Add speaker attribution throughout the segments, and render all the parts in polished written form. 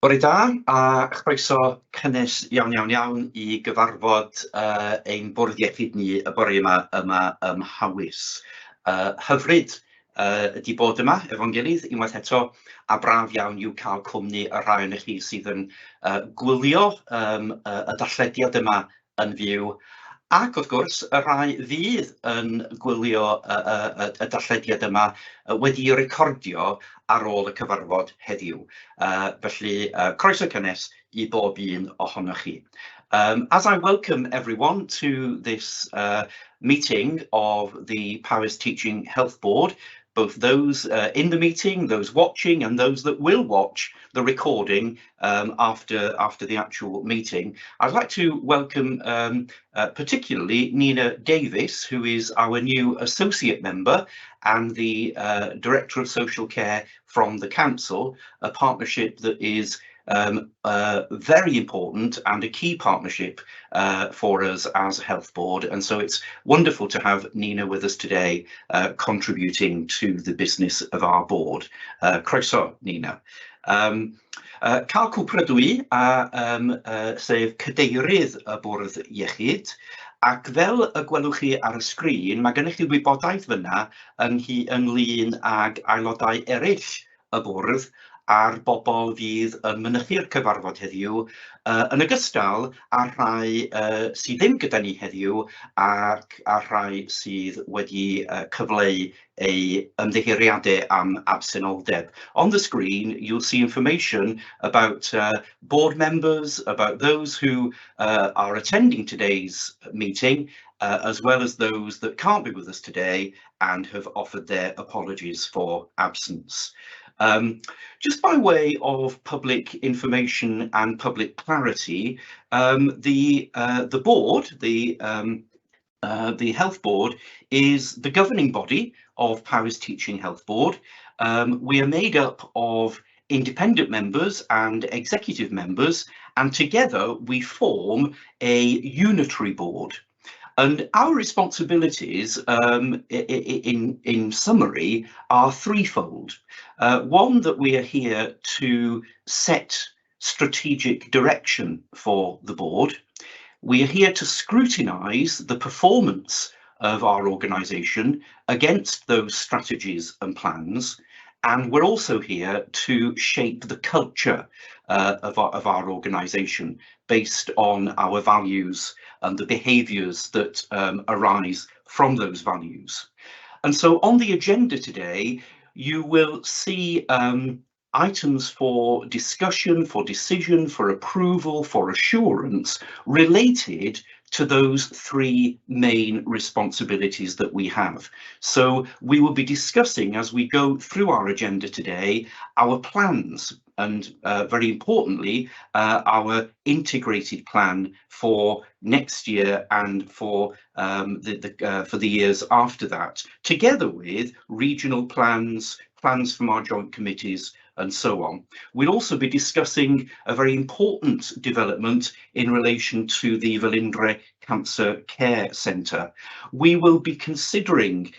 Speaker 1: Bore da, a chroeso cynnes iawn i gyfarfod ein bwrdd iechyd ni y bore yma ym Mhawys. Hyfryd ydi bod yma efo'n gilydd unwaith eto, a braf iawn i'w cael cwmni y rhai o'ch chi sydd yn gwylio y darllediad yma yn fyw. Ac wrth gwrs, y rhai fydd yn gwylio y darllediad yma wedi'i recordio ar ôl y cyfarfod heddiw. Felly, croeso cynnes i bob un ohonoch chi. As I welcome everyone to this meeting of the Powys Teaching Health Board, both those in the meeting, those watching, and those that will watch the recording after the actual meeting. I'd like to welcome particularly Nina Davis, who is our new associate member and the Director of Social Care from the Council, a partnership that is very important and a key partnership for us as a health board, and so it's wonderful to have Nina with us today contributing to the business of our board. Croeso, Nina. Cael cwpl dwi sef cadeirydd y bwrdd iechyd, ac fel y gwelwch chi ar y sgrin, mae gennych chi wybodaeth fyna ynglyn ag aelodau eraill y bwrdd a'r bobl fydd yn mynychu'r cyfarfod heddiw, yn ogystal â'r rhai sydd ddim gyda ni heddiw ac a rhai sydd wedi cyfleu eu ymddiheuriadau am absenoldeb. On the screen, you'll see information about board members, about those who are attending today's meeting, as well as those that can't be with us today and have offered their apologies for absence. Just by way of public information and public clarity, the board, the health board, is the governing body of Powys Teaching Health Board. We are made up of independent members and executive members, and together we form a unitary board. And our responsibilities, in summary, are threefold. One, that we are here to set strategic direction for the board. We are here to scrutinise the performance of our organisation against those strategies and plans. And we're also here to shape the culture of our organisation based on our values and the behaviours that arise from those values. And so on the agenda today, you will see items for discussion, for decision, for approval, for assurance related to those three main responsibilities that we have. So we will be discussing, as we go through our agenda today, our plans and very importantly, our integrated plan for next year and for the years after that, together with regional plans, plans from our joint committees, and so on. We'll also be discussing a very important development in relation to the Velindre Cancer Care Centre. We will be considering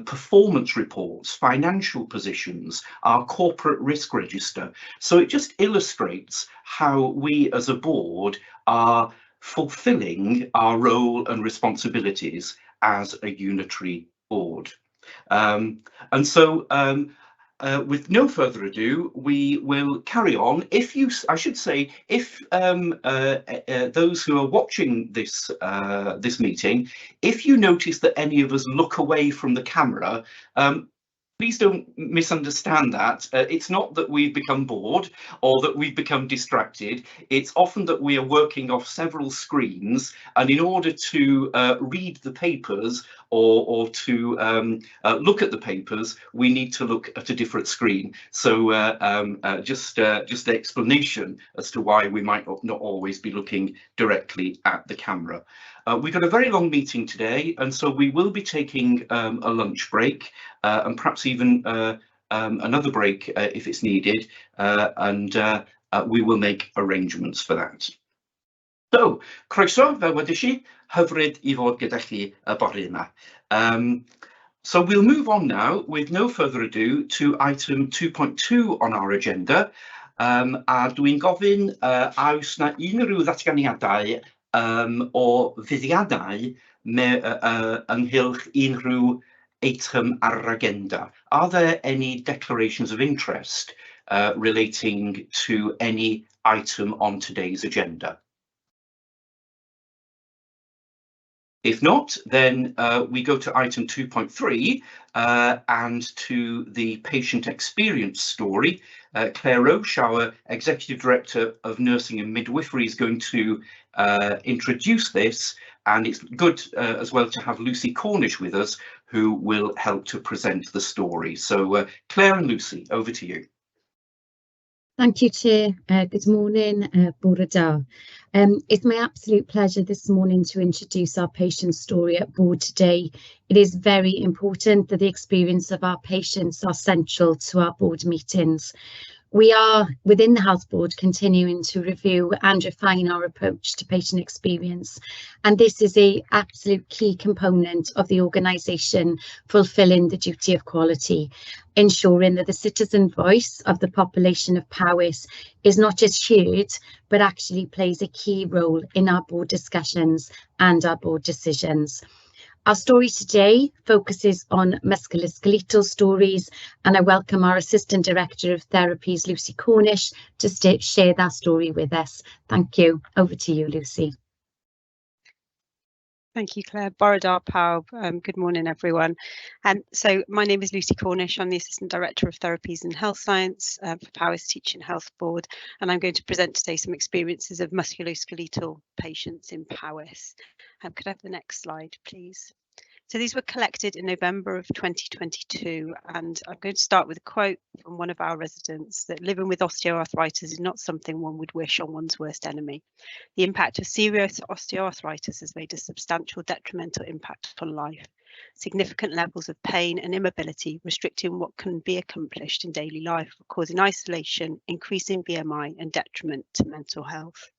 Speaker 1: performance reports, financial positions, our corporate risk register. So it just illustrates how we as a board are fulfilling our role and responsibilities as a unitary board. With no further ado, we will carry on. If those who are watching this meeting, if you notice that any of us look away from the camera, please don't misunderstand that. It's not that we've become bored or that we've become distracted. It's often that we are working off several screens, and in order to read the papers or to look at the papers, we need to look at a different screen. So just the explanation as to why we might not always be looking directly at the camera. We've got a very long meeting today, and so we will be taking a lunch break and perhaps even another break if it's needed, and we will make arrangements for that. So, croeso, fel wedais I, hyfryd I fod gyda chi y bore yma. So we'll move on now, with no further ado, to item 2.2 on our agenda, A dwi'n gofyn oes na unrhyw ddatganiadau o fuddiannau ynghylch unrhyw eitem ar yr agenda. Are there any declarations of interest relating to any item on today's agenda? If not, then we go to item 2.3 and to the patient experience story. Claire Roche, our Executive Director of Nursing and Midwifery, is going to introduce this, and it's good as well to have Lucy Cornish with us, who will help to present the story. So Claire and Lucy, over to you.
Speaker 2: Thank you, Chair. Good morning, Bore da. It's my absolute pleasure this morning to introduce our patient story at board today. It is very important that the experience of our patients are central to our board meetings. We are, within the Health Board, continuing to review and refine our approach to patient experience, and this is an absolute key component of the organisation fulfilling the duty of quality, ensuring that the citizen voice of the population of Powys is not just heard, but actually plays a key role in our board discussions and our board decisions. Our story today focuses on musculoskeletal stories, and I welcome our Assistant Director of Therapies, Lucy Cornish, to share that story with us. Thank you. Over to you, Lucy.
Speaker 3: Thank you, Claire. Bore da pawb. Good morning, everyone. So my name is Lucy Cornish. I'm the Assistant Director of Therapies and Health Science for Powys Teaching Health Board, and I'm going to present today some experiences of musculoskeletal patients in Powys. Could I have the next slide, please? So these were collected in November of 2022, and I'm going to start with a quote from one of our residents that living with osteoarthritis is not something one would wish on one's worst enemy. The impact of serious osteoarthritis has made a substantial detrimental impact on life. Significant levels of pain and immobility restricting what can be accomplished in daily life, causing isolation, increasing BMI and detriment to mental health.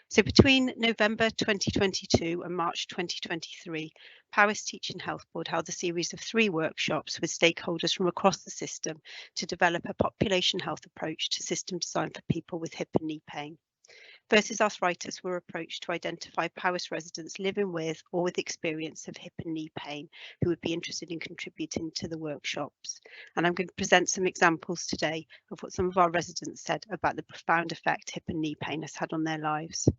Speaker 3: So between November 2022 and March 2023, Powys Teaching Health Board held a series of 3 workshops with stakeholders from across the system to develop a population health approach to system design for people with hip and knee pain. Versus Arthritis were approached to identify Powys residents living with or with experience of hip and knee pain who would be interested in contributing to the workshops. And I'm going to present some examples today of what some of our residents said about the profound effect hip and knee pain has had on their lives.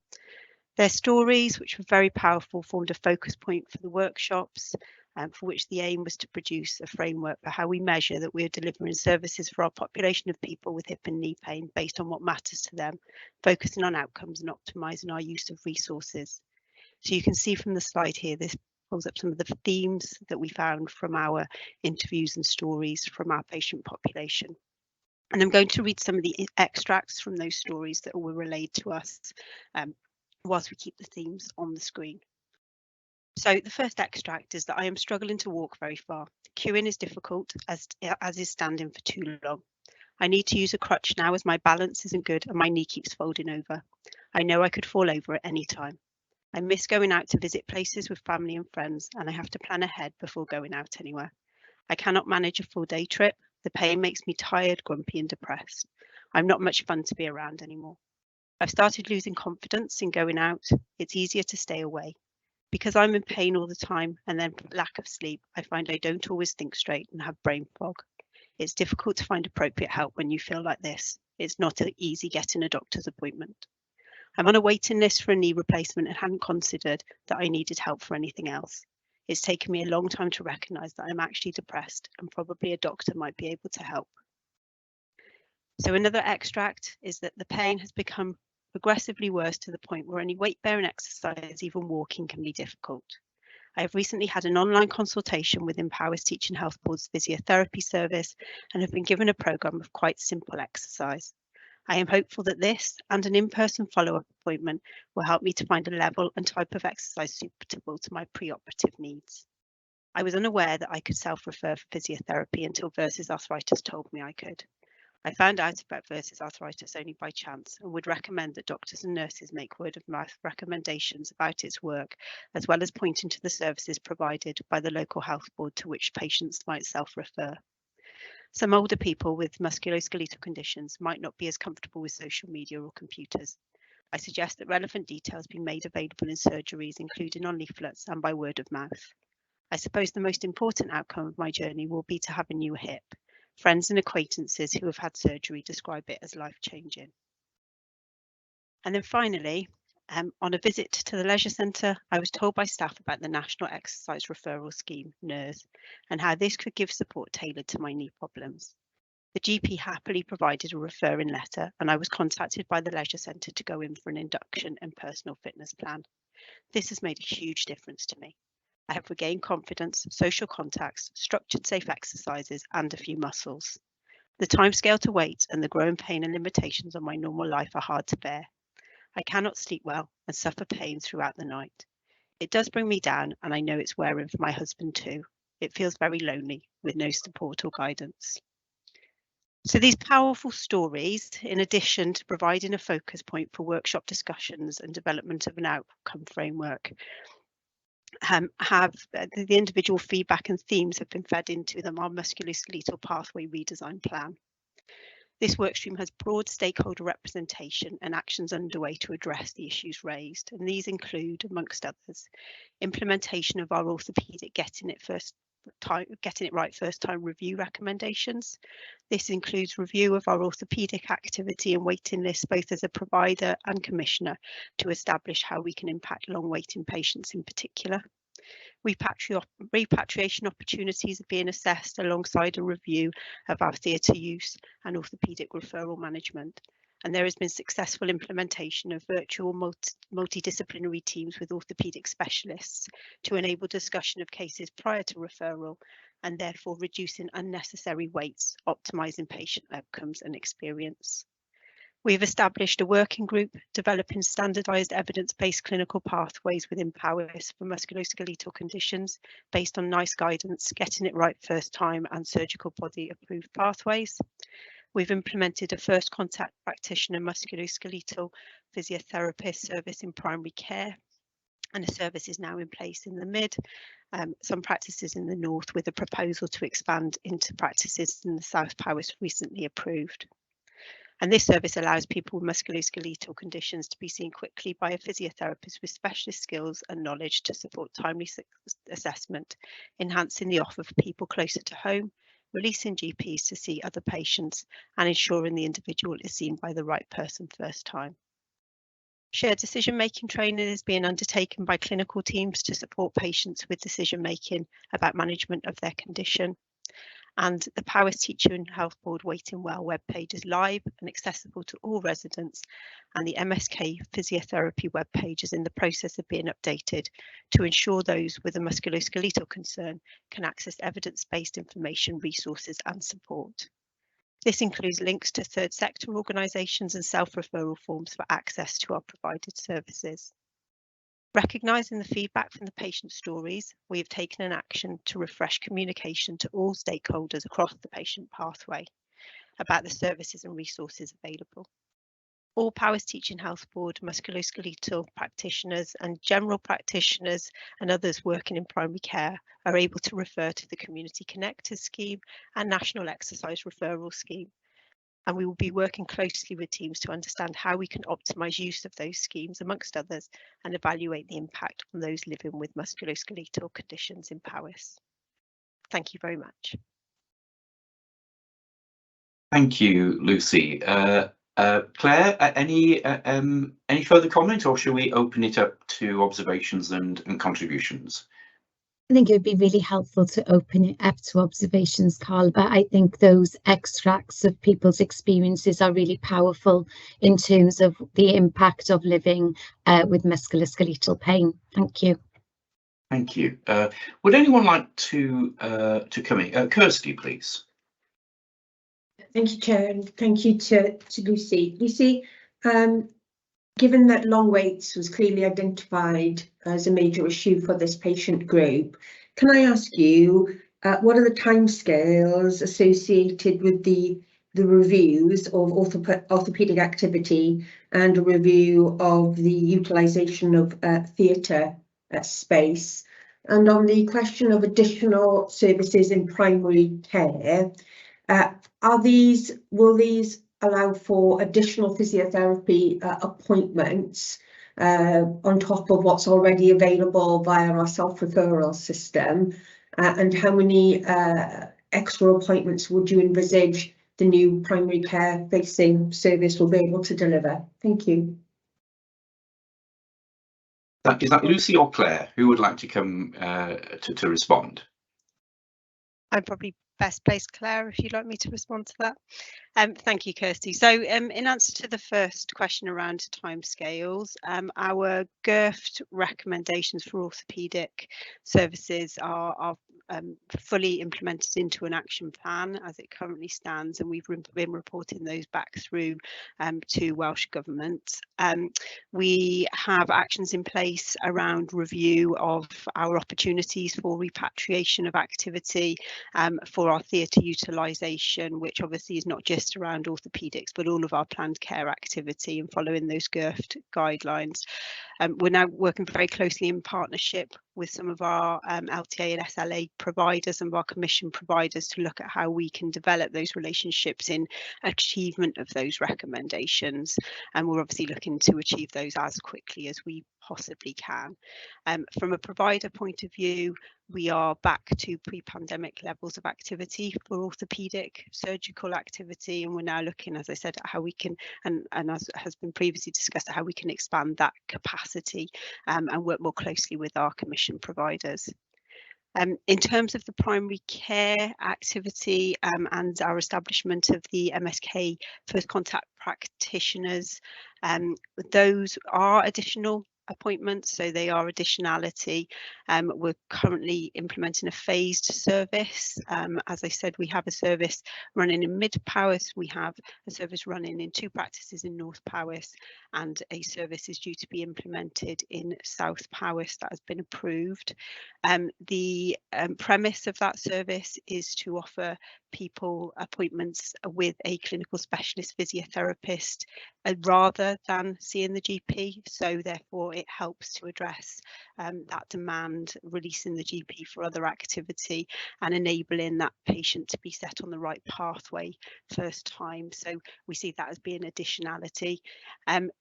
Speaker 3: Their stories, which were very powerful, formed a focus point for the workshops, for which the aim was to produce a framework for how we measure that we are delivering services for our population of people with hip and knee pain based on what matters to them, focusing on outcomes and optimising our use of resources. So you can see from the slide here, this pulls up some of the themes that we found from our interviews and stories from our patient population. And I'm going to read some of the extracts from those stories that were relayed to us whilst we keep the themes on the screen. So the first extract is that I am struggling to walk very far. Queuing is difficult, as is standing for too long. I need to use a crutch now as my balance isn't good and my knee keeps folding over. I know I could fall over at any time. I miss going out to visit places with family and friends, and I have to plan ahead before going out anywhere. I cannot manage a full day trip. The pain makes me tired, grumpy and depressed. I'm not much fun to be around anymore. I've started losing confidence in going out. It's easier to stay away. Because I'm in pain all the time and then lack of sleep, I find I don't always think straight and have brain fog. It's difficult to find appropriate help when you feel like this. It's not easy getting a doctor's appointment. I'm on a waiting list for a knee replacement and hadn't considered that I needed help for anything else. It's taken me a long time to recognise that I'm actually depressed and probably a doctor might be able to help. So another extract is that the pain has become progressively worse to the point where any weight-bearing exercise, even walking, can be difficult. I have recently had an online consultation within Powys Teaching Health Board's physiotherapy service and have been given a programme of quite simple exercise. I am hopeful that this and an in-person follow-up appointment will help me to find a level and type of exercise suitable to my pre-operative needs. I was unaware that I could self-refer for physiotherapy until Versus Arthritis told me I could. I found out about Versus Arthritis only by chance and would recommend that doctors and nurses make word of mouth recommendations about its work, as well as pointing to the services provided by the local health board to which patients might self-refer. Some older people with musculoskeletal conditions might not be as comfortable with social media or computers. I suggest that relevant details be made available in surgeries, including on leaflets and by word of mouth. I suppose the most important outcome of my journey will be to have a new hip. Friends and acquaintances who have had surgery describe it as life-changing. And then finally, on a visit to the leisure centre, I was told by staff about the National Exercise Referral Scheme, NERS, and how this could give support tailored to my knee problems. The GP happily provided a referring letter, and I was contacted by the leisure centre to go in for an induction and personal fitness plan. This has made a huge difference to me. I have regained confidence, social contacts, structured safe exercises, and a few muscles. The timescale to wait and the growing pain and limitations on my normal life are hard to bear. I cannot sleep well and suffer pain throughout the night. It does bring me down, and I know it's wearing for my husband too. It feels very lonely with no support or guidance. So these powerful stories, in addition to providing a focus point for workshop discussions and development of an outcome framework, have the individual feedback and themes have been fed into them our musculoskeletal pathway redesign plan. This workstream has broad stakeholder representation and actions underway to address the issues raised, and these include, amongst others, implementation of our orthopaedic getting it right first time review recommendations. This includes review of our orthopaedic activity and waiting lists, both as a provider and commissioner, to establish how we can impact long waiting patients in particular. Repatriation opportunities are being assessed alongside a review of our theatre use and orthopaedic referral management. And there has been successful implementation of virtual multidisciplinary teams with orthopaedic specialists to enable discussion of cases prior to referral, and therefore reducing unnecessary waits, optimising patient outcomes and experience. We've established a working group developing standardised evidence-based clinical pathways within POWIS for musculoskeletal conditions based on NICE guidance, getting it right first time, and surgical body approved pathways. We've implemented a first contact practitioner musculoskeletal physiotherapist service in primary care, and a service is now in place in the Mid, some practices in the North, with a proposal to expand into practices in the South POWIS recently approved. And this service allows people with musculoskeletal conditions to be seen quickly by a physiotherapist with specialist skills and knowledge to support timely assessment, enhancing the offer for people closer to home, releasing GPs to see other patients, and ensuring the individual is seen by the right person first time. Shared decision-making training is being undertaken by clinical teams to support patients with decision-making about management of their condition. And the POWIS Teacher and Health Board Waiting Well webpage is live and accessible to all residents, and the MSK physiotherapy webpage is in the process of being updated to ensure those with a musculoskeletal concern can access evidence-based information, resources and support. This includes links to third sector organisations and self-referral forms for access to our provided services. Recognising the feedback from the patient stories, we have taken an action to refresh communication to all stakeholders across the patient pathway about the services and resources available. All POWIS Teaching Health Board, musculoskeletal practitioners and general practitioners and others working in primary care are able to refer to the Community Connectors Scheme and National Exercise Referral Scheme. And we will be working closely with teams to understand how we can optimise use of those schemes, amongst others, and evaluate the impact on those living with musculoskeletal conditions in POWIS. Thank you very much.
Speaker 1: Thank you, Lucy. Claire, any further comment, or shall we open it up to observations and contributions?
Speaker 2: I think it would be really helpful to open it up to observations, Carl, but I think those extracts of people's experiences are really powerful in terms of the impact of living with musculoskeletal pain. Thank you.
Speaker 1: Thank you. Would anyone like to come in? Kirsty, please.
Speaker 4: Thank you, Chair, and thank you to Lucy. Lucy, given that long waits was clearly identified as a major issue for this patient group, can I ask you, what are the timescales associated with the reviews of orthopaedic activity and a review of the utilisation of theatre space? And on the question of additional services in primary care, Will these allow for additional physiotherapy appointments on top of what's already available via our self-referral system? And how many extra appointments would you envisage the new primary care facing service will be able to deliver? Thank you.
Speaker 1: Is that Lucy or Claire? Who would like to come to respond?
Speaker 3: I'm probably best placed, Claire, if you'd like me to respond to that. Thank you, Kirsty. So in answer to the first question around timescales, our GIRFT recommendations for orthopaedic services are fully implemented into an action plan as it currently stands, and we've been reporting those back through to Welsh Government. We have actions in place around review of our opportunities for repatriation of activity for our theatre utilisation, which obviously is not just around orthopaedics but all of our planned care activity, and following those GIRFT guidelines. We're now working very closely in partnership with some of our LTA and SLA providers and our commission providers to look at how we can develop those relationships in achievement of those recommendations, and we're obviously looking to achieve those as quickly as we possibly can. From a provider point of view, we are back to pre-pandemic levels of activity for orthopaedic surgical activity, and we're now looking, as I said, at how we can, and as has been previously discussed, how we can expand that capacity and work more closely with our commission providers. In terms of the primary care activity and our establishment of the MSK first contact practitioners, those are additional appointments, so they are additionality. We're currently implementing a phased service. As I said, we have a service running in Mid Powys, we have a service running in 2 practices in North Powys, and a service is due to be implemented in South Powys that has been approved. The premise of that service is to offer people appointments with a clinical specialist physiotherapist rather than seeing the GP, so therefore it helps to address that demand, releasing the GP for other activity and enabling that patient to be set on the right pathway first time. So we see that as being additionality.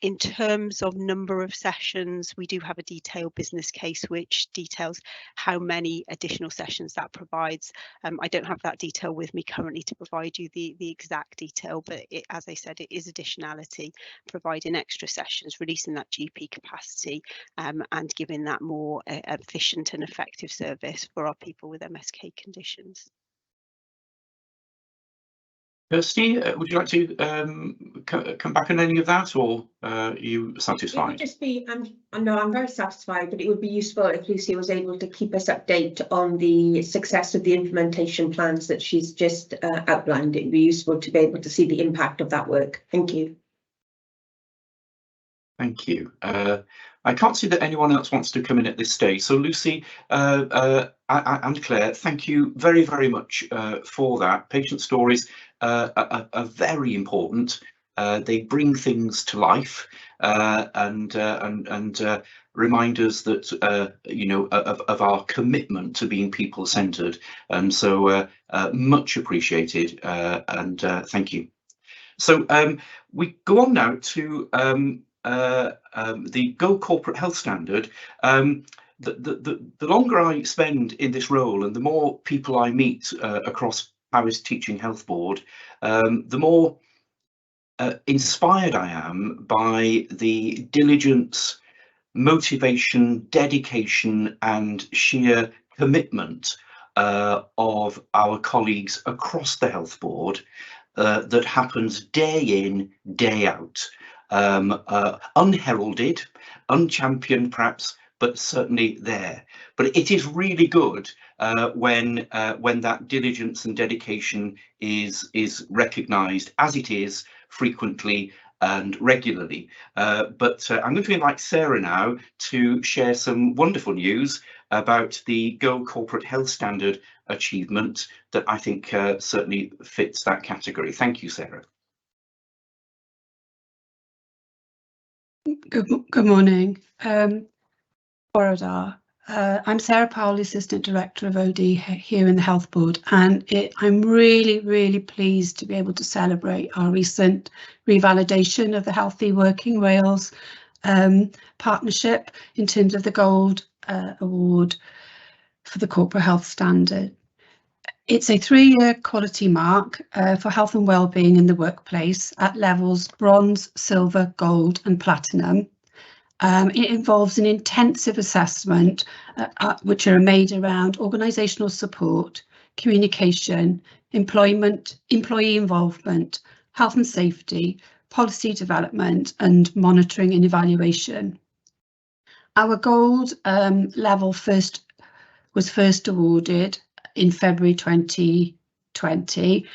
Speaker 3: In terms of number of sessions, we do have a detailed business case which details how many additional sessions that provides. I don't have that detail with me currently to provide you the exact detail, but as I said, it is additionality, providing extra sessions, releasing that GP capacity and giving that more efficient and effective service for our people with MSK conditions.
Speaker 1: Kirsty, would you like to come back on any of that, or are you satisfied?
Speaker 4: It would just be, no, I'm very satisfied, but it would be useful if Lucy was able to keep us updated on the success of the implementation plans that she's just outlined. It would be useful to be able to see the impact of that work. Thank you.
Speaker 1: Thank you. I can't see that anyone else wants to come in at this stage. So Lucy and Claire, thank you very, very much for that. Patient stories are very important. They bring things to life and remind us that you know, of our commitment to being people-centered. And so much appreciated, and thank you. So we go on now to the Go Corporate Health Standard. The longer I spend in this role and the more people I meet across Powys Teaching Health Board, the more inspired I am by the diligence, motivation, dedication and sheer commitment of our colleagues across the Health Board that happens day in, day out. Unheralded, unchampioned perhaps, but certainly there. But it is really good when that diligence and dedication is recognised, as it is frequently and regularly. But I'm going to invite Sarah now to share some wonderful news about the Go Corporate Health Standard achievement that I think certainly fits that category. Thank you, Sarah.
Speaker 5: Good morning. Bore da. I'm Sarah Powell, Assistant Director of OD here in the Health Board, and I'm really pleased to be able to celebrate our recent revalidation of the Healthy Working Wales partnership in terms of the Gold Award for the Corporate Health Standard. It's a 3-year quality mark for health and wellbeing in the workplace at levels bronze, silver, gold and platinum. It involves an intensive assessment which are made around organisational support, communication, employee involvement, health and safety, policy development and monitoring and evaluation. Our gold level was first awarded in February 2020,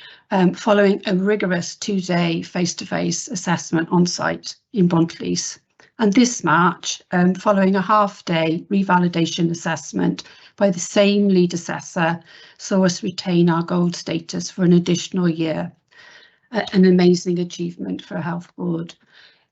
Speaker 5: following a rigorous 2-day face-to-face assessment on site in Bontleys. And this March, following a half-day revalidation assessment by the same lead assessor, saw us retain our gold status for an additional year, an amazing achievement for a health board.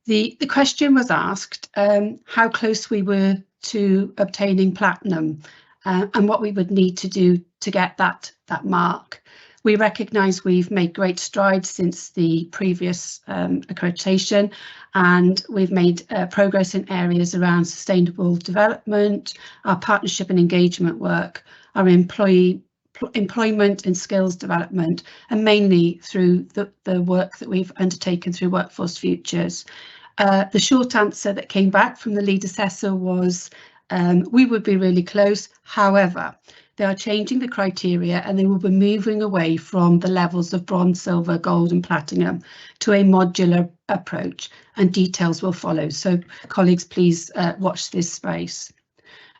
Speaker 5: The question was asked how close we were to obtaining platinum and what we would need to do to get that mark. We recognise we've made great strides since the previous accreditation, and we've made progress in areas around sustainable development, our partnership and engagement work, our employment and skills development, and mainly through the work that we've undertaken through Workforce Futures. The short answer that came back from the lead assessor was we would be really close. However, they are changing the criteria and they will be moving away from the levels of bronze, silver, gold and platinum to a modular approach, and details will follow. So colleagues, please watch this space.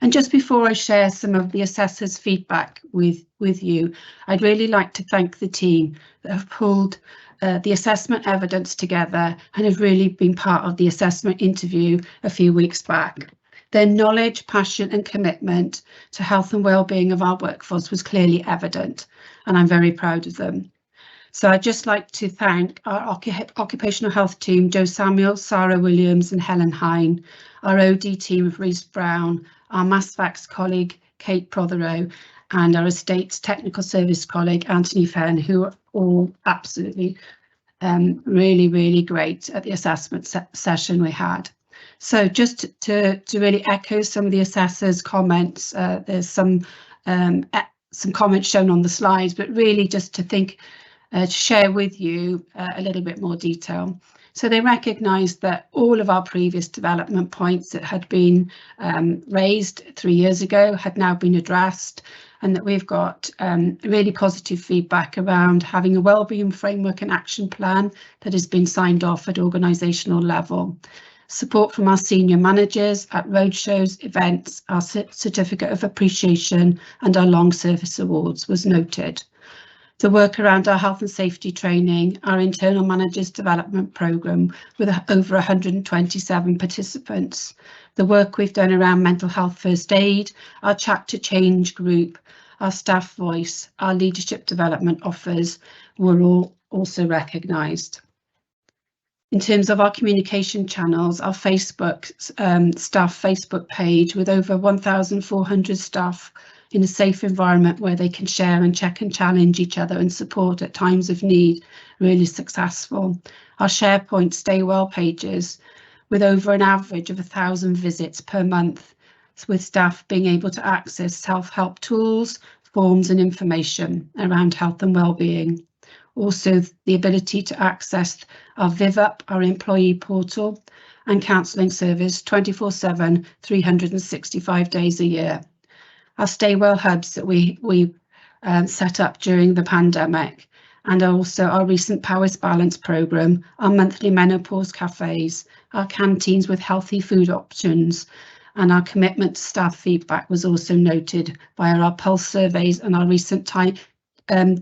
Speaker 5: And just before I share some of the assessors' feedback with you, I'd really like to thank the team that have pulled the assessment evidence together and have really been part of the assessment interview a few weeks back. Their knowledge, passion and commitment to health and wellbeing of our workforce was clearly evident, and I'm very proud of them. So I'd just like to thank our occupational health team, Joe Samuel, Sarah Williams and Helen Hine, our OD team of Reese Brown, our MassVax colleague, Kate Prothero, and our estates technical service colleague, Anthony Fenn, who are all absolutely really great at the assessment session we had. So just to really echo some of the assessors' comments, there's some comments shown on the slides, but really just to share with you a little bit more detail. So they recognised that all of our previous development points that had been raised 3 years ago had now been addressed, and that we've got really positive feedback around having a wellbeing framework and action plan that has been signed off at organisational level. Support from our senior managers at roadshows, events, our certificate of appreciation and our long service awards was noted. The work around our health and safety training, our internal managers development programme with over 127 participants, the work we've done around mental health first aid, our chat to change group, our staff voice, our leadership development offers were all also recognised. In terms of our communication channels, our Facebook staff Facebook page with over 1,400 staff in a safe environment where they can share and check and challenge each other and support at times of need, really successful. Our SharePoint Stay Well pages with over an average of 1,000 visits per month, with staff being able to access self-help tools, forms and information around health and wellbeing. Also the ability to access our VivUp, our employee portal and counselling service 24/7, 365 days a year. Our Stay Well hubs that we set up during the pandemic, and also our recent Powers Balance programme, our monthly menopause cafes, our canteens with healthy food options, and our commitment to staff feedback was also noted via our pulse surveys and our recent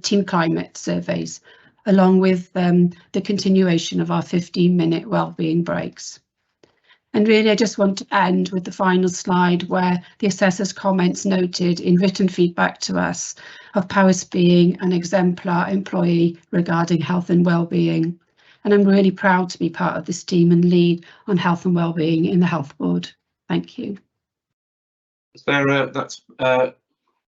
Speaker 5: team climate surveys, along with the continuation of our 15-minute wellbeing breaks. And really, I just want to end with the final slide where the assessor's comments noted in written feedback to us of Powers being an exemplar employee regarding health and wellbeing. And I'm really proud to be part of this team and lead on health and wellbeing in the Health Board. Thank you.
Speaker 1: Sarah, that's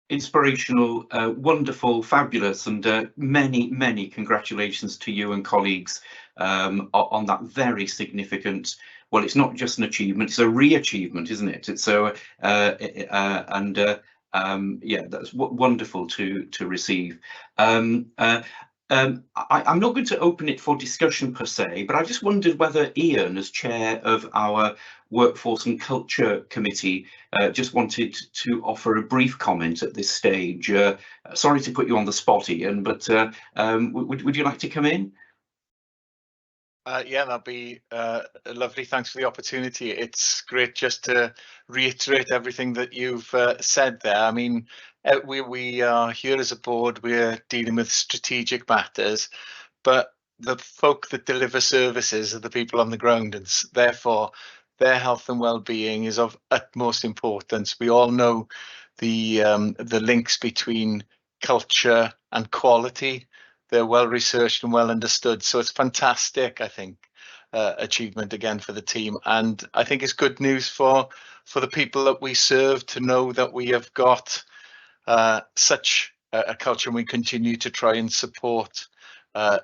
Speaker 1: inspirational, wonderful, fabulous, and many congratulations to you and colleagues on that very significant. Well, it's not just an achievement; it's a re-achievement, isn't it? It's so, yeah, that's wonderful to receive. I'm not going to open it for discussion per se, but I just wondered whether Ian, as chair of our Workforce and Culture Committee, just wanted to offer a brief comment at this stage. Sorry to put you on the spot, Ian, but would you like to come in?
Speaker 6: Yeah, that'd be lovely. Thanks for the opportunity. It's great just to reiterate everything that you've said there. I mean, we are here as a board, we're dealing with strategic matters, but the folk that deliver services are the people on the ground, and therefore their health and well-being is of utmost importance. We all know the links between culture and quality. They're well researched and well understood, so it's fantastic, I think, achievement again for the team, and I think it's good news for the people that we serve to know that we have got such a culture, and we continue to try and support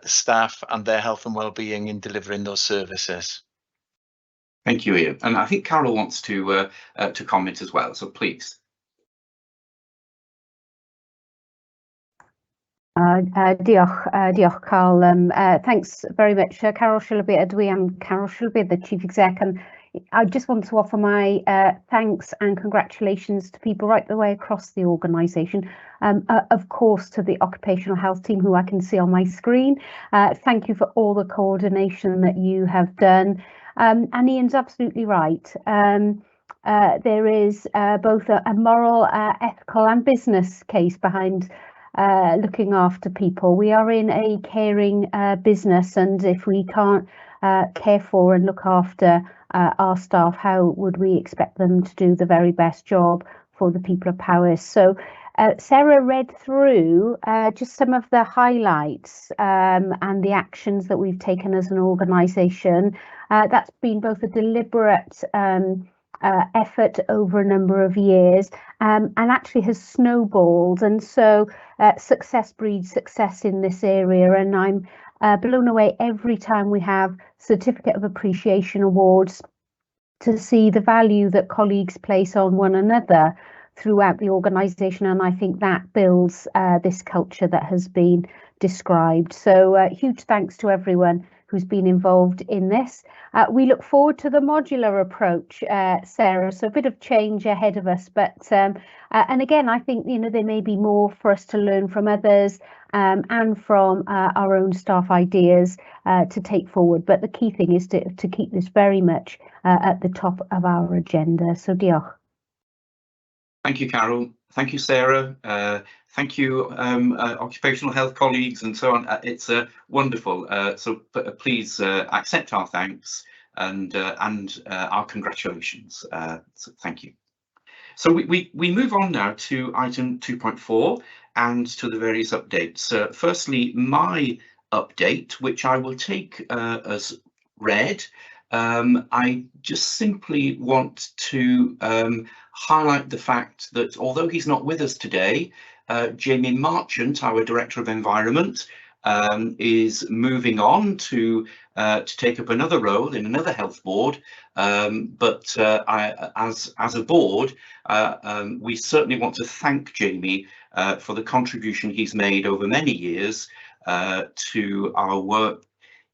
Speaker 6: staff and their health and well-being in delivering those services.
Speaker 1: Thank you, Ian, and I think Carol wants to comment as well, so please.
Speaker 7: Diolch Carl. Thanks very much. Carol Shilby, ydw I am Carol Shilby, the Chief Exec, and I just want to offer my thanks and congratulations to people right the way across the organisation. Of course, to the occupational health team, who I can see on my screen. Thank you for all the coordination that you have done. And Ian's absolutely right. There is both a moral, ethical and business case behind looking after people. We are in a caring business, and if we can't care for and look after our staff, how would we expect them to do the very best job for the people of Powys? So Sarah read through just some of the highlights and the actions that we've taken as an organisation. That's been both a deliberate effort over a number of years and actually has snowballed, and so success breeds success in this area, and I'm blown away every time we have Certificate of Appreciation Awards to see the value that colleagues place on one another throughout the organisation, and I think that builds this culture that has been described. So huge thanks to everyone who's been involved in this. We look forward to the modular approach, Sarah, so a bit of change ahead of us, but and again, I think, you know, there may be more for us to learn from others and from our own staff ideas to take forward, but the key thing is to keep this very much at the top of our agenda. So diolch.
Speaker 1: Thank you, Carol. Thank you, Sarah. Thank you, occupational health colleagues and so on. It's wonderful. So please accept our thanks and our congratulations. So thank you. So we move on now to item 2.4 and to the various updates. Firstly, my update, which I will take as read. I just simply want to highlight the fact that although he's not with us today, Jamie Marchant, our Director of Environment, is moving on to take up another role in another health board. But as a board, we certainly want to thank Jamie for the contribution he's made over many years to our work.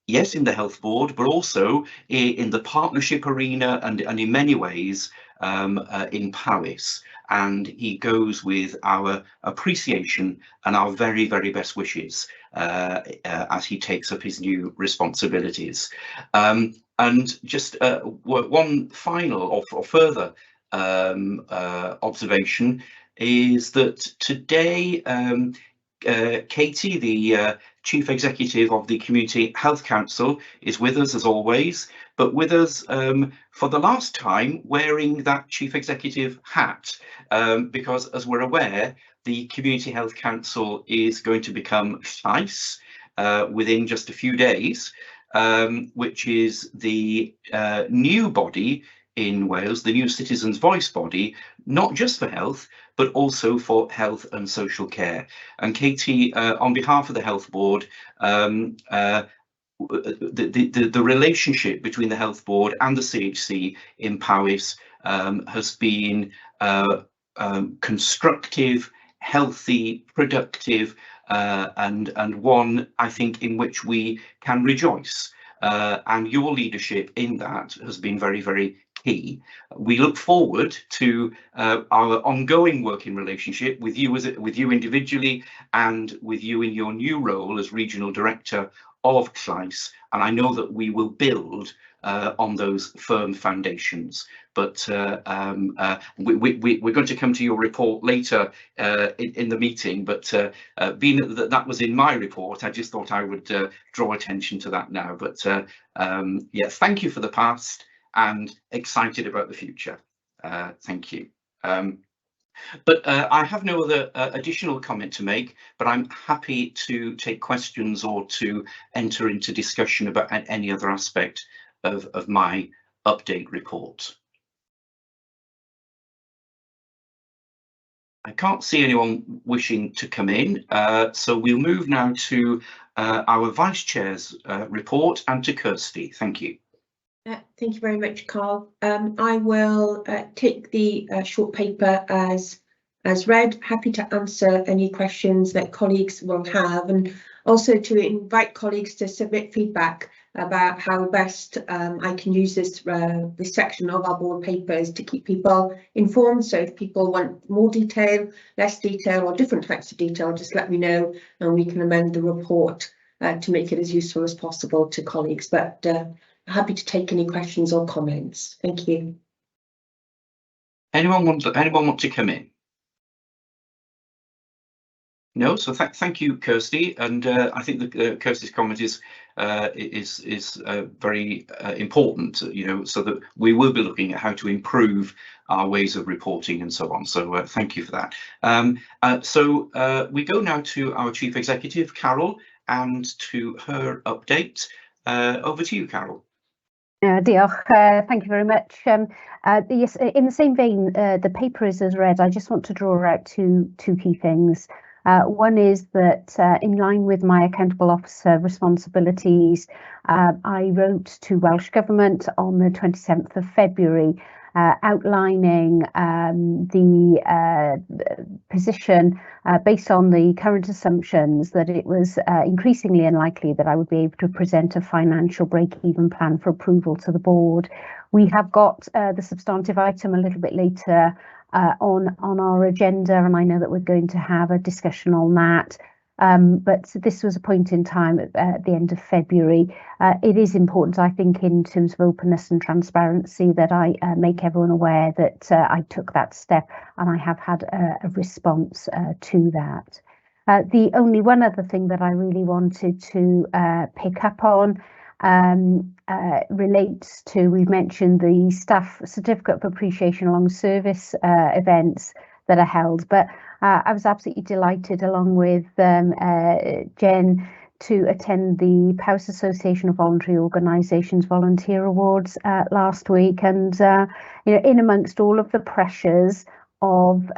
Speaker 1: Yes, in the health board, but also in the partnership arena and in many ways in Powys. And he goes with our appreciation and our very, very best wishes as he takes up his new responsibilities. And just one final or further observation is that today, Katie, the Chief Executive of the Community Health Council, is with us as always, but with us for the last time wearing that Chief Executive hat, because as we're aware, the Community Health Council is going to become Llais within just a few days, which is the new body in Wales, the new Citizens' Voice body not just for health, but also for health and social care. And Katie, on behalf of the Health Board, the relationship between the Health Board and the CHC in Powys has been constructive, healthy, productive, and one, I think, in which we can rejoice. And your leadership in that has been very, very key. We look forward to our ongoing working relationship with you individually and with you in your new role as Regional Director of CLICE, and I know that we will build on those firm foundations. But we're going to come to your report later in the meeting, but being that was in my report, I just thought I would draw attention to that now. But yeah, thank you for the past and excited about the future. Thank you. But I have no other additional comment to make, but I'm happy to take questions or to enter into discussion about any other aspect of my update report. I can't see anyone wishing to come in, so we'll move now to our Vice Chair's report and to Kirsty. Thank you.
Speaker 4: Thank you very much, Carl. I will take the short paper as read. Happy to answer any questions that colleagues will have, and also to invite colleagues to submit feedback about how best I can use this section of our board papers to keep people informed. So if people want more detail, less detail, or different types of detail, just let me know and we can amend the report to make it as useful as possible to colleagues. But happy to take any questions or comments. Thank you.
Speaker 1: Anyone want to come in? No, so thank you, Kirsty, and I think that Kirsty's comment is very important. You know, so that we will be looking at how to improve our ways of reporting and so on. So thank you for that. We go now to our Chief Executive, Carol, and to her update. Over to you, Carol.
Speaker 7: Diolch. Thank you very much. Yes, in the same vein, the paper is as read. I just want to draw out two key things. One is that in line with my accountable officer responsibilities, I wrote to Welsh Government on the 27th of February outlining the position based on the current assumptions that it was increasingly unlikely that I would be able to present a financial break-even plan for approval to the board. We have got the substantive item a little bit later on our agenda, and I know that we're going to have a discussion on that. But this was a point in time at the end of February. It is important, I think, in terms of openness and transparency, that I make everyone aware that I took that step, and I have had a response to that. The only one other thing that I really wanted to pick up on relates to, we've mentioned the staff certificate of appreciation along service events that are held, but I was absolutely delighted, along with Jen, to attend the Powys Association of Voluntary Organisations Volunteer Awards last week, and you know, in amongst all of the pressures of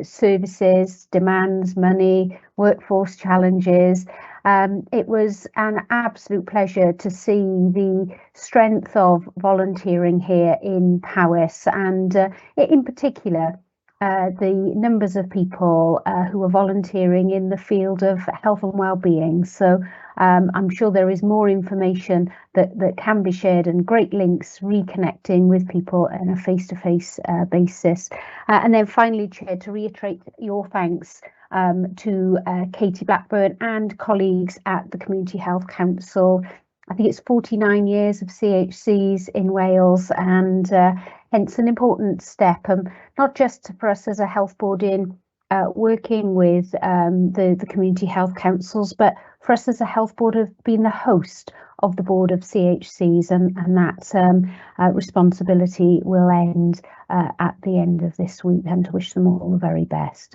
Speaker 7: services, demands, money, workforce challenges, it was an absolute pleasure to see the strength of volunteering here in Powys, and in particular the numbers of people who are volunteering in the field of health and well-being. So I'm sure there is more information that can be shared, and great links reconnecting with people on a face-to-face basis. And then finally, Chair, to reiterate your thanks to Katie Blackburn and colleagues at the Community Health Council. I think it's 49 years of CHCs in Wales, and hence an important step, not just for us as a health board in working with the community health councils, but for us as a health board of being the host of the board of CHCs, and that responsibility will end at the end of this week, and to wish them all the very best.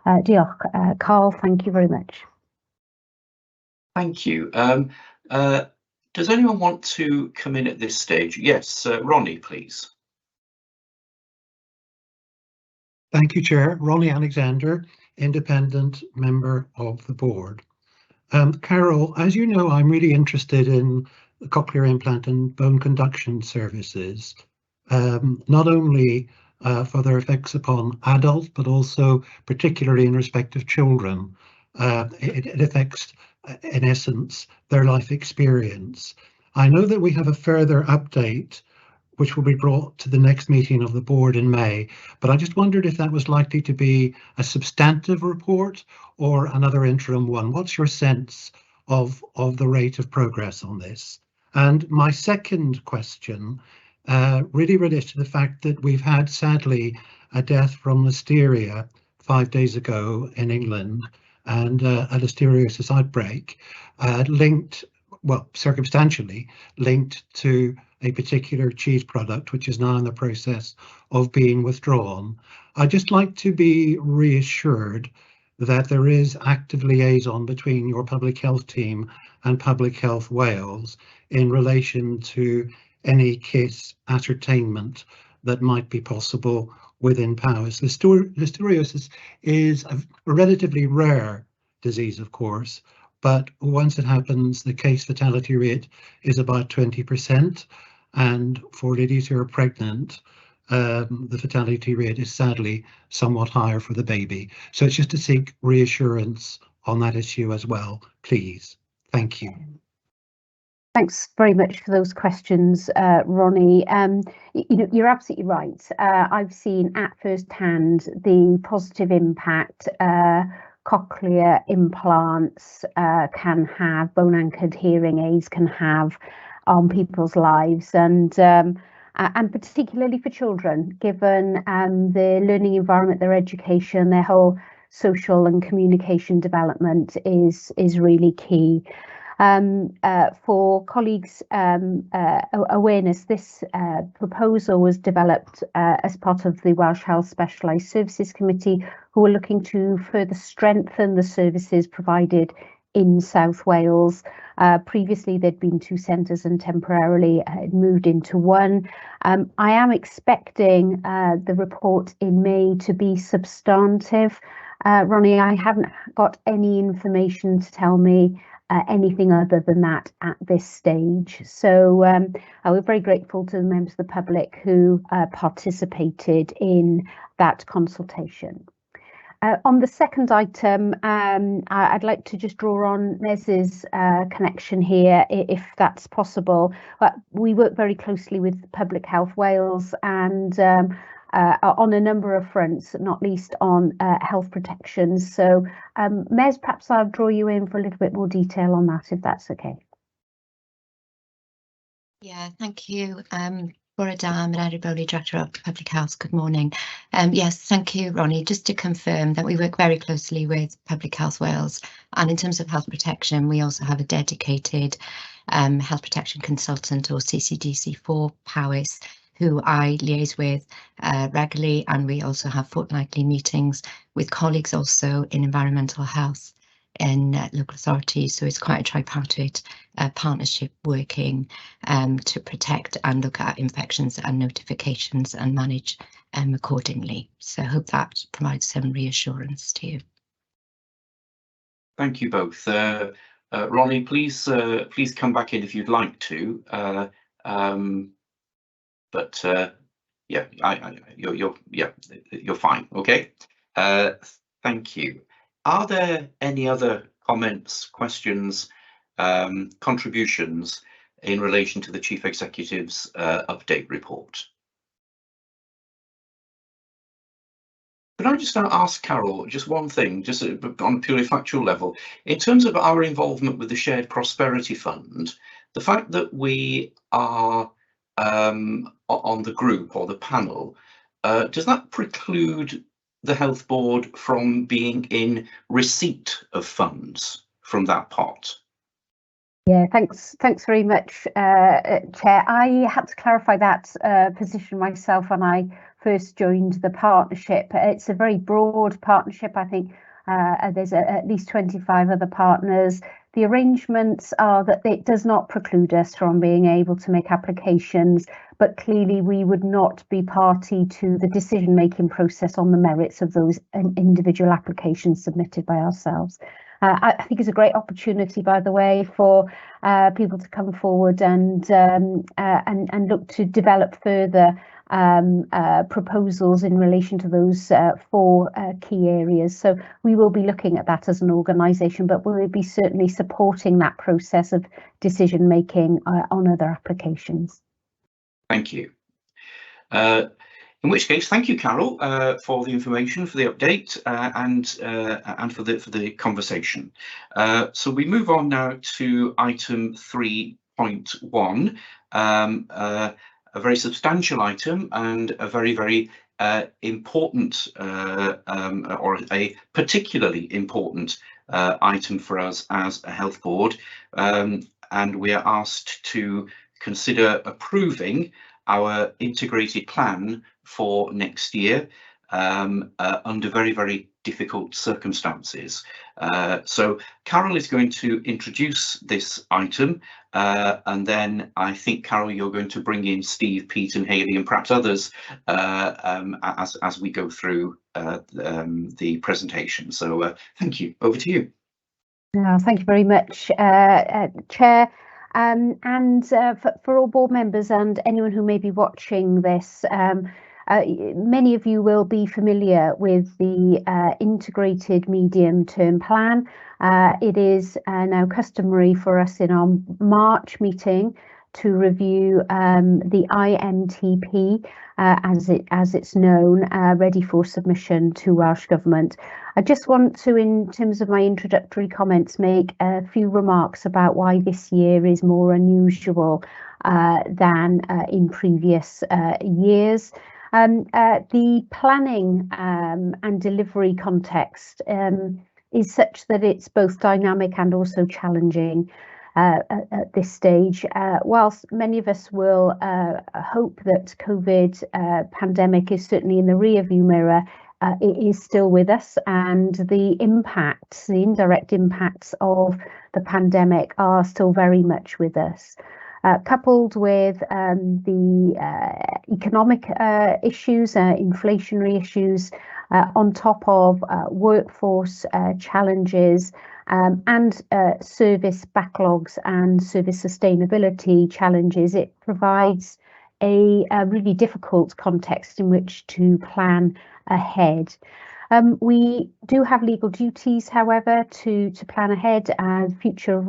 Speaker 7: Diolch. Carl, thank you very much.
Speaker 1: Thank you. Does anyone want to come in at this stage? Yes, Ronnie, please.
Speaker 8: Thank you, Chair. Ronnie Alexander, independent member of the board. Carol, as you know, I'm really interested in cochlear implant and bone conduction services, not only for their effects upon adults, but also particularly in respect of children. It affects, in essence, their life experience. I know that we have a further update which will be brought to the next meeting of the board in May, but I just wondered if that was likely to be a substantive report or another interim one. What's your sense of the rate of progress on this? And my second question really relates to the fact that we've had, sadly, a death from listeria 5 days ago in England, and a listeriosis outbreak linked, well, circumstantially linked to a particular cheese product, which is now in the process of being withdrawn. I'd just like to be reassured that there is active liaison between your public health team and Public Health Wales in relation to any case ascertainment that might be possible within Powys. Listeriosis is a relatively rare disease, of course, but once it happens, the case fatality rate is about 20%. And for ladies who are pregnant, the fatality rate is sadly somewhat higher for the baby. So it's just to seek reassurance on that issue as well, please. Thank you.
Speaker 7: Thanks very much for those questions, Ronnie. You know, you're absolutely right. I've seen at first hand the positive impact cochlear implants can have, bone anchored hearing aids can have on people's lives, and particularly for children, given the learning environment, their education, their whole social and communication development is really key. For colleagues' awareness, this proposal was developed as part of the Welsh Health Specialised Services Committee, who are looking to further strengthen the services provided in South Wales. Previously, there'd been 2 centres and temporarily it moved into 1. I am expecting the report in May to be substantive. Ronnie, I haven't got any information to tell me anything other than that at this stage. So we're very grateful to the members of the public who participated in that consultation. On the second item, I'd like to just draw on Mez's connection here, if that's possible. We work very closely with Public Health Wales and on a number of fronts, not least on health protections. So Mez, perhaps I'll draw you in for a little bit more detail on that, if that's okay.
Speaker 9: Yeah, thank you. Bore da, I'm Mary Bowley, Director of Public Health. Good morning. Yes, thank you, Ronnie. Just to confirm that we work very closely with Public Health Wales, and in terms of health protection, we also have a dedicated health protection consultant, or CCDC, for Powys, who I liaise with regularly, and we also have fortnightly meetings with colleagues also in environmental health in local authorities. So it's quite a tripartite partnership working to protect and look at infections and notifications and manage accordingly. So I hope that provides some reassurance to you.
Speaker 1: Thank you both. Ronnie, please come back in if you'd like to. But yeah, you're fine. Okay. Thank you. Are there any other comments, questions, contributions in relation to the Chief Executive's update report? Could I just ask Carol just one thing, just on a purely factual level, in terms of our involvement with the Shared Prosperity Fund, the fact that we are on the group or the panel, does that preclude the Health Board from being in receipt of funds from that pot?
Speaker 7: Yeah, thanks very much, Chair. I had to clarify that position myself when I first joined the partnership. It's a very broad partnership. I think there's at least 25 other partners. the arrangements are that it does not preclude us from being able to make applications, but clearly we would not be party to the decision-making process on the merits of those individual applications submitted by ourselves. I think it's a great opportunity, by the way, for people to come forward and look to develop further proposals in relation to those 4 key areas. So we will be looking at that as an organisation, but we will be certainly supporting that process of decision making on other applications.
Speaker 1: Thank you. In which case, thank you, Carol, for the information, for the update, and for the conversation. So we move on now to item 3.1, a very substantial item and a very important, or a particularly important item for us as a health board, and we are asked to consider approving our integrated plan for next year under very difficult circumstances. So Carol is going to introduce this item, and then I think, Carol, you're going to bring in Steve, Pete and Hayley and perhaps others as we go through the presentation. So thank you. Over to you.
Speaker 7: Thank you very much, Chair. And for all board members and anyone who may be watching this, many of you will be familiar with the integrated medium-term plan. It is now customary for us in our March meeting to review the IMTP as it's known, ready for submission to Welsh Government. I just want to, in terms of my introductory comments, make a few remarks about why this year is more unusual than in previous years. The planning and delivery context is such that it's both dynamic and also challenging at this stage. Whilst many of us will hope that COVID pandemic is certainly in the rearview mirror, it is still with us, and the impacts, the indirect impacts of the pandemic are still very much with us. Coupled with the economic issues, inflationary issues, on top of workforce challenges and service backlogs and service sustainability challenges, it provides a really difficult context in which to plan ahead. We do have legal duties, however, to plan ahead. Future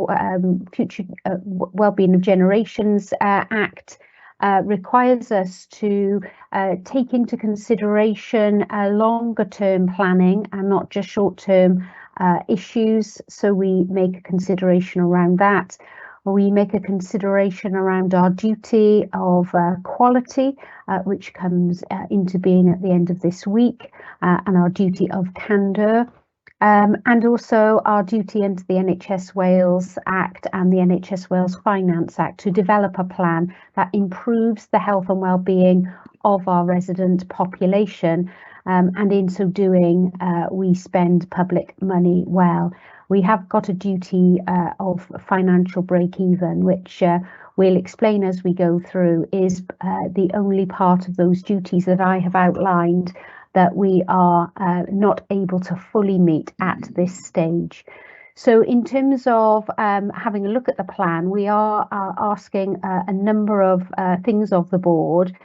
Speaker 7: Wellbeing of Generations Act requires us to take into consideration longer term planning and not just short term issues. So we make a consideration around that. We make a consideration around our duty of quality, which comes into being at the end of this week, and our duty of candour, and also our duty under the NHS Wales Act and the NHS Wales Finance Act to develop a plan that improves the health and well-being of our resident population, and in so doing we spend public money well. We have got a duty of financial break-even, which we'll explain as we go through, is the only part of those duties that I have outlined that we are not able to fully meet at this stage. So in terms of having a look at the plan, we are asking a number of things of the board.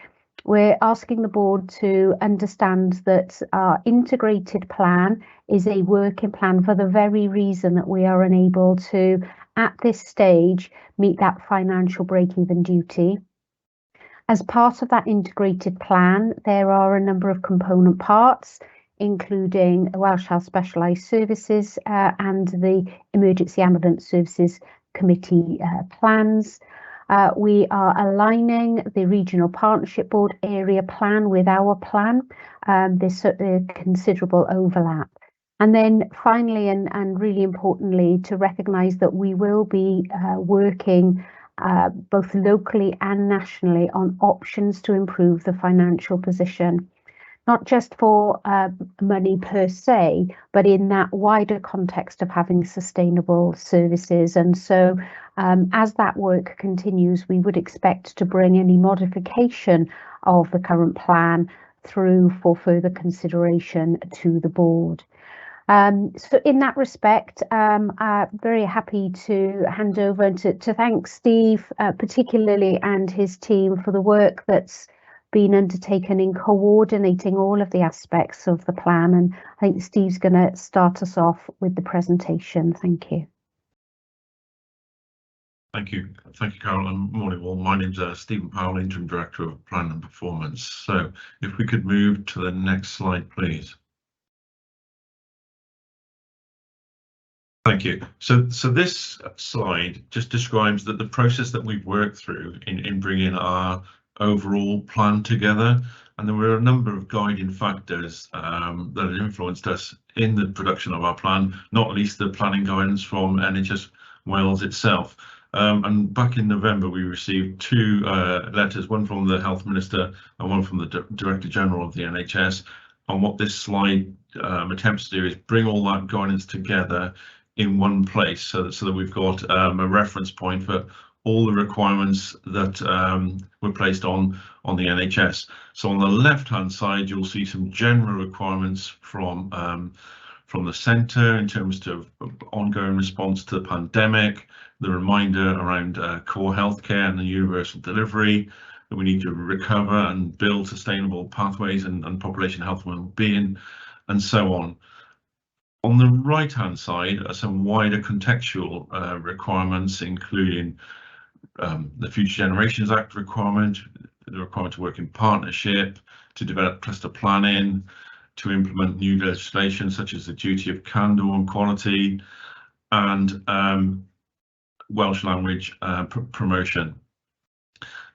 Speaker 7: We're asking the board to understand that our integrated plan is a working plan for the very reason that we are unable to, at this stage, meet that financial break-even duty. As part of that integrated plan, there are a number of component parts, including Welsh Health Specialised Services and the Emergency Ambulance Services Committee plans. We are aligning the Regional Partnership Board area plan with our plan. There's a considerable overlap. And then finally, and really importantly, to recognise that we will be working both locally and nationally on options to improve the financial position. not just for money per se, but in that wider context of having sustainable services. And so as that work continues, we would expect to bring any modification of the current plan through for further consideration to the board. So in that respect, I'm very happy to hand over and to thank Steve particularly and his team for the work that's been undertaken in coordinating all of the aspects of the plan. And I think Steve's going to start us off with the presentation. Thank you.
Speaker 10: Thank you, Carol, and morning all. My name's Stephen Powell, Interim Director of Plan and Performance. So if we could move to the next slide, please. Thank you. So this slide just describes the process that we've worked through in bringing our overall plan together. And there were a number of guiding factors that had influenced us in the production of our plan, not least the planning guidance from NHS Wales itself. And back in November, we received two letters, one from the Health Minister and one from the Director General of the NHS. And what this slide attempts to do is bring all that guidance together in one place so that we've got a reference point for all the requirements that were placed on the NHS. So on the left-hand side, you'll see some general requirements from the centre in terms of ongoing response to the pandemic, the reminder around core healthcare and the universal delivery, that we need to recover and build sustainable pathways and population health and well-being, and so on. On the right-hand side are some wider contextual requirements, including the Future Generations Act requirement, the requirement to work in partnership, to develop cluster planning, to implement new legislation such as the duty of candour and quality, and Welsh language promotion.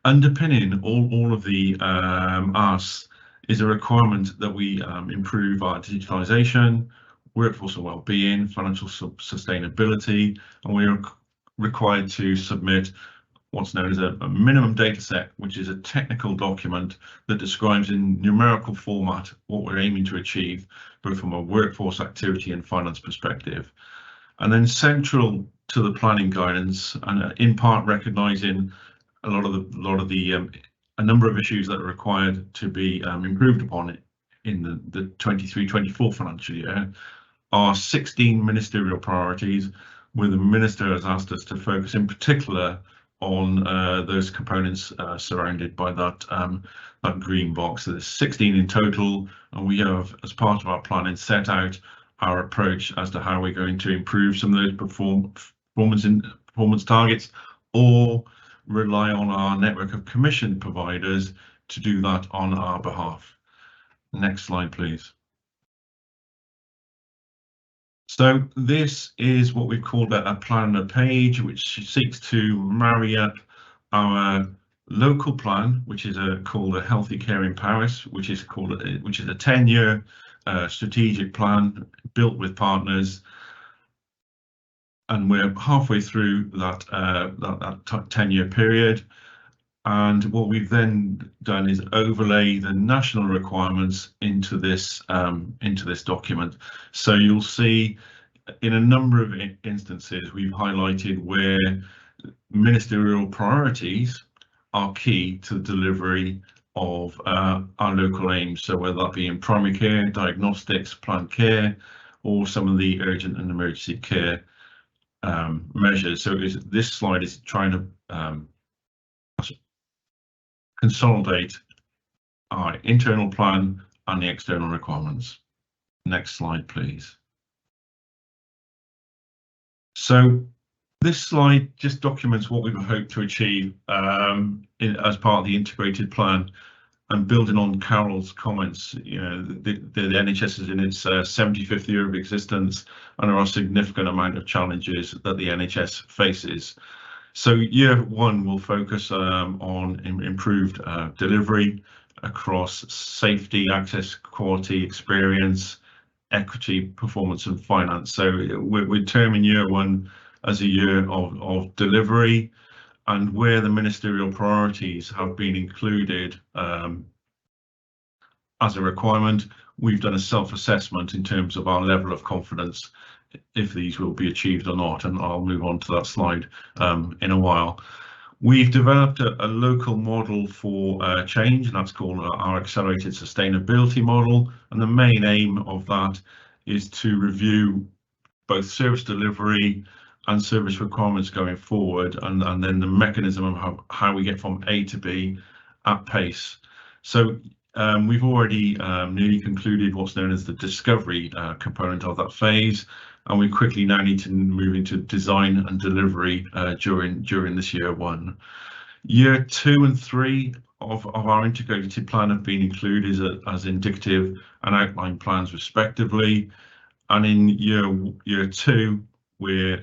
Speaker 10: Underpinning all of the asks is a requirement that we improve our digitalisation, workforce and well-being, financial sustainability, and we are required to submit what's known as a minimum data set, which is a technical document that describes in numerical format what we're aiming to achieve, both from a workforce activity and finance perspective. And then central to the planning guidance, and in part recognising a number of issues that are required to be improved upon in the 23-24 financial year, are 16 ministerial priorities, where the Minister has asked us to focus in particular on those components surrounded by that green box. So there's 16 in total, and we have, as part of our planning, set out our approach as to how we're going to improve some of those performance targets, or rely on our network of commissioned providers to do that on our behalf. Next slide, please. So this is what we've called a plan a page, which seeks to marry up our local plan, which is called a Healthy Care in Paris, which is a 10-year strategic plan built with partners, and we're halfway through that 10-year period. And what we've then done is overlay the national requirements into this document. So you'll see in a number of instances we've highlighted where ministerial priorities are key to the delivery of our local aims. So whether that be in primary care, diagnostics, planned care, or some of the urgent and emergency care measures. So this slide is trying to consolidate our internal plan and the external requirements. Next slide, please. So this slide just documents what we hope to achieve as part of the integrated plan, and building on Carol's comments, you know, the NHS is in its 75th year of existence, and there are a significant amount of challenges that the NHS faces. So year one will focus on improved delivery across safety, access, quality, experience, equity, performance and finance. So we're terming year one as a year of delivery, and where the ministerial priorities have been included, as a requirement. We've done a self-assessment in terms of our level of confidence if these will be achieved or not, and I'll move on to that slide in a while. We've developed a local model for change, and that's called our Accelerated Sustainability Model, and the main aim of that is to review both service delivery and service requirements going forward, and then the mechanism of how we get from A to B at pace. So we've already nearly concluded what's known as the discovery component of that phase, and we quickly now need to move into design and delivery during this year one. Year 2 and 3 of our integrated plan have been included as indicative and outline plans respectively, and in year 2 we're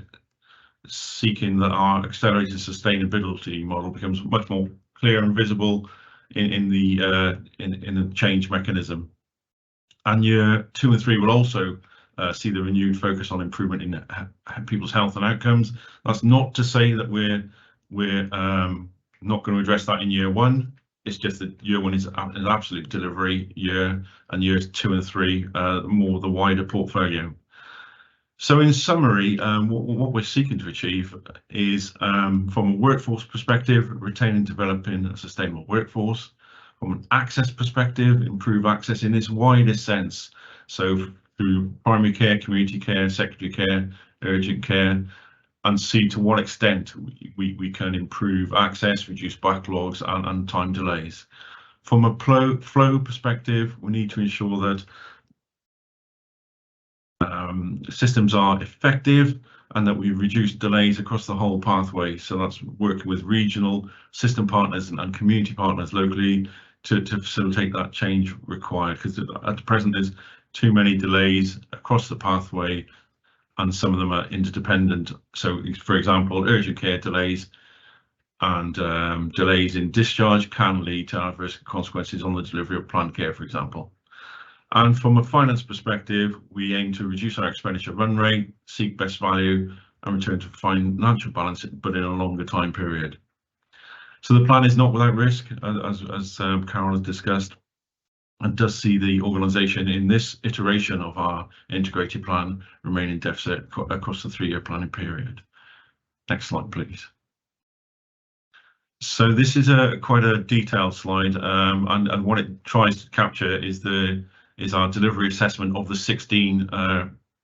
Speaker 10: seeking that our accelerated sustainability model becomes much more clear and visible in the change mechanism. And year 2 and 3 will also see the renewed focus on improvement in people's health and outcomes. That's not to say that we're not going to address that in year 1. It's just that year 1 is an absolute delivery year, and years 2 and 3 more the wider portfolio. So in summary, what we're seeking to achieve is, from a workforce perspective, retain and developing a sustainable workforce. From an access perspective, improve access in its widest sense. So through primary care, community care, secondary care, urgent care, and see to what extent we can improve access, reduce backlogs and time delays. From a flow perspective, we need to ensure that systems are effective and that we reduce delays across the whole pathway. So that's working with regional system partners and community partners locally to facilitate that change required, because at the present there's too many delays across the pathway and some of them are interdependent. So for example, urgent care delays and delays in discharge can lead to adverse consequences on the delivery of planned care, for example. And from a finance perspective, we aim to reduce our expenditure run rate, seek best value and return to financial balance, but in a longer time period. So the plan is not without risk, as Carol has discussed, and does see the organisation in this iteration of our integrated plan remain in deficit across the 3-year planning period. Next slide, please. So this is quite a detailed slide, and what it tries to capture is our delivery assessment of the 16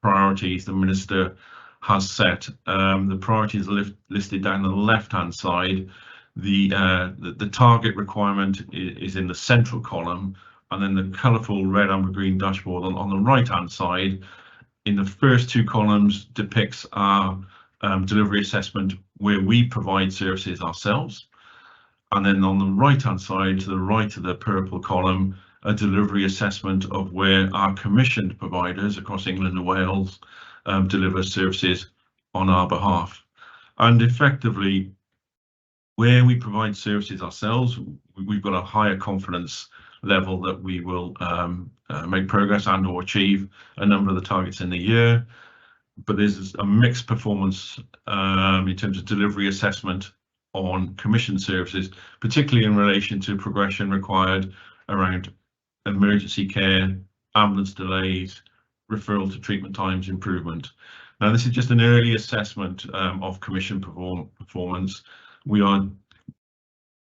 Speaker 10: priorities the Minister has set. The priorities are listed down the left-hand side. The target requirement is in the central column, and then the colourful red, amber, green dashboard on the right-hand side in the first 2 columns depicts our delivery assessment where we provide services ourselves. And then on the right-hand side, to the right of the purple column, a delivery assessment of where our commissioned providers across England and Wales deliver services on our behalf. And effectively, where we provide services ourselves, we've got a higher confidence level that we will make progress and or achieve a number of the targets in the year. But there's a mixed performance in terms of delivery assessment on commissioned services, particularly in relation to progression required around emergency care, ambulance delays, referral to treatment times improvement. Now, this is just an early assessment of commission performance. We are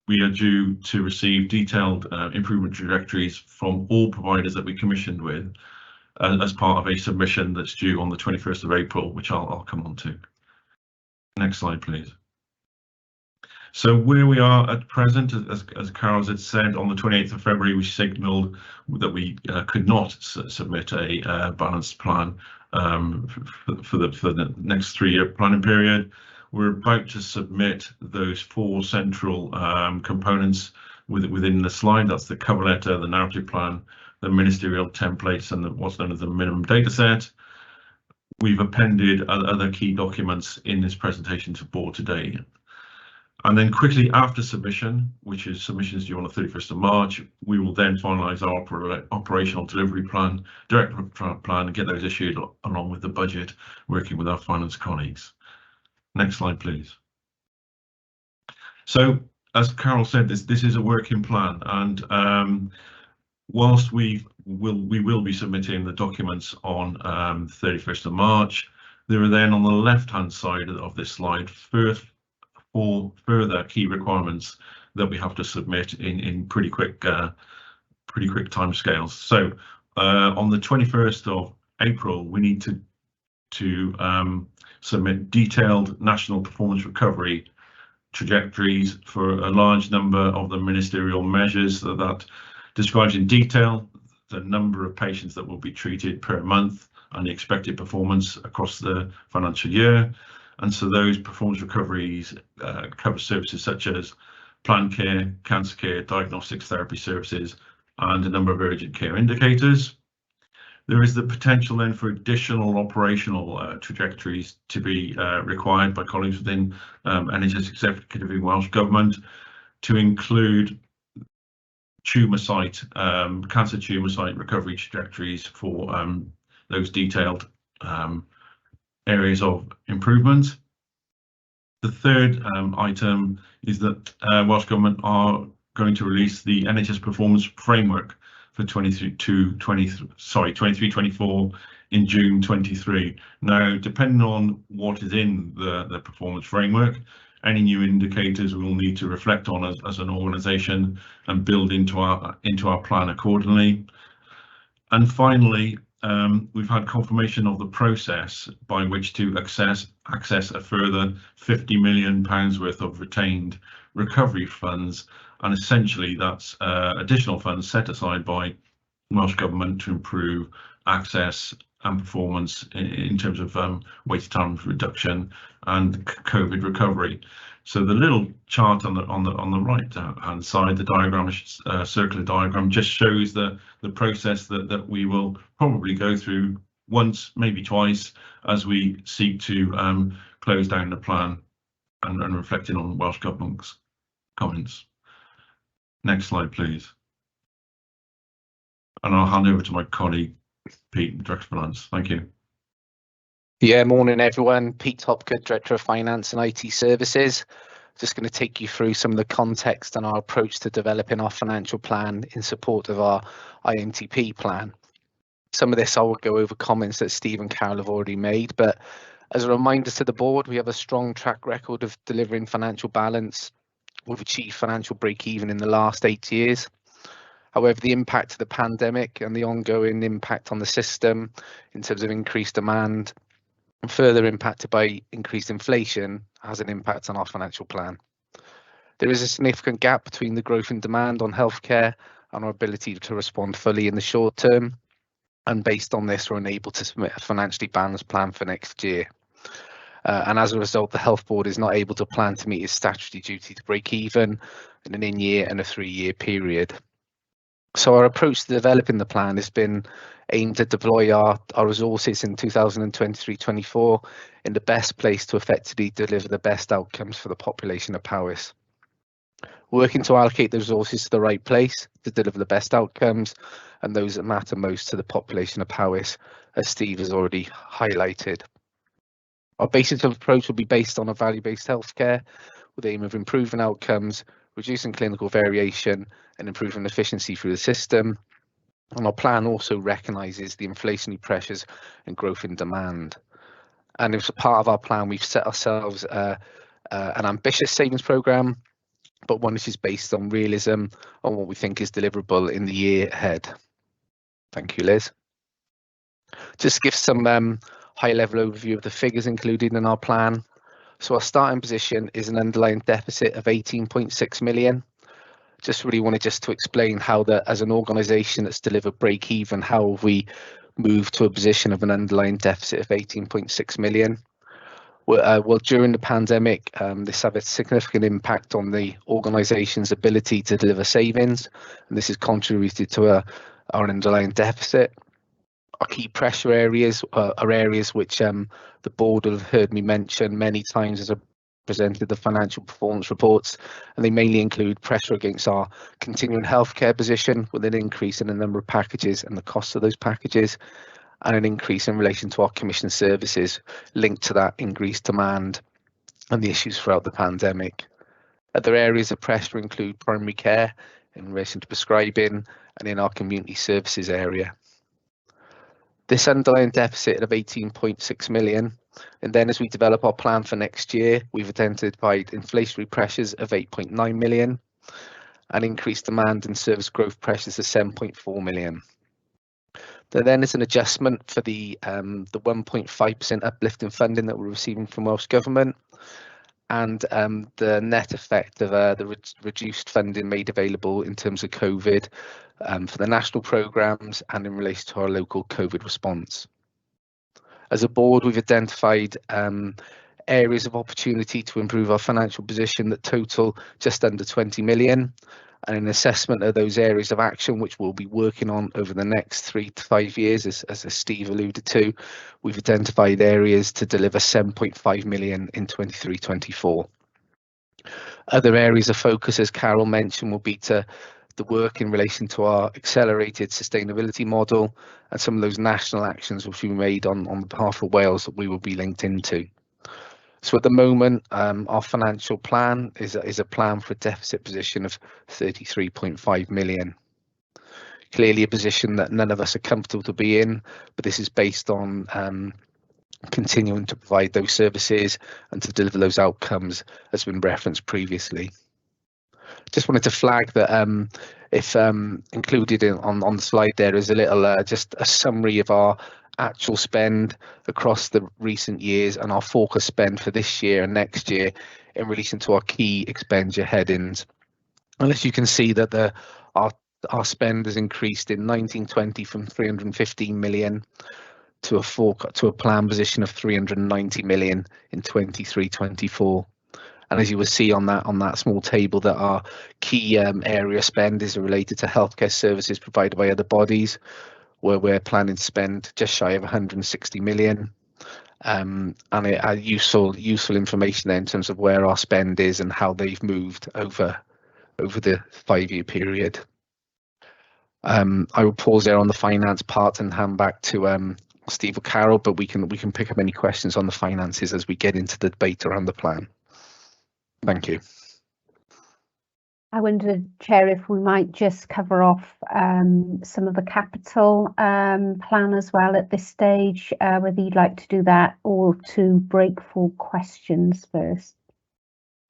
Speaker 10: due to receive detailed improvement trajectories from all providers that we commissioned with as part of a submission that's due on the 21st of April, which I'll come on to. Next slide, please. So where we are at present, as Carol had said, on the 28th of February, we signalled that we could not submit a balanced plan for the next 3-year planning period. We're about to submit those 4 central components within the slide. That's the cover letter, the narrative plan, the ministerial templates, and what's known as the minimum data set. We've appended other key documents in this presentation to board today. And then quickly after submission, which is submissions due on the 31st of March, we will then finalise our operational delivery plan, directorate plan, and get those issued along with the budget, working with our finance colleagues. Next slide, please. So, as Carol said, this is a working plan, and whilst we will be submitting the documents on 31st of March, there are then on the left-hand side of this slide four further key requirements that we have to submit in pretty quick timescales. So on the 21st of April, we need to submit detailed national performance recovery trajectories for a large number of the ministerial measures that describes in detail the number of patients that will be treated per month and the expected performance across the financial year. And so those performance recoveries cover services such as planned care, cancer care, diagnostics therapy services, and a number of urgent care indicators. There is the potential then for additional operational trajectories to be required by colleagues within NHS Executive in Welsh Government to include cancer tumour site recovery trajectories for those detailed areas of improvement. The third item is that Welsh Government are going to release the NHS Performance Framework for 23-24 in June 23. Now, depending on what is in the performance framework, any new indicators we will need to reflect on as an organisation and build into our plan accordingly. And finally, we've had confirmation of the process by which to access a further £50 million worth of retained recovery funds, and essentially that's additional funds set aside by Welsh Government to improve access and performance in terms of wait time reduction and COVID recovery. So the little chart on the right hand side, the diagram, circular diagram, just shows the process that we will probably go through once, maybe twice, as we seek to close down the plan and reflecting on Welsh Government's comments. Next slide, please. And I'll hand over to my colleague, Pete, Director of Finance. Thank you.
Speaker 11: Yeah, morning everyone. Pete Hopgood, Director of Finance and IT Services. Just going to take you through some of the context and our approach to developing our financial plan in support of our IMTP plan. Some of this I will go over comments that Steve and Carol have already made, but as a reminder to the board, we have a strong track record of delivering financial balance. We've achieved financial break-even in the last 8 years. However, the impact of the pandemic and the ongoing impact on the system in terms of increased demand and further impacted by increased inflation has an impact on our financial plan. There is a significant gap between the growth in demand on healthcare and our ability to respond fully in the short term. And based on this, we're unable to submit a financially balanced plan for next year. And as a result, the Health Board is not able to plan to meet its statutory duty to break even in an in-year and a 3-year period. So our approach to developing the plan has been aimed to deploy our resources in 2023-24 in the best place to effectively deliver the best outcomes for the population of Powys. Working to allocate the resources to the right place to deliver the best outcomes and those that matter most to the population of Powys, as Steve has already highlighted. Our basis of approach will be based on a value-based healthcare with the aim of improving outcomes, reducing clinical variation and improving efficiency through the system. And our plan also recognises the inflationary pressures and growth in demand. And as a part of our plan, we've set ourselves an ambitious savings programme, but one which is based on realism on what we think is deliverable in the year ahead. Thank you, Liz. Just to give some high-level overview of the figures included in our plan. So our starting position is an underlying deficit of 18.6 million. Just really wanted to explain how that as an organisation that's delivered break even, how have we moved to a position of an underlying deficit of 18.6 million. Well, during the pandemic, this had a significant impact on the organisation's ability to deliver savings, and this has contributed to our underlying deficit. Our key pressure areas are areas which the board will have heard me mention many times as I presented the financial performance reports, and they mainly include pressure against our continuing healthcare position with an increase in the number of packages and the cost of those packages, and an increase in relation to our commission services linked to that increased demand and the issues throughout the pandemic. Other areas of pressure include primary care, in relation to prescribing and in our community services area. This underlying deficit of 18.6 million, and then as we develop our plan for next year, we've identified inflationary pressures of 8.9 million and increased demand and service growth pressures of 7.4 million. There then is an adjustment for the 1.5% uplift in funding that we're receiving from Welsh Government, and the net effect of the reduced funding made available in terms of COVID for the national programmes and in relation to our local COVID response. As a board, we've identified areas of opportunity to improve our financial position that total just under 20 million, and an assessment of those areas of action which we'll be working on over the next 3 to 5 years, as Steve alluded to. We've identified areas to deliver 7.5 million in 23-24. Other areas of focus, as Carol mentioned, will be to the work in relation to our accelerated sustainability model and some of those national actions which we made on behalf of Wales that we will be linked into. So at the moment, our financial plan is a plan for a deficit position of 33.5 million. Clearly a position that none of us are comfortable to be in, but this is based on continuing to provide those services and to deliver those outcomes as been referenced previously. Just wanted to flag that if included on the slide there is a little just a summary of our actual spend across the recent years and our forecast spend for this year and next year in relation to our key expenditure headings. And as you can see that our spend has increased in 19-20 from 315 million to a plan position of 390 million in 23-24. And as you will see on that small table, that our key area spend is related to healthcare services provided by other bodies, where we're planning to spend just shy of 160 million. And useful information there in terms of where our spend is and how they've moved over the 5-year period. I will pause there on the finance part and hand back to Steve or Carol, but we can pick up any questions on the finances as we get into the debate around the plan. Thank you.
Speaker 7: I wondered, Chair, if we might just cover off some of the capital plan as well at this stage, whether you'd like to do that or to break for questions first.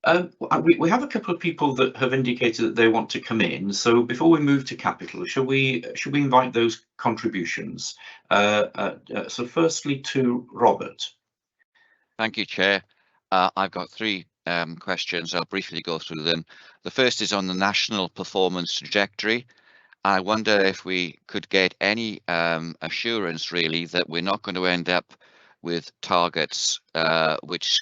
Speaker 1: We have a couple of people that have indicated that they want to come in. So before we move to capital, should we invite those contributions? So firstly to Robert.
Speaker 12: Thank you, Chair. I've got 3 questions. I'll briefly go through them. The first is on the national performance trajectory. I wonder if we could get any assurance really that we're not going to end up with targets which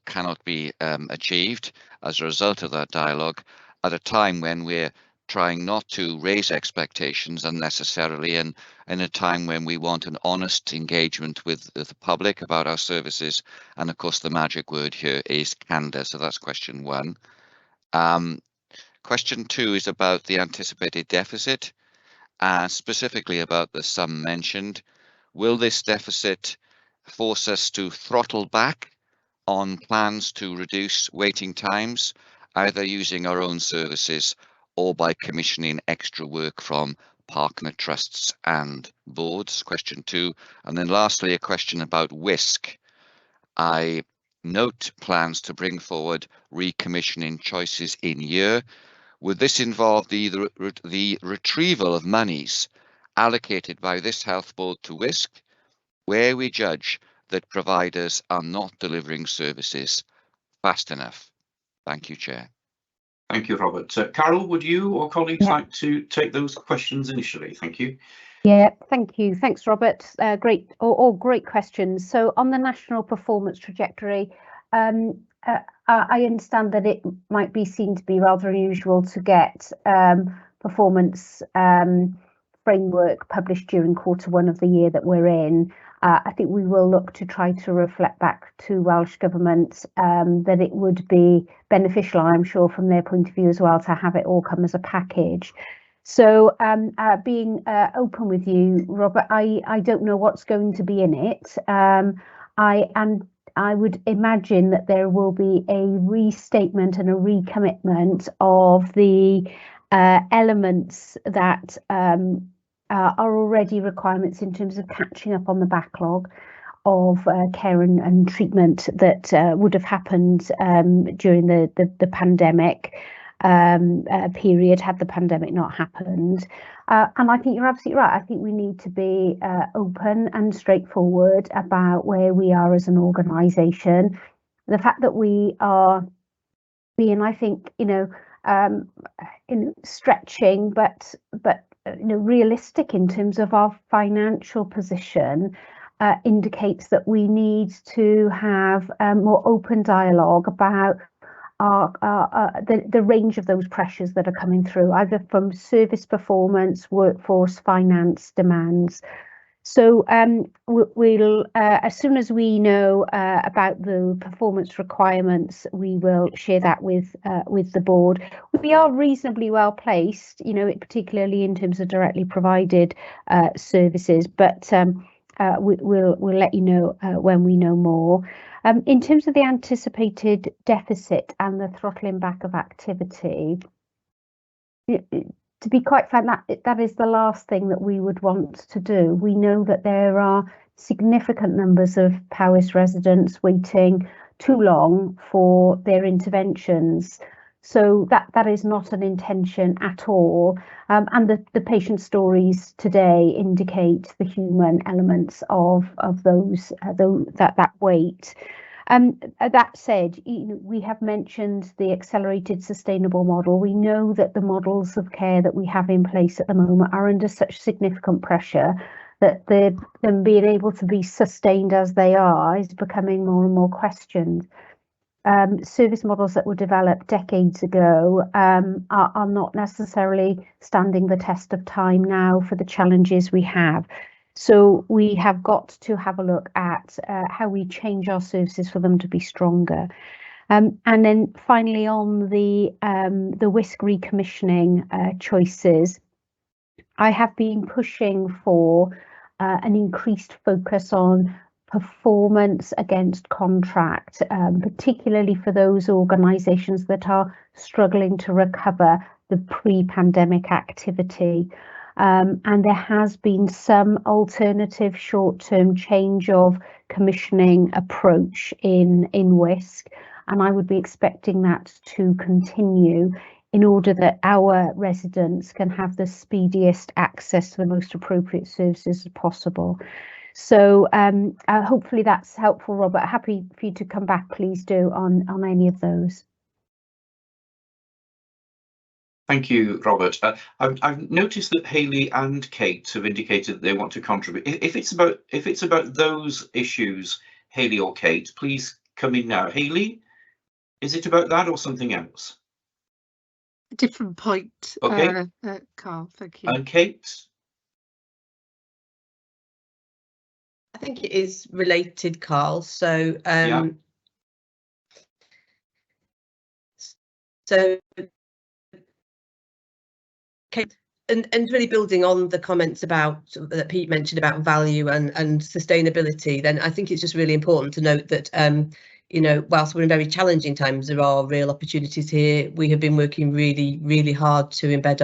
Speaker 12: cannot be achieved as a result of that dialogue at a time when we're trying not to raise expectations unnecessarily, and in a time when we want an honest engagement with the public about our services. And of course the magic word here is candour. So that's question 1. Question 2 is about the anticipated deficit, specifically about the sum mentioned. Will this deficit force us to throttle back on plans to reduce waiting times, either using our own services or by commissioning extra work from partner trusts and boards? Question 2. And then lastly, a question about WISC. I note plans to bring forward recommissioning choices in year. Would this involve the retrieval of monies allocated by this health board to WISC, where we judge that providers are not delivering services fast enough? Thank you, Chair.
Speaker 1: Thank you, Robert. Carol, would you or colleagues like to take those questions initially? Thank you.
Speaker 7: Yeah, thank you. Thanks, Robert. Great, all great questions. So on the national performance trajectory, I understand that it might be seen to be rather unusual to get performance framework published during Q1 of the year that we're in. I think we will look to try to reflect back to Welsh Government that it would be beneficial, I'm sure, from their point of view as well, to have it all come as a package. So being open with you, Robert, I don't know what's going to be in it. I would imagine that there will be a restatement and a recommitment of the elements that are already requirements in terms of catching up on the backlog of care and treatment that would have happened during the pandemic period had the pandemic not happened. And I think you're absolutely right. I think we need to be open and straightforward about where we are as an organisation. The fact that we are being, I think, stretching, but realistic in terms of our financial position indicates that we need to have more open dialogue about the range of those pressures that are coming through, either from service performance, workforce, finance demands. So we'll as soon as we know about the performance requirements, we will share that with the board. We are reasonably well placed, particularly in terms of directly provided services, but we'll let you know when we know more. In terms of the anticipated deficit and the throttling back of activity, to be quite frank, that is the last thing that we would want to do. We know that there are significant numbers of Powys residents waiting too long for their interventions. So that is not an intention at all. And the patient stories today indicate the human elements of that wait. That said, we have mentioned the accelerated sustainable model. We know that the models of care that we have in place at the moment are under such significant pressure that them being able to be sustained as they are is becoming more and more questioned. Service models that were developed decades ago are not necessarily standing the test of time now for the challenges we have. So we have got to have a look at how we change our services for them to be stronger. And then finally, on the WISC recommissioning choices, I have been pushing for an increased focus on performance against contract, particularly for those organisations that are struggling to recover the pre-pandemic activity. And there has been some alternative short-term change of commissioning approach in WISC, and I would be expecting that to continue in order that our residents can have the speediest access to the most appropriate services as possible. So hopefully that's helpful, Robert. Happy for you to come back, please do, on any of those.
Speaker 1: Thank you, Robert. I've noticed that Hayley and Kate have indicated that they want to contribute. If it's about those issues, Hayley or Kate, please come in now. Hayley, is it about that or something else?
Speaker 13: A different point.
Speaker 1: Okay.
Speaker 13: Carl, thank you.
Speaker 1: And Kate?
Speaker 14: I think it is related, Carl. So
Speaker 1: Yeah.
Speaker 14: So and really building on the comments about that Pete mentioned about value and sustainability, then I think it's just really important to note that whilst we're in very challenging times, there are real opportunities here. We have been working really, really hard to embed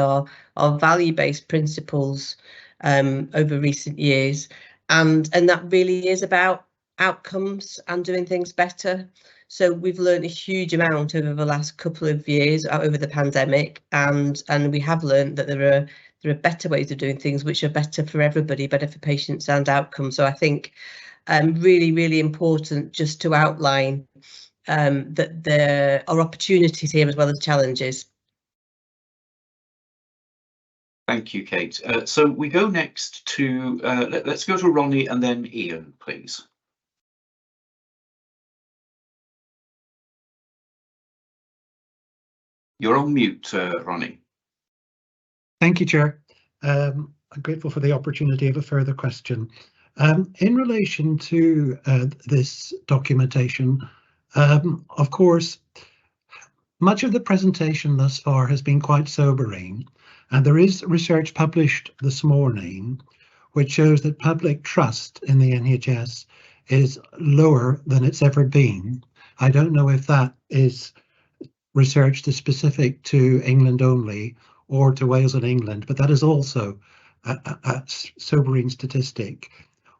Speaker 14: our value-based principles over recent years, and that really is about outcomes and doing things better. So we've learned a huge amount over the last couple of years over the pandemic, and we have learned that there are better ways of doing things which are better for everybody, better for patients and outcomes. So I think really, really important just to outline that there are opportunities here as well as challenges.
Speaker 1: Thank you, Kate. So we go next to, let's go to Ronnie and then Ian, please. You're on mute, Ronnie.
Speaker 8: Thank you, Chair. I'm grateful for the opportunity of a further question. In relation to this documentation, of course, much of the presentation thus far has been quite sobering, and there is research published this morning which shows that public trust in the NHS is lower than it's ever been. I don't know if that is research that's specific to England only, or to Wales and England, but that is also a sobering statistic.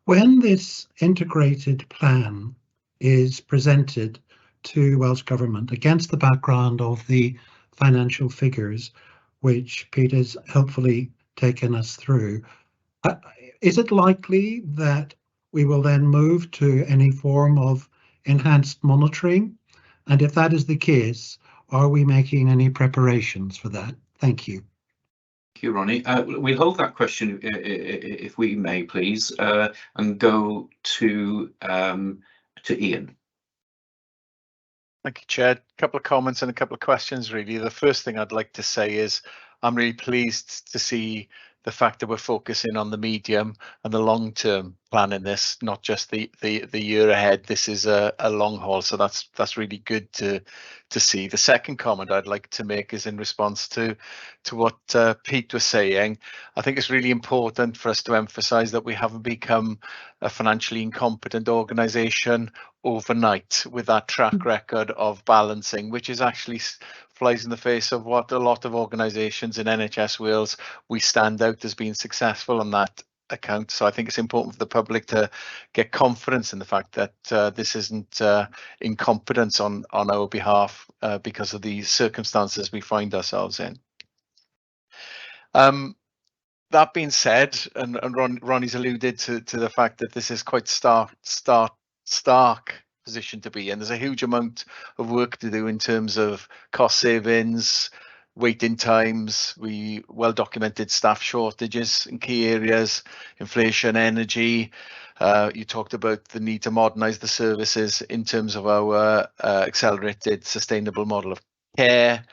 Speaker 8: When this integrated plan is presented to Welsh Government against the background of the financial figures, which Peter's helpfully taken us through, is it likely that we will then move to any form of enhanced monitoring? And if that is the case, are we making any preparations for that? Thank you.
Speaker 1: Thank you, Ronnie. We'll hold that question, if we may, please, and go to Ian.
Speaker 6: Thank you, Chair. A couple of comments and a couple of questions, really. The first thing I'd like to say is I'm really pleased to see the fact that we're focusing on the medium and the long-term plan in this, not just the year ahead. This is a long haul, so that's really good to see. The second comment I'd like to make is in response to what Pete was saying. I think it's really important for us to emphasise that we haven't become a financially incompetent organisation overnight with that track record of balancing, which is actually flies in the face of what a lot of organisations in NHS Wales, we stand out as being successful on that account. So I think it's important for the public to get confidence in the fact that this isn't incompetence on our behalf because of the circumstances we find ourselves in. That being said, and Ronnie's alluded to the fact that this is quite stark position to be in. There's a huge amount of work to do in terms of cost savings, waiting times, well documented staff shortages in key areas, inflation, energy. You talked about the need to modernise the services in terms of our accelerated sustainable model of care,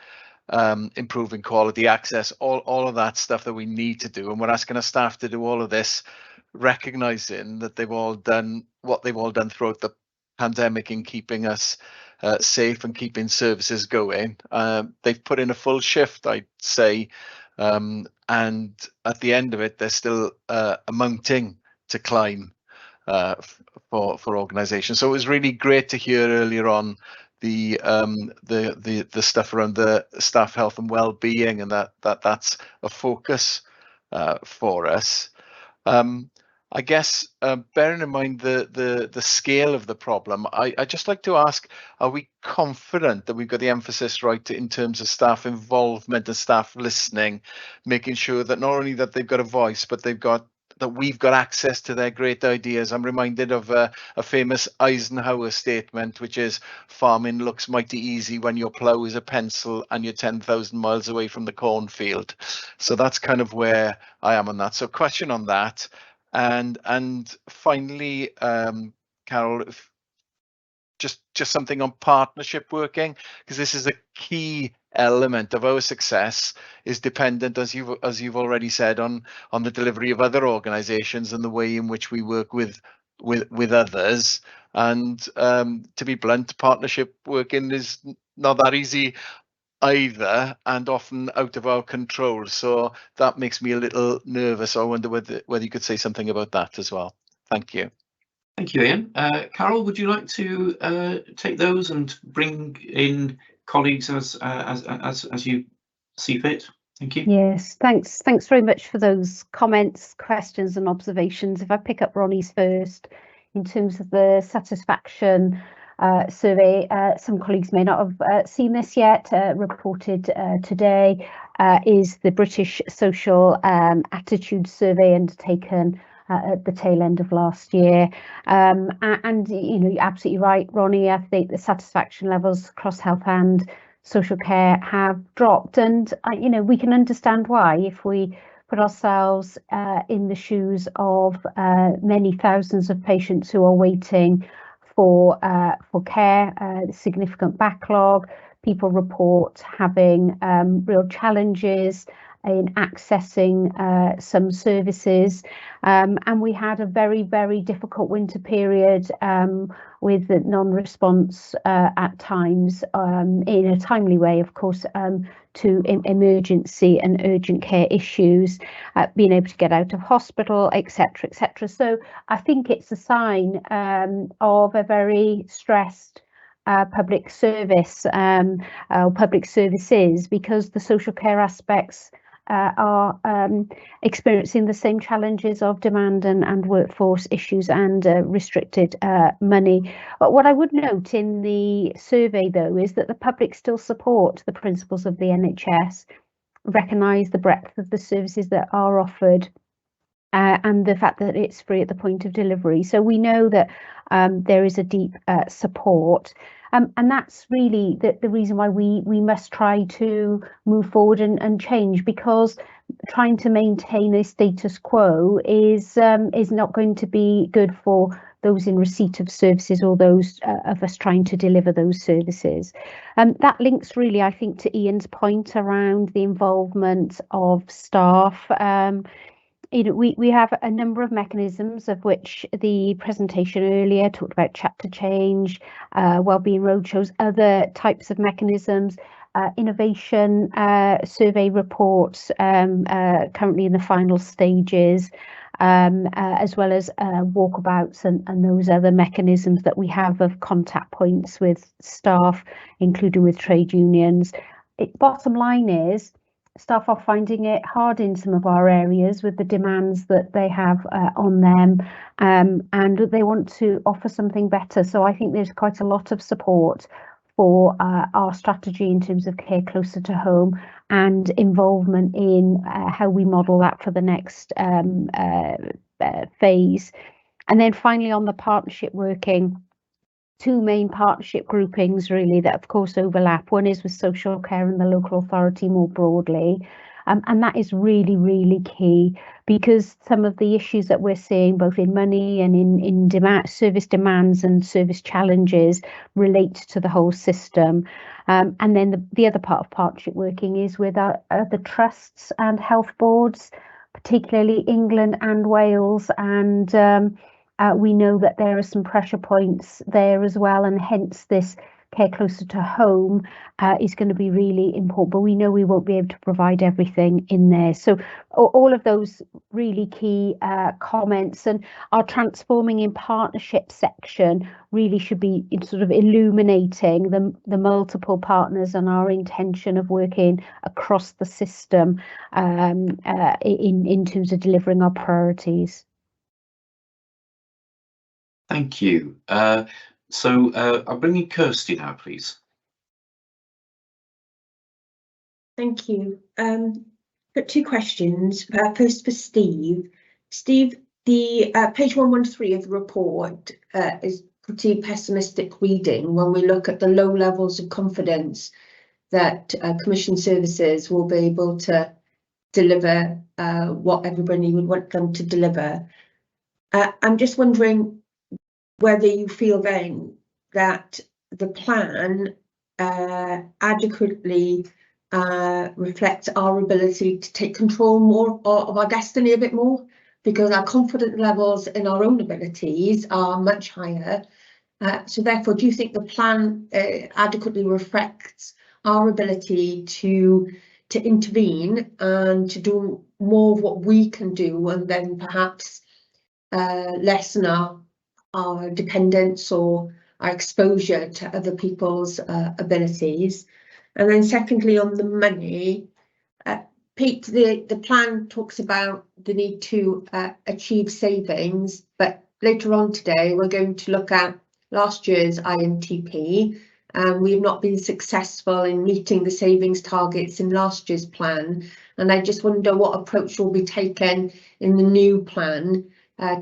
Speaker 6: improving quality access, all of that stuff that we need to do. And we're asking our staff to do all of this, recognising that they've all done what they've all done throughout the pandemic in keeping us safe and keeping services going. They've put in a full shift, I'd say, and at the end of it, there's still a mountain to climb for organisations. So it was really great to hear earlier on the stuff around the staff health and well-being, and that's a focus for us. I guess bearing in mind the scale of the problem, I just like to ask, are we confident that we've got the emphasis right in terms of staff involvement and staff listening, making sure that not only that they've got a voice, but that we've got access to their great ideas? I'm reminded of a famous Eisenhower statement, which is, farming looks mighty easy when your plough is a pencil and you're 10,000 miles away from the cornfield. So that's kind of where I am on that. So question on that. And finally, Carol, just something on partnership working, because this is a key element of our success, is dependent, as you've already said, on the delivery of other organisations and the way in which we work with others. And to be blunt, partnership working is not that easy either, and often out of our control. So that makes me a little nervous. I wonder whether you could say something about that as well. Thank you.
Speaker 1: Thank you, Ian. Carol, would you like to take those and bring in colleagues as you see fit? Thank you.
Speaker 7: Yes, thanks very much for those comments, questions and observations. If I pick up Ronnie's first, in terms of the satisfaction survey, some colleagues may not have seen this yet, reported today, is the British Social Attitude Survey undertaken at the tail end of last year. And you're absolutely right, Ronnie, I think the satisfaction levels across health and social care have dropped, and we can understand why. If we put ourselves in the shoes of many thousands of patients who are waiting for care, significant backlog, people report having real challenges in accessing some services, and we had a very, very difficult winter period with the non-response at times in a timely way, of course, to emergency and urgent care issues, being able to get out of hospital, etc., etc. So I think it's a sign of a very stressed public service, public services, because the social care aspects are experiencing the same challenges of demand and workforce issues and restricted money. But what I would note in the survey, though, is that the public still support the principles of the NHS, recognise the breadth of the services that are offered, and the fact that it's free at the point of delivery. So we know that there is a deep support. And that's really the reason why we must try to move forward and change, because trying to maintain a status quo is not going to be good for those in receipt of services or those of us trying to deliver those services. That links really, I think, to Ian's point around the involvement of staff. We have a number of mechanisms, of which the presentation earlier talked about chapter change, wellbeing roadshows, other types of mechanisms, innovation survey reports currently in the final stages, as well as walkabouts and those other mechanisms that we have of contact points with staff, including with trade unions. Bottom line is, staff are finding it hard in some of our areas with the demands that they have on them, and they want to offer something better. So I think there's quite a lot of support for our strategy in terms of care closer to home and involvement in how we model that for the next phase. And then finally, on the partnership working, two main partnership groupings really that of course overlap. One is with social care and the local authority more broadly, and that is really, really key, because some of the issues that we're seeing both in money and in demand, service demands and service challenges relate to the whole system. And then the other part of partnership working is with the trusts and health boards, particularly England and Wales, and we know that there are some pressure points there as well, and hence this care closer to home is going to be really important, but we know we won't be able to provide everything in there. So all of those really key comments, and our transforming in partnership section really should be sort of illuminating the multiple partners and our intention of working across the system in terms of delivering our priorities.
Speaker 1: Thank you. So I'll bring in Kirsty now, please.
Speaker 4: Thank you. Got two questions. First for Steve. Steve, the page 113 of the report is pretty pessimistic reading when we look at the low levels of confidence that commission services will be able to deliver what everybody would want them to deliver. I'm just wondering whether you feel then that the plan adequately reflects our ability to take control more of our destiny a bit more, because our confidence levels in our own abilities are much higher. So therefore, do you think the plan adequately reflects our ability to intervene and to do more of what we can do, and then perhaps lessen our dependence or our exposure to other people's abilities? And then secondly, on the money, Pete, the plan talks about the need to achieve savings, but later on today we're going to look at last year's INTP, and we've not been successful in meeting the savings targets in last year's plan, and I just wonder what approach will be taken in the new plan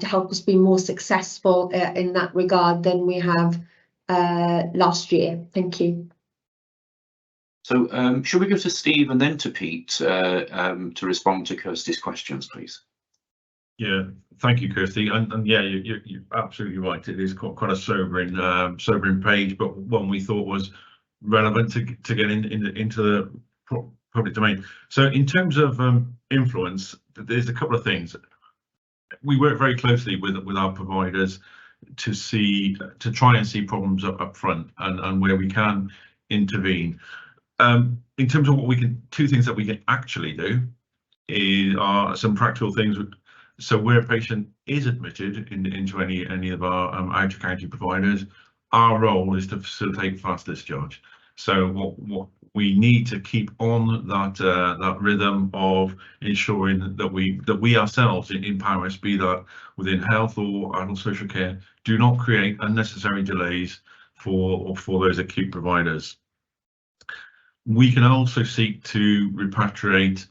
Speaker 4: to help us be more successful in that regard than we have last year. Thank you.
Speaker 1: So should we go to Steve and then to Pete to respond to Kirsty's questions, please?
Speaker 10: Yeah, thank you, Kirsty. And yeah, you're absolutely right. It is quite a sobering page, but one we thought was relevant to get into the public domain. So in terms of influence, there's a couple of things. We work very closely with our providers to try and see problems up front and where we can intervene. In terms of what we can, two things that we can actually do are some practical things. So where a patient is admitted into any of our out-of-county providers, our role is to facilitate fast discharge. So what we need to keep on that rhythm of ensuring that we ourselves in Powys, be that within health or adult social care, do not create unnecessary delays for those acute providers. We can also seek to repatriate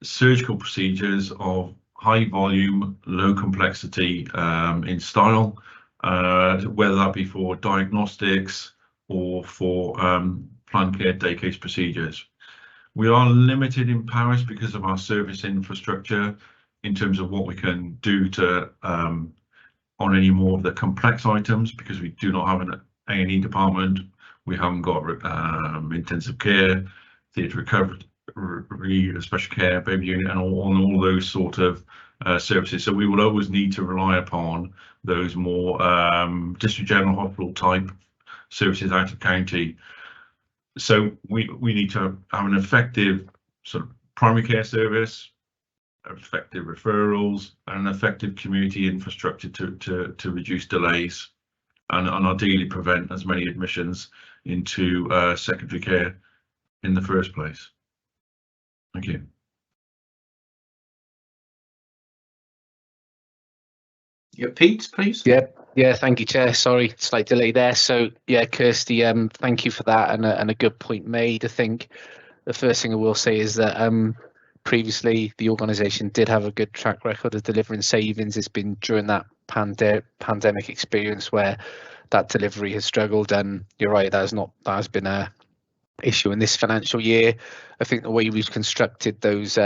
Speaker 10: surgical procedures of high volume, low complexity in style, whether that be for diagnostics or for planned care day case procedures. We are limited in Powys because of our service infrastructure in terms of what we can do to on any more of the complex items, because we do not have an A&E department. We haven't got intensive care, theatre recovery, special care, baby unit, and all those sort of services. So we will always need to rely upon those more district general hospital type services out of county. So we need to have an effective sort of primary care service, effective referrals, and an effective community infrastructure to reduce delays and ideally prevent as many admissions into secondary care in the first place. Thank you.
Speaker 1: Yeah, Pete, please.
Speaker 11: Yeah, thank you, Chair. Sorry, slight delay there. So yeah, Kirsty, thank you for that, and a good point made. I think the first thing I will say is that previously the organisation did have a good track record of delivering savings. It's been during that pandemic experience where that delivery has struggled, and you're right, that has been a issue in this financial year. I think the way we've constructed those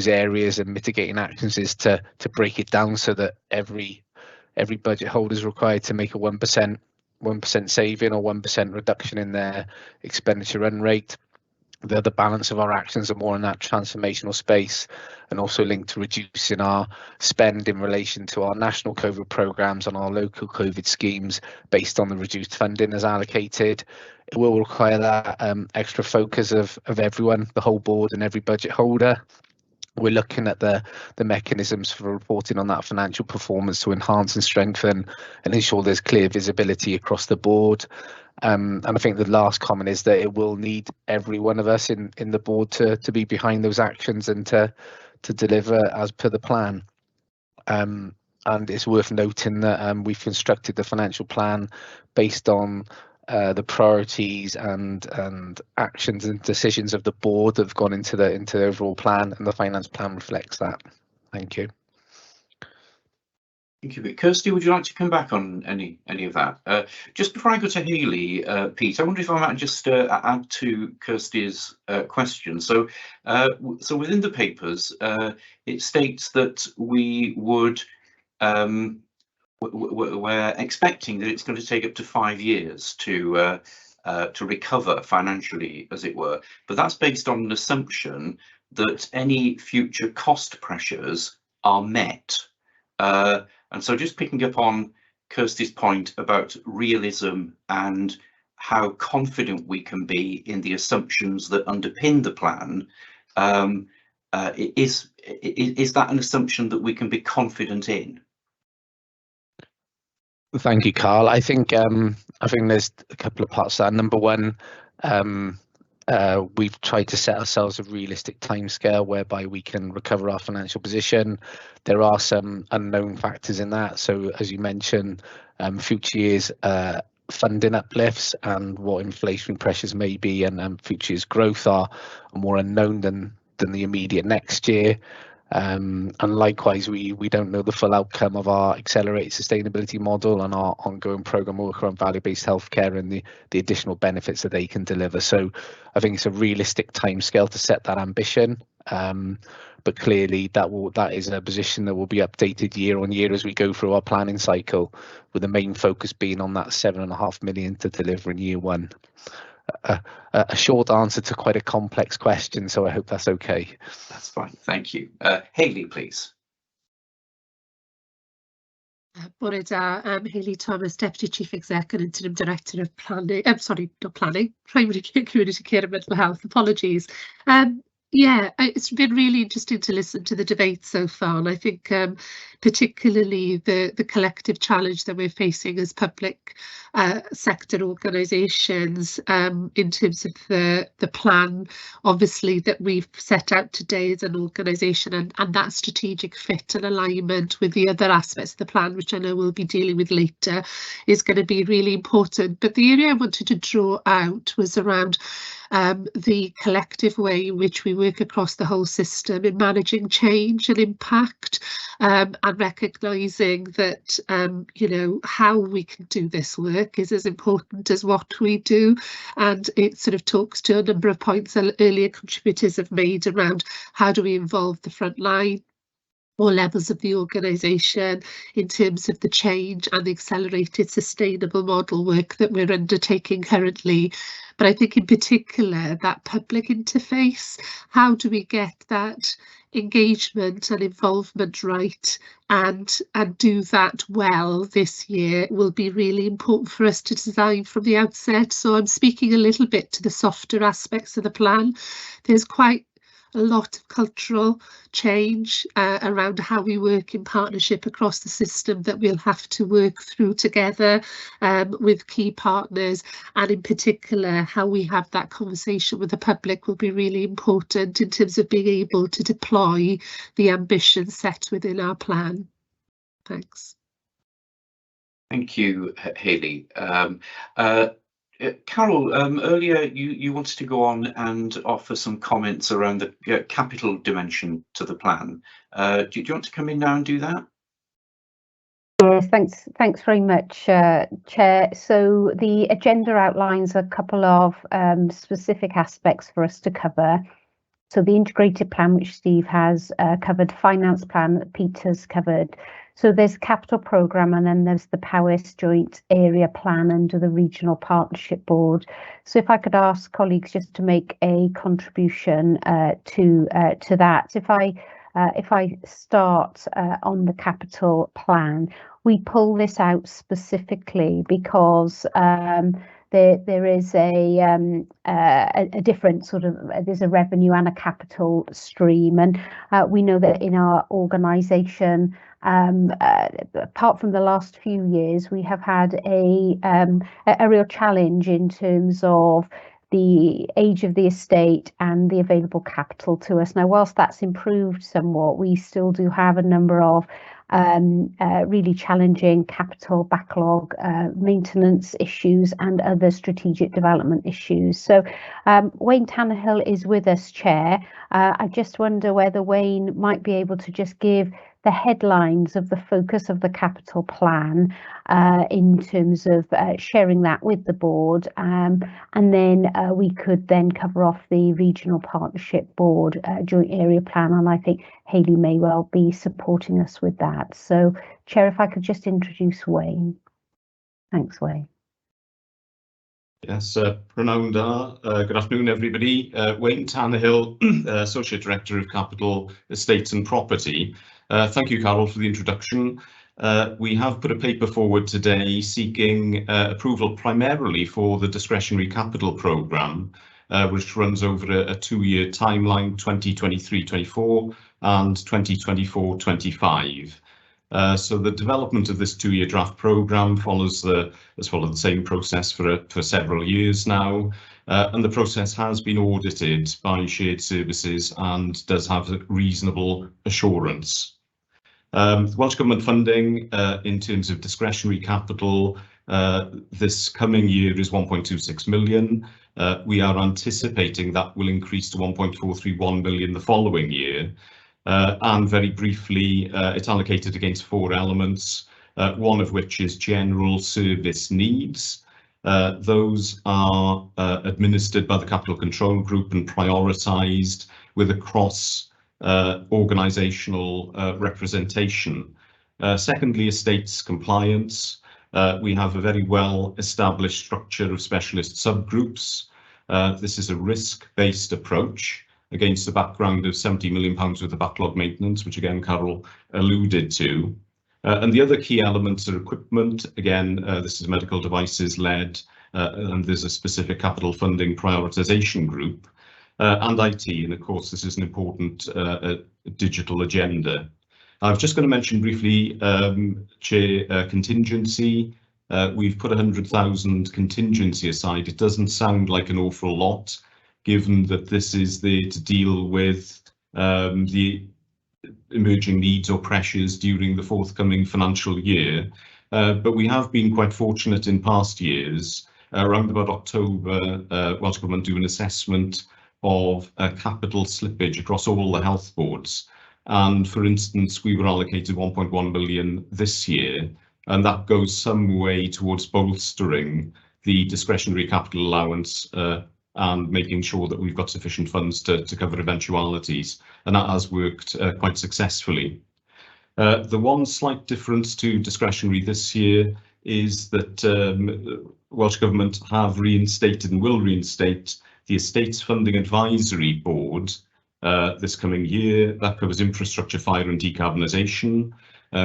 Speaker 11: areas and mitigating actions is to break it down so that every budget holder is required to make a 1% saving or 1% reduction in their expenditure run rate. The other balance of our actions are more in that transformational space, and also linked to reducing our spend in relation to our national COVID programmes and our local COVID schemes based on the reduced funding as allocated. It will require that extra focus of everyone, the whole board and every budget holder. We're looking at the mechanisms for reporting on that financial performance to enhance and strengthen and ensure there's clear visibility across the board. And I think the last comment is that it will need every one of us in the board to be behind those actions and to deliver as per the plan. And it's worth noting that we've constructed the financial plan based on the priorities and actions and decisions of the board that have gone into the overall plan, and the finance plan reflects that. Thank you.
Speaker 1: Thank you. Kirsty, would you like to come back on any of that? Just before I go to Hayley, Pete, I wonder if I might just add to Kirsty's question. So within the papers, it states that we would we're expecting that it's going to take up to 5 years to recover financially, as it were. But that's based on an assumption that any future cost pressures are met. And so just picking up on Kirsty's point about realism and how confident we can be in the assumptions that underpin the plan, is that an assumption that we can be confident in?
Speaker 11: Thank you, Carl. I think there's a couple of parts to that. Number one, we've tried to set ourselves a realistic timescale whereby we can recover our financial position. There are some unknown factors in that. So as you mentioned, future years funding uplifts and what inflationary pressures may be, and future years growth are more unknown than the immediate next year. And likewise, we don't know the full outcome of our accelerated sustainability model and our ongoing programme work around value-based healthcare and the additional benefits that they can deliver. So I think it's a realistic timescale to set that ambition. But clearly that is a position that will be updated year on year as we go through our planning cycle, with the main focus being on that 7.5 million to deliver in year one. A short answer to quite a complex question, so I hope that's okay.
Speaker 1: That's fine, thank you. Hayley, please.
Speaker 13: Bore da, Hayley Thomas, Deputy Chief Exec and Interim Director of Planning, Primary Community Care and Mental Health. Apologies. Yeah, it's been really interesting to listen to the debate so far, and I think particularly the collective challenge that we're facing as public sector organisations in terms of the plan, obviously, that we've set out today as an organisation, and that strategic fit and alignment with the other aspects of the plan, which I know we'll be dealing with later, is going to be really important. But the area I wanted to draw out was around the collective way in which we work across the whole system in managing change and impact, and recognising that you know, how we can do this work is as important as what we do. And it sort of talks to a number of points that earlier contributors have made around how do we involve the front line or levels of the organisation in terms of the change and the accelerated sustainable model work that we're undertaking currently. But I think in particular that public interface, how do we get that engagement and involvement right and do that well this year will be really important for us to design from the outset. So I'm speaking a little bit to the softer aspects of the plan. There's quite a lot of cultural change around how we work in partnership across the system that we'll have to work through together with key partners, and in particular how we have that conversation with the public will be really important in terms of being able to deploy the ambition set within our plan. Thanks.
Speaker 1: Thank you, Hayley. Carol, earlier you wanted to go on and offer some comments around the capital dimension to the plan. Do you want to come in now and do that?
Speaker 7: Yes, thanks very much, Chair. So the agenda outlines a couple of specific aspects for us to cover. So the integrated plan, which Steve has covered, finance plan that Peter's covered. So there's capital programme, and then there's the Powys Joint Area Plan under the Regional Partnership Board. So if I could ask colleagues just to make a contribution to that. If I start on the capital plan, we pull this out specifically because there is a different sort of, there's a revenue and a capital stream, and we know that in our organisation, apart from the last few years, we have had a real challenge in terms of the age of the estate and the available capital to us. Now, whilst that's improved somewhat, we still do have a number of really challenging capital backlog, maintenance issues and other strategic development issues. So Wayne Tannehill is with us, Chair. I just wonder whether Wayne might be able to just give the headlines of the focus of the capital plan in terms of sharing that with the board, and then we could then cover off the Regional Partnership Board Joint Area Plan, and I think Hayley may well be supporting us with that. So, Chair, if I could just introduce Wayne. Thanks, Wayne.
Speaker 15: Yes, Prynawn da. Good afternoon, everybody. Wayne Tannehill, Associate Director of Capital, Estates and Property. Thank you, Carol, for the introduction. We have put a paper forward today seeking approval primarily for the discretionary capital programme, which runs over a two-year timeline, 2023-24 and 2024-25. So the development of this two-year draft programme has followed the same process for several years now, and the process has been audited by shared services and does have a reasonable assurance. Welsh Government funding in terms of discretionary capital this coming year is 1.26 million. We are anticipating that will increase to 1.431 million the following year. And very briefly, it's allocated against four elements, one of which is general service needs. Those are administered by the Capital Control Group and prioritised with a cross organisational representation. Secondly, estates compliance. We have a very well established structure of specialist subgroups. This is a risk-based approach against the background of £70 million worth of backlog maintenance, which again Carol alluded to. And the other key elements are equipment. Again, this is medical devices led, and there's a specific capital funding prioritisation group. and IT, and of course this is an important digital agenda. I'm just going to mention briefly, Chair, contingency. We've put 100,000 contingency aside. It doesn't sound like an awful lot, given that this is there to deal with the emerging needs or pressures during the forthcoming financial year. But we have been quite fortunate in past years. Around about October, Welsh Government do an assessment of capital slippage across all the health boards. And for instance, we were allocated 1.1 million this year, and that goes some way towards bolstering the discretionary capital allowance and making sure that we've got sufficient funds to cover eventualities, and that has worked quite successfully. The one slight difference to discretionary this year is that Welsh Government have reinstated and will reinstate the Estates Funding Advisory Board this coming year. That covers infrastructure, fire and decarbonisation.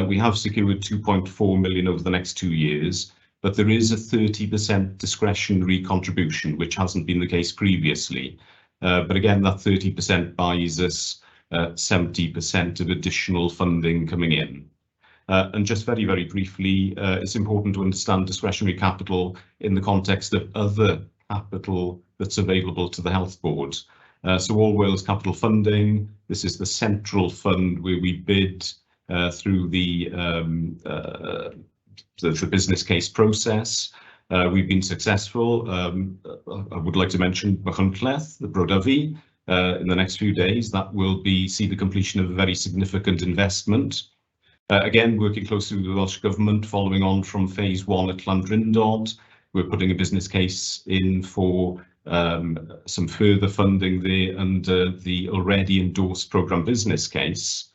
Speaker 15: We have secured 2.4 million over the next 2 years, but there is a 30% discretionary contribution, which hasn't been the case previously. But again, that 30% buys us 70% of additional funding coming in. And just very, very briefly, it's important to understand discretionary capital in the context of other capital that's available to the health board. So All Wales Capital Funding, this is the central fund where we bid through the business case process. We've been successful. I would like to mention Machynlleth, the Brodyfi, in the next few days. That will see the completion of a very significant investment. Again, working closely with the Welsh Government, following on from phase 1 at Llandrindod. We're putting a business case in for some further funding there under the already endorsed programme business case.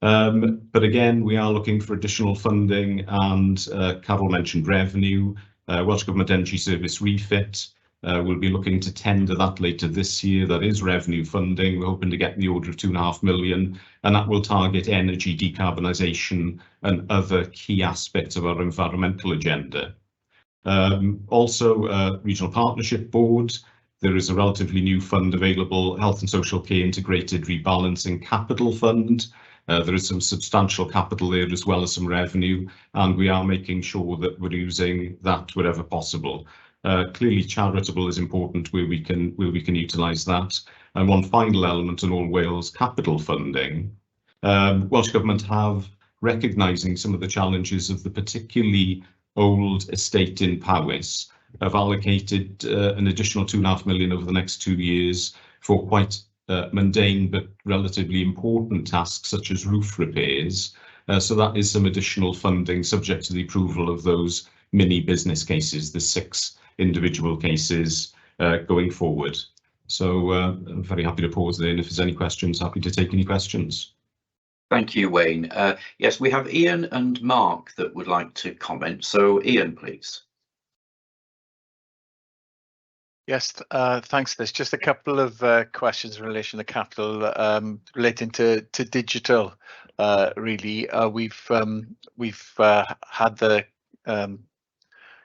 Speaker 15: But again, we are looking for additional funding, and Carol mentioned revenue. Welsh Government Energy Service refit. We'll be looking to tender that later this year. That is revenue funding. We're hoping to get in the order of 2.5 million, and that will target energy decarbonisation and other key aspects of our environmental agenda. Also, Regional Partnership Board. There is a relatively new fund available, Health and Social Care Integrated Rebalancing Capital Fund. There is some substantial capital there as well as some revenue, and we are making sure that we're using that wherever possible. Clearly, charitable is important where we can utilise that. And one final element on All Wales Capital Funding. Welsh Government have, recognising some of the challenges of the particularly old estate in Powys, have allocated an additional 2.5 million over the next 2 years for quite mundane but relatively important tasks such as roof repairs. So that is some additional funding subject to the approval of those mini business cases, the 6 individual cases going forward. So I'm very happy to pause there, and if there's any questions, happy to take any questions.
Speaker 1: Thank you, Wayne. Yes, we have Ian and Mark that would like to comment. So Ian, please.
Speaker 6: Yes, thanks for this. Just a couple of questions in relation to capital relating to digital. Really, we've had the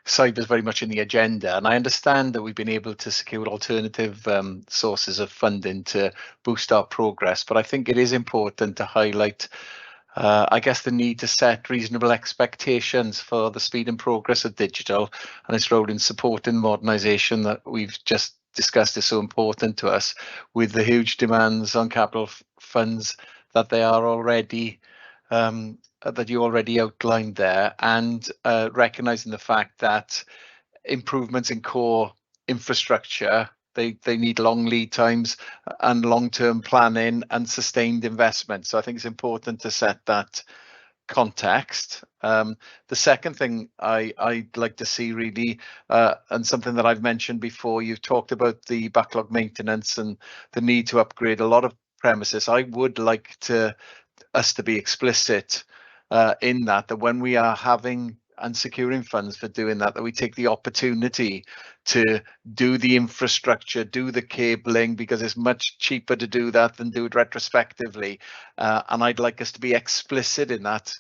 Speaker 6: cyber very much in the agenda, and I understand that we've been able to secure alternative sources of funding to boost our progress. But I think it is important to highlight, I guess, the need to set reasonable expectations for the speed and progress of digital and its role in supporting modernisation that we've just discussed is so important to us, with the huge demands on capital funds that they are already that you already outlined there, and recognising the fact that improvements in core infrastructure, they need long lead times and long-term planning and sustained investment. So I think it's important to set that context. The second thing I'd like to see really, and something that I've mentioned before, you've talked about the backlog maintenance and the need to upgrade a lot of premises. I would like us to be explicit in that when we are having and securing funds for doing that, that we take the opportunity to do the infrastructure, do the cabling, because it's much cheaper to do that than do it retrospectively. And I'd like us to be explicit in that,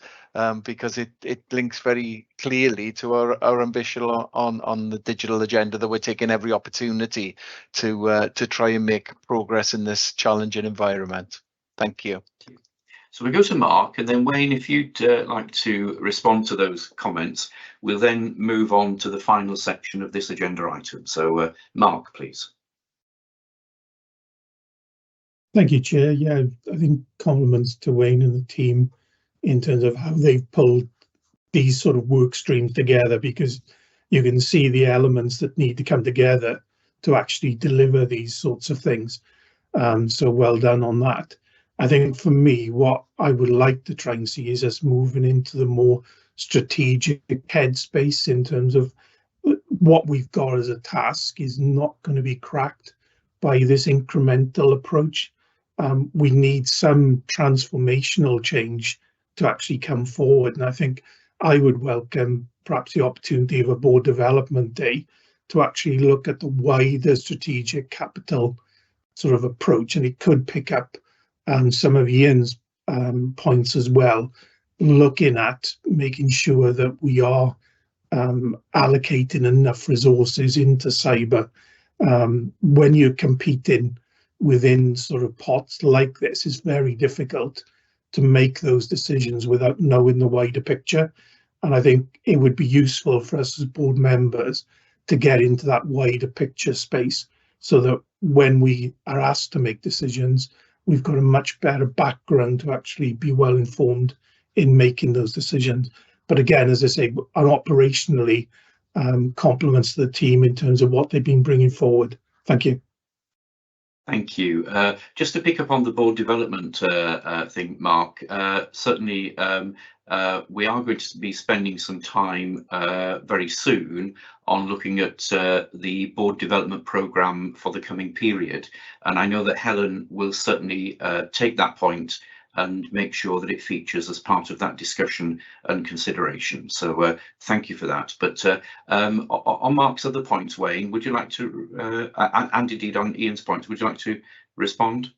Speaker 6: because it links very clearly to our ambition on the digital agenda, that we're taking every opportunity to try and make progress in this challenging environment. Thank you.
Speaker 1: So we go to Mark, and then Wayne, if you'd like to respond to those comments, we'll then move on to the final section of this agenda item. So Mark, please.
Speaker 16: Thank you, Chair. Yeah, I think compliments to Wayne and the team in terms of how they've pulled these sort of work streams together, because you can see the elements that need to come together to actually deliver these sorts of things. So well done on that. I think for me, what I would like to try and see is us moving into the more strategic headspace in terms of what we've got as a task is not going to be cracked by this incremental approach. We need some transformational change to actually come forward. And I think I would welcome perhaps the opportunity of a board development day to actually look at the wider strategic capital sort of approach. And it could pick up some of Ian's points as well, looking at making sure that we are allocating enough resources into cyber. When you're competing within sort of pots like this, it's very difficult to make those decisions without knowing the wider picture. And I think it would be useful for us as board members to get into that wider picture space, so that when we are asked to make decisions, we've got a much better background to actually be well informed in making those decisions. But again, as I say, operationally, compliments to the team in terms of what they've been bringing forward. Thank you.
Speaker 1: Thank you. Just to pick up on the board development thing, Mark, certainly we are going to be spending some time very soon on looking at the board development programme for the coming period. And I know that Helen will certainly take that point and make sure that it features as part of that discussion and consideration. So thank you for that. But on Mark's other points, Wayne, would you like to, and indeed on Ian's points, would you like to respond?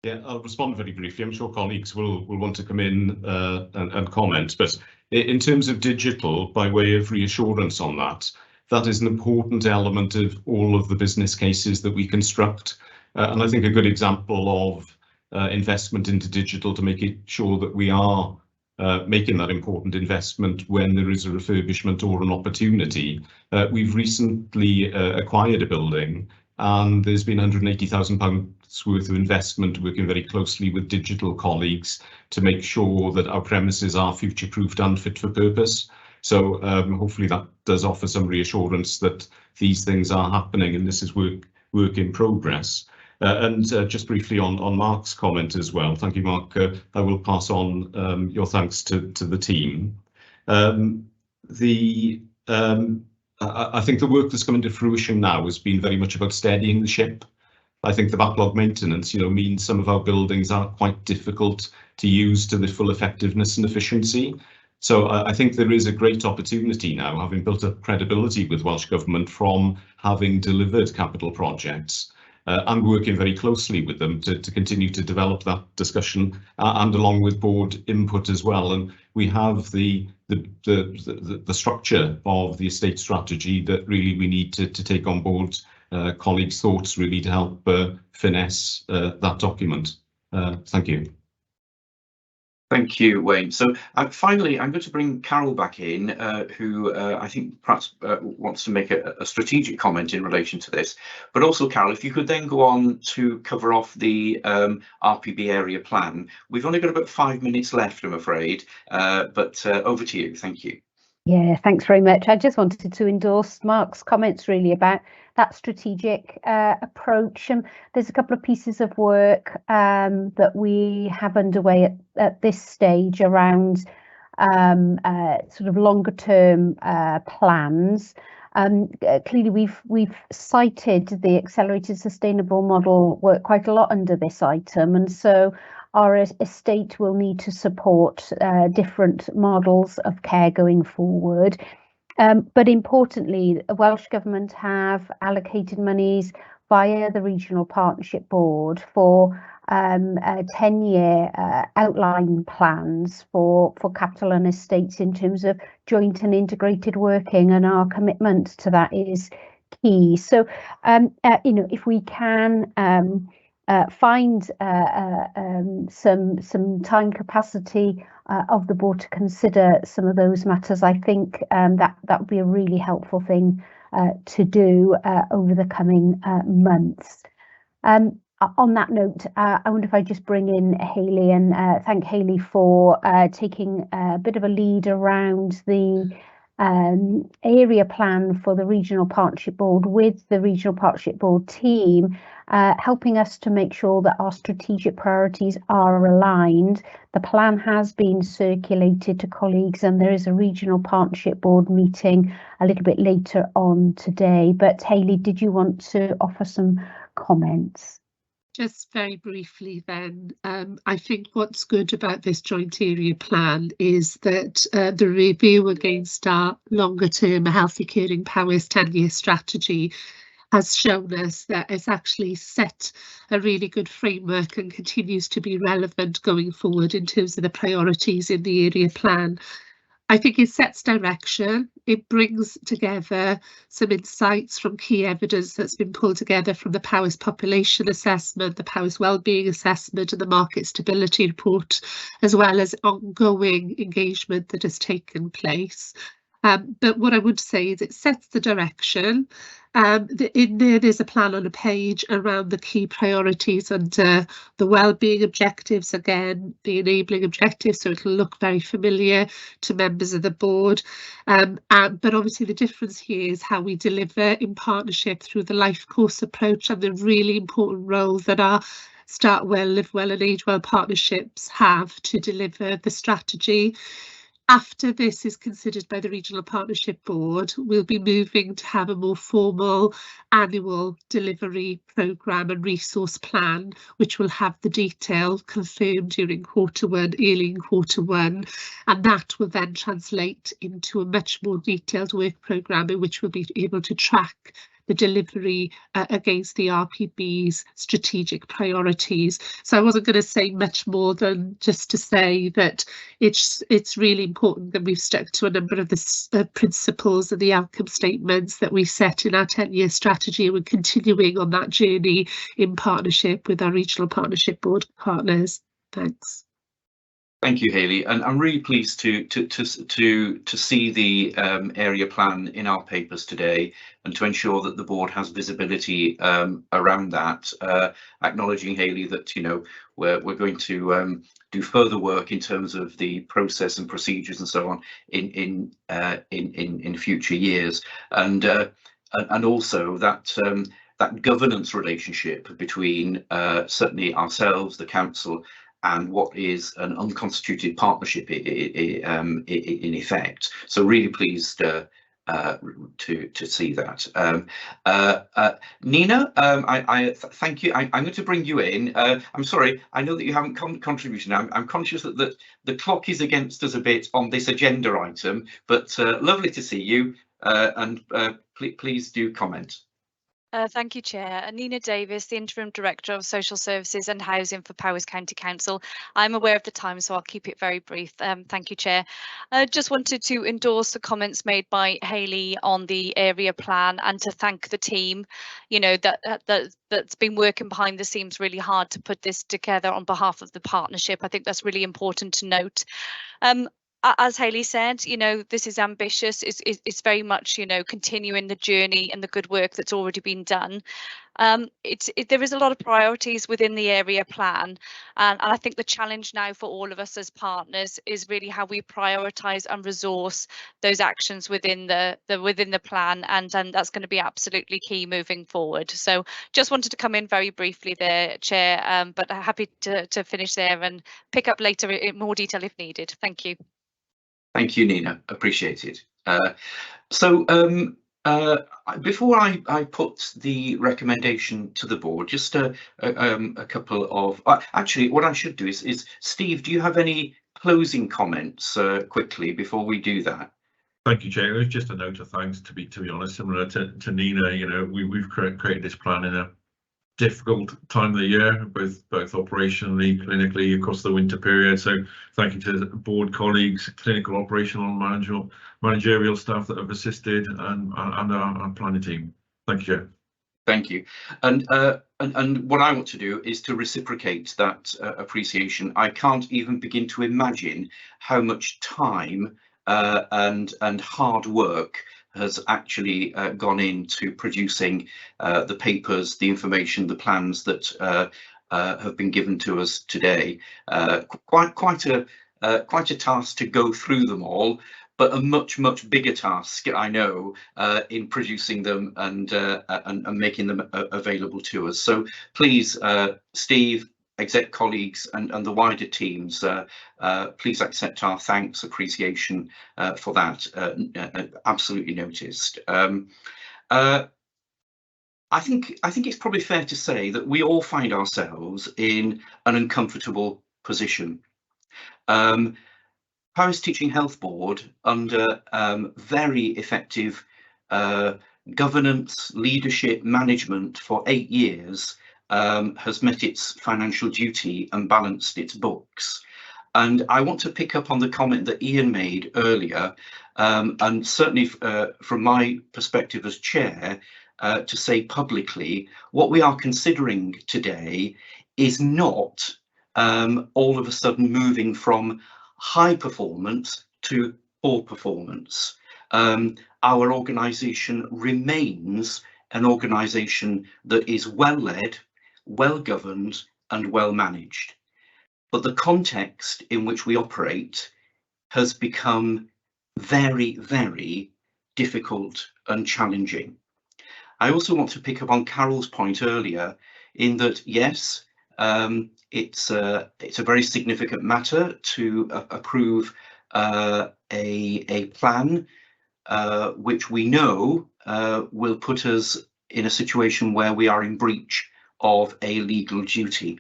Speaker 15: Yeah, I'll respond very briefly. I'm sure colleagues will want to come in and comment. But in terms of digital, by way of reassurance on that, that is an important element of all of the business cases that we construct. And I think a good example of investment into digital to make it sure that we are making that important investment when there is a refurbishment or an opportunity. We've recently acquired a building, and there's been £180,000 worth of investment, working very closely with digital colleagues to make sure that our premises are future-proofed and fit for purpose. So hopefully that does offer some reassurance that these things are happening, and this is work in progress. And just briefly on Mark's comment as well, thank you, Mark. I will pass on your thanks to the team. I think the work that's coming to fruition now has been very much about steadying the ship. I think the backlog maintenance, means some of our buildings are quite difficult to use to the full effectiveness and efficiency. So I think there is a great opportunity now, having built up credibility with Welsh Government from having delivered capital projects, and working very closely with them to continue to develop that discussion and along with board input as well. And we have the structure of the estate strategy that really we need to take on board colleagues' thoughts really to help finesse that document. Thank you.
Speaker 1: Thank you, Wayne. So finally, I'm going to bring Carol back in, who I think perhaps wants to make a strategic comment in relation to this. But also, Carol, if you could then go on to cover off the RPB area plan. We've only got about 5 minutes left, I'm afraid, but over to you. Thank you.
Speaker 7: Yeah, thanks very much. I just wanted to endorse Mark's comments really about that strategic approach. And there's a couple of pieces of work that we have underway at this stage around sort of longer term plans. Clearly, we've cited the accelerated sustainable model work quite a lot under this item, and so our estate will need to support different models of care going forward. But importantly, the Welsh Government have allocated monies via the Regional Partnership Board for 10-year outline plans for capital and estates in terms of joint and integrated working, and our commitment to that is key. So, if we can find some time capacity of the board to consider some of those matters, I think that would be a really helpful thing to do over the coming months. On that note, I wonder if I just bring in Hayley and thank Hayley for taking a bit of a lead around the area plan for the Regional Partnership Board with the Regional Partnership Board team, helping us to make sure that our strategic priorities are aligned. The plan has been circulated to colleagues, and there is a Regional Partnership Board meeting a little bit later on today. But Hayley, did you want to offer some comments?
Speaker 13: Just very briefly then, I think what's good about this joint area plan is that the review against our longer term Healthy Caring Powers 10-year strategy has shown us that it's actually set a really good framework and continues to be relevant going forward in terms of the priorities in the area plan. I think it sets direction. It brings together some insights from key evidence that's been pulled together from the Powers Population Assessment, the Powers Wellbeing Assessment and the Market Stability Report, as well as ongoing engagement that has taken place. But what I would say is it sets the direction. In there's a plan on a page around the key priorities under the wellbeing objectives, again, the enabling objectives, so it'll look very familiar to members of the board. But obviously the difference here is how we deliver in partnership through the life course approach and the really important role that our Start Well, Live Well and Age Well partnerships have to deliver the strategy. After this is considered by the Regional Partnership Board, we'll be moving to have a more formal annual delivery programme and resource plan, which will have the detail confirmed during Q1, early in Q1, and that will then translate into a much more detailed work programme in which we'll be able to track the delivery against the RPB's strategic priorities. So I wasn't going to say much more than just to say that it's really important that we've stuck to a number of the principles and the outcome statements that we set in our 10-year strategy, and we're continuing on that journey in partnership with our Regional Partnership Board partners. Thanks.
Speaker 1: Thank you, Hayley, and I'm really pleased to see the area plan in our papers today, and to ensure that the board has visibility around that. Acknowledging, Hayley, that we're going to do further work in terms of the process and procedures and so on in future years, and also that that governance relationship between certainly ourselves, the council, and what is an unconstituted partnership in effect. So really pleased to see that. Nina, I thank you. I'm going to bring you in. I'm sorry, I know that you haven't contributed. I'm conscious that the clock is against us a bit on this agenda item, but lovely to see you, and please do comment.
Speaker 17: Thank you, Chair. Nina Davis, the Interim Director of Social Services and Housing for Powys County Council. I'm aware of the time, so I'll keep it very brief. Thank you, Chair. I just wanted to endorse the comments made by Hayley on the area plan, and to thank the team, that's been working behind the scenes really hard to put this together on behalf of the partnership. I think that's really important to note. As Hayley said, this is ambitious. It's very much, continuing the journey and the good work that's already been done. There is a lot of priorities within the area plan, and I think the challenge now for all of us as partners is really how we prioritise and resource those actions within the plan, and that's going to be absolutely key moving forward. So just wanted to come in very briefly there, Chair, but happy to finish there and pick up later in more detail if needed. Thank you.
Speaker 1: Thank you, Nina. Appreciate it. So Before I put the recommendation to the board, just a couple of actually, what I should do is Steve, do you have any closing comments quickly before we do that?
Speaker 10: Thank you, Chair. It was just a note of thanks. To be honest, similar to Nina, you know, we've created this plan in a difficult time of the year, both operationally, clinically across the winter period. So thank you to board colleagues, clinical, operational, and managerial staff that have assisted, and our planning team. Thank you, Chair.
Speaker 1: Thank you. And what I want to do is to reciprocate that appreciation. I can't even begin to imagine how much time and hard work has actually gone into producing the papers, the information, the plans that have been given to us today. Quite a task to go through them all, but a much bigger task, I know, in producing them and making them available to us. So please, Steve, exec colleagues and the wider teams, please accept our thanks, appreciation for that. Absolutely noticed. I think it's probably fair to say that we all find ourselves in an uncomfortable position. Powys Teaching Health Board, under very effective governance, leadership, management for 8 years, has met its financial duty and balanced its books. And I want to pick up on the comment that Ian made earlier, and certainly from my perspective as chair, to say publicly, what we are considering today is not all of a sudden moving from high performance to poor performance. Our organisation remains an organisation that is well led, well governed and well managed. But the context in which we operate has become very difficult and challenging. I also want to pick up on Carol's point earlier in that, yes, it's a very significant matter to approve a plan which we know will put us in a situation where we are in breach of a legal duty.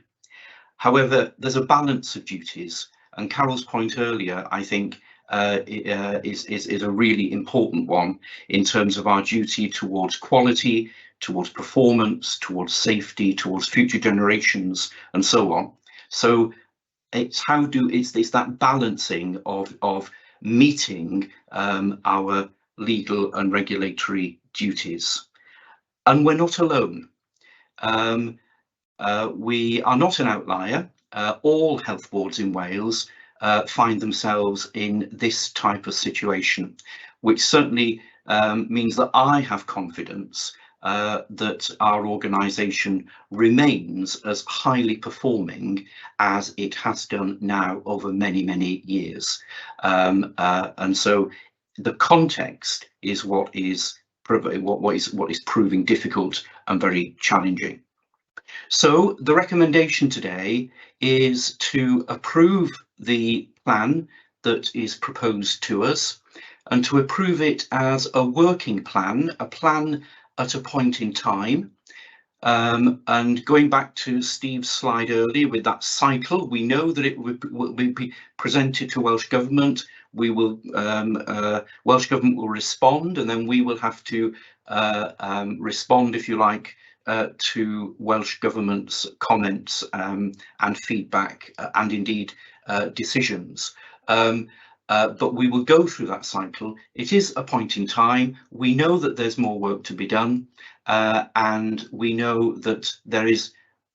Speaker 1: However, there's a balance of duties, and Carol's point earlier, I think, is a really important one in terms of our duty towards quality, towards performance, towards safety, towards future generations, and so on. So it's that balancing of meeting our legal and regulatory duties. And we're not alone. We are not an outlier. All health boards in Wales find themselves in this type of situation, which certainly means that I have confidence that our organisation remains as highly performing as it has done now over many years. And so the context is what is proving difficult and very challenging. So the recommendation today is to approve the plan that is proposed to us, and to approve it as a working plan, a plan at a point in time. And going back to Steve's slide earlier with that cycle, we know that it will be presented to Welsh Government. We will Welsh Government will respond, and then we will have to respond, if you like, to Welsh Government's comments and feedback and indeed decisions. But we will go through that cycle. It is a point in time. We know that there's more work to be done, and we know that there is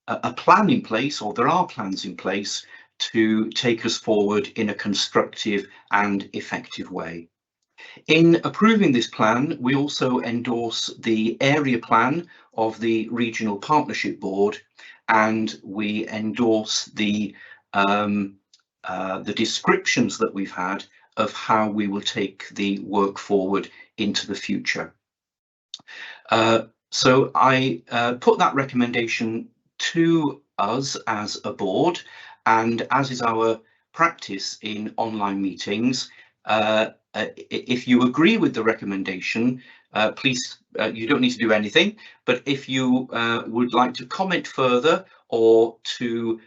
Speaker 1: a plan in place, or there are plans in place, to take us forward in a constructive and effective way. In approving this plan, we also endorse the area plan of the Regional Partnership Board, and we endorse the descriptions that we've had of how we will take the work forward into the future. So I put that recommendation to us as a board, and as is our practice in online meetings, if you agree with the recommendation, please, you don't need to do anything, but if you would like to comment further or to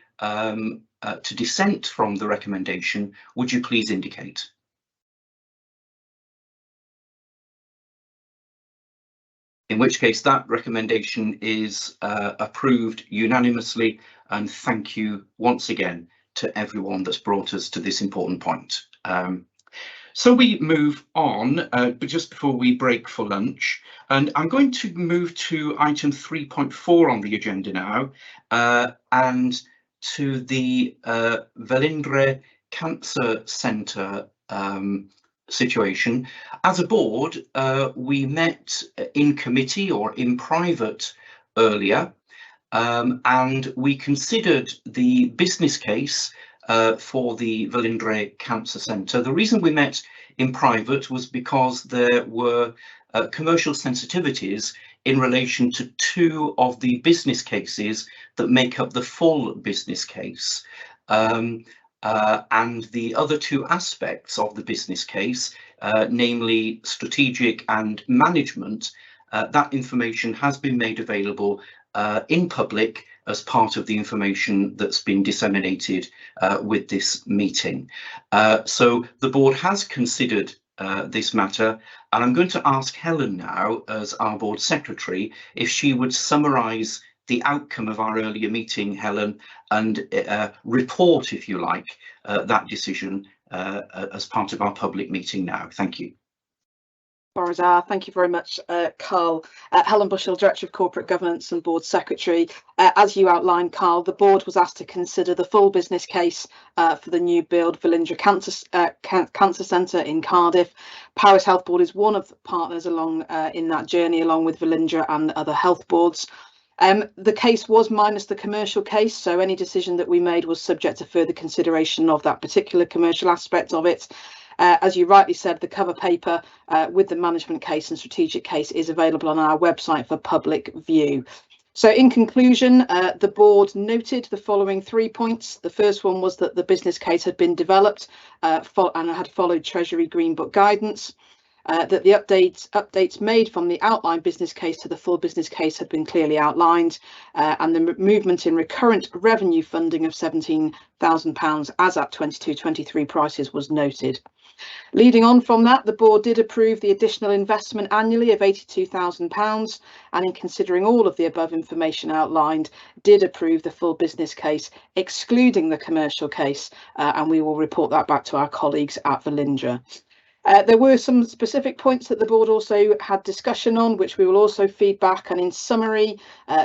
Speaker 1: dissent from the recommendation, would you please indicate? In which case that recommendation is approved unanimously, and thank you once again to everyone that's brought us to this important point. So we move on, but just before we break for lunch, and I'm going to move to item 3.4 on the agenda now, and to the Velindre Cancer Centre situation. As a board, we met in committee or in private earlier, and we considered the business case for the Velindre Cancer Centre. The reason we met in private was because there were commercial sensitivities in relation to two of the business cases that make up the full business case. And the other two aspects of the business case, namely strategic and management, that information has been made available in public as part of the information that's been disseminated with this meeting. So the board has considered this matter, and I'm going to ask Helen now, as our board secretary, if she would summarise the outcome of our earlier meeting, Helen, and report, if you like, that decision as part of our public meeting now. Thank you.
Speaker 18: Borodar, thank you very much, Carl. Helen Bushell, Director of Corporate Governance and Board Secretary. As you outlined, Carl, the board was asked to consider the full business case for the new build Velindre Cancer Centre in Cardiff. Powys Health Board is one of the partners along in that journey, along with Velindre and other health boards. The case was minus the commercial case, so any decision that we made was subject to further consideration of that particular commercial aspect of it. As you rightly said, the cover paper with the management case and strategic case is available on our website for public view. So in conclusion, the board noted the following 3 points. The first one was that the business case had been developed and had followed Treasury Green Book guidance. That the updates made from the outline business case to the full business case had been clearly outlined, and the movement in recurrent revenue funding of £17,000 as at 22-23 prices was noted. Leading on from that, the board did approve the additional investment annually of £82,000, and in considering all of the above information outlined, did approve the full business case, excluding the commercial case, and we will report that back to our colleagues at Velindre. There were some specific points that the board also had discussion on, which we will also feed back, and in summary,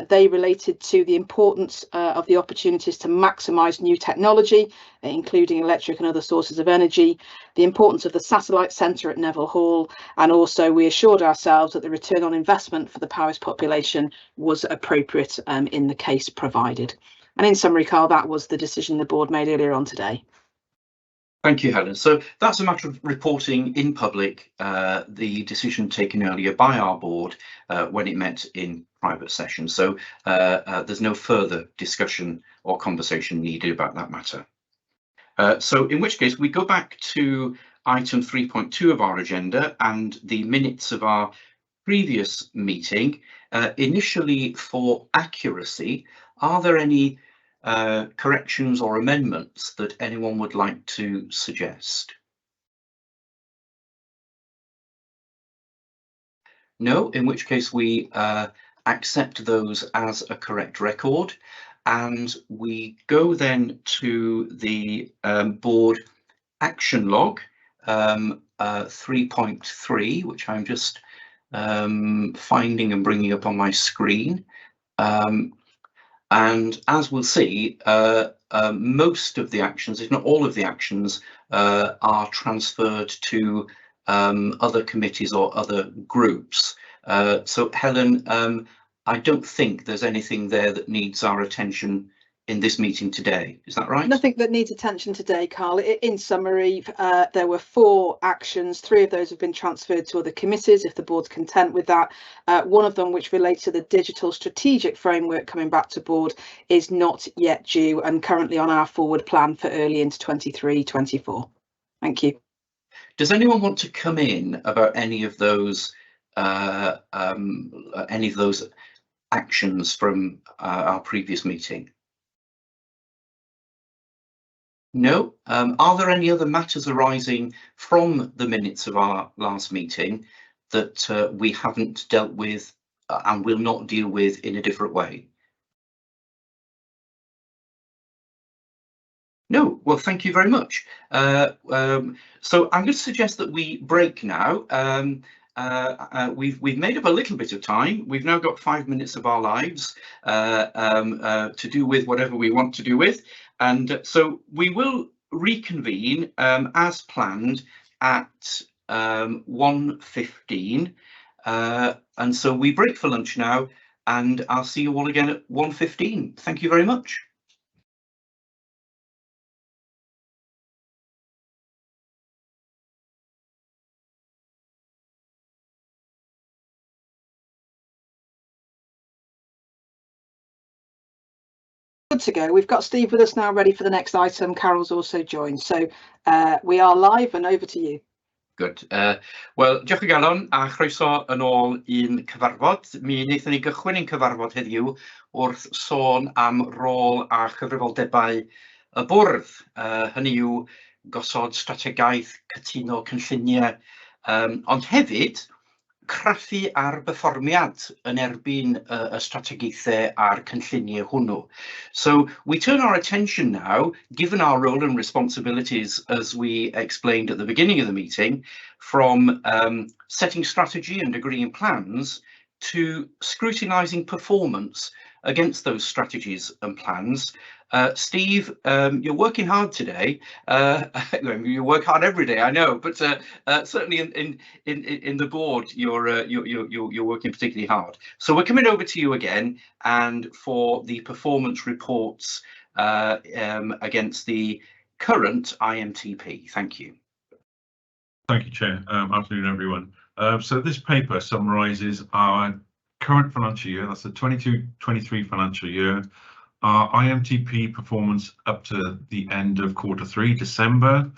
Speaker 18: they related to the importance of the opportunities to maximise new technology, including electric and other sources of energy, the importance of the satellite centre at Neville Hall, and also we assured ourselves that the return on investment for the Powys population was appropriate in the case provided. And in summary, Carl, that was the decision the board made earlier on today.
Speaker 1: Thank you, Helen. So that's a matter of reporting in public the decision taken earlier by our board when it met in private session. So there's no further discussion or conversation needed about that matter. So in which case we go back to item 3.2 of our agenda and the minutes of our previous meeting. Initially, for accuracy, are there any corrections or amendments that anyone would like to suggest? No, in which case we accept those as a correct record, and we go then to the board action log 3.3, which I'm just finding and bringing up on my screen. And as we'll see, most of the actions, if not all of the actions, are transferred to other committees or other groups. So Helen, I don't think there's anything there that needs our attention in this meeting today. Is that right?
Speaker 18: Nothing that needs attention today, Carl. In summary, there were 4 actions. 3 of those have been transferred to other committees, if the board's content with that. One of them, which relates to the digital strategic framework coming back to board, is not yet due and currently on our forward plan for early into 23-24. Thank you.
Speaker 1: Does anyone want to come in about any of those any of those actions from our previous meeting? No. Are there any other matters arising from the minutes of our last meeting that we haven't dealt with and will not deal with in a different way? No. Well, thank you very much. So I'm going to suggest that we break now. We've made up a little bit of time. We've now got 5 minutes of our lives to do with whatever we want to do with, and so we will reconvene as planned at 1:15, and so we break for lunch now, and I'll see you all again at 1:15. Thank you very much.
Speaker 18: Good to go. We've got Steve with us now, ready for the next item. Carol's also joined, so we are live and over to you.
Speaker 1: Good. Wel, diolch o galon a chroeso yn ôl i'n cyfarfod. Mi wnaethon ni gychwyn ein cyfarfod heddiw wrth sôn am rôl a chyfrifoldebau y bwrdd. Hynny yw gosod strategaeth, cytuno cynlluniau, ond hefyd craffu ar berfformiad yn erbyn y strategaethau a'r cynlluniau hwnnw. So we turn our attention now, given our role and responsibilities as we explained at the beginning of the meeting, from setting strategy and agreeing plans to scrutinising performance against those strategies and plans. Steve, you're working hard today. You work hard every day, I know, but certainly in the board, you're working particularly hard. So we're coming over to you again, and for the performance reports against the current IMTP. Thank you.
Speaker 10: Thank you, Chair. Afternoon, everyone. So this paper summarises our current financial year, that's the 22-23 financial year, our IMTP performance up to the end of Q3, December,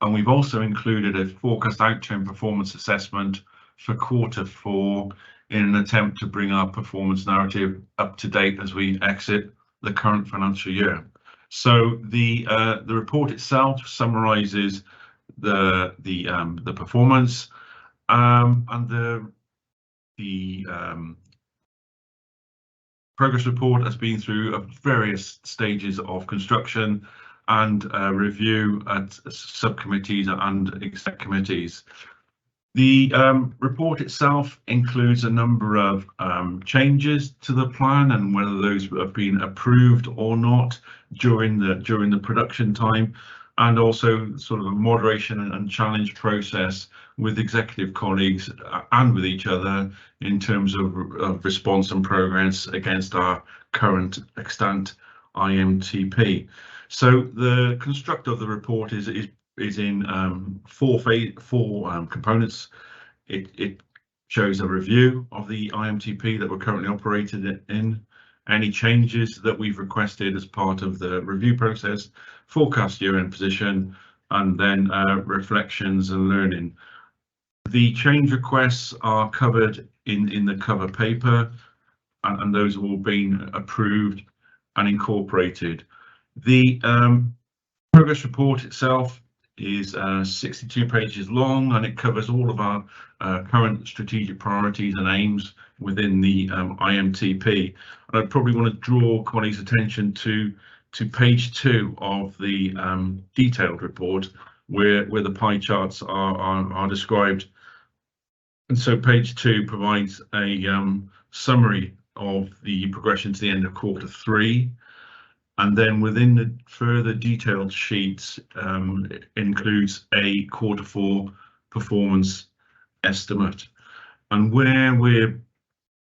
Speaker 10: and we've also included a forecast outturn performance assessment for Q4 in an attempt to bring our performance narrative up to date as we exit the current financial year. So the report itself summarises the performance and the progress report has been through various stages of construction and review at subcommittees and exec committees. The report itself includes a number of changes to the plan, and whether those have been approved or not during the production time, and also sort of a moderation and challenge process with executive colleagues and with each other in terms of response and progress against our current extant IMTP. So the construct of the report is in four components. It shows a review of the IMTP that we're currently operating in, any changes that we've requested as part of the review process, forecast year-end position, and then reflections and learning. The change requests are covered in the cover paper, and those have all been approved and incorporated. The progress report itself is 62 pages long, and it covers all of our current strategic priorities and aims within the IMTP. And I'd probably want to draw colleagues' attention to page 2 of the detailed report, where the pie charts are described. And so page 2 provides a summary of the progression to the end of Q3. And then within the further detailed sheets includes a Q4 performance estimate. And where we're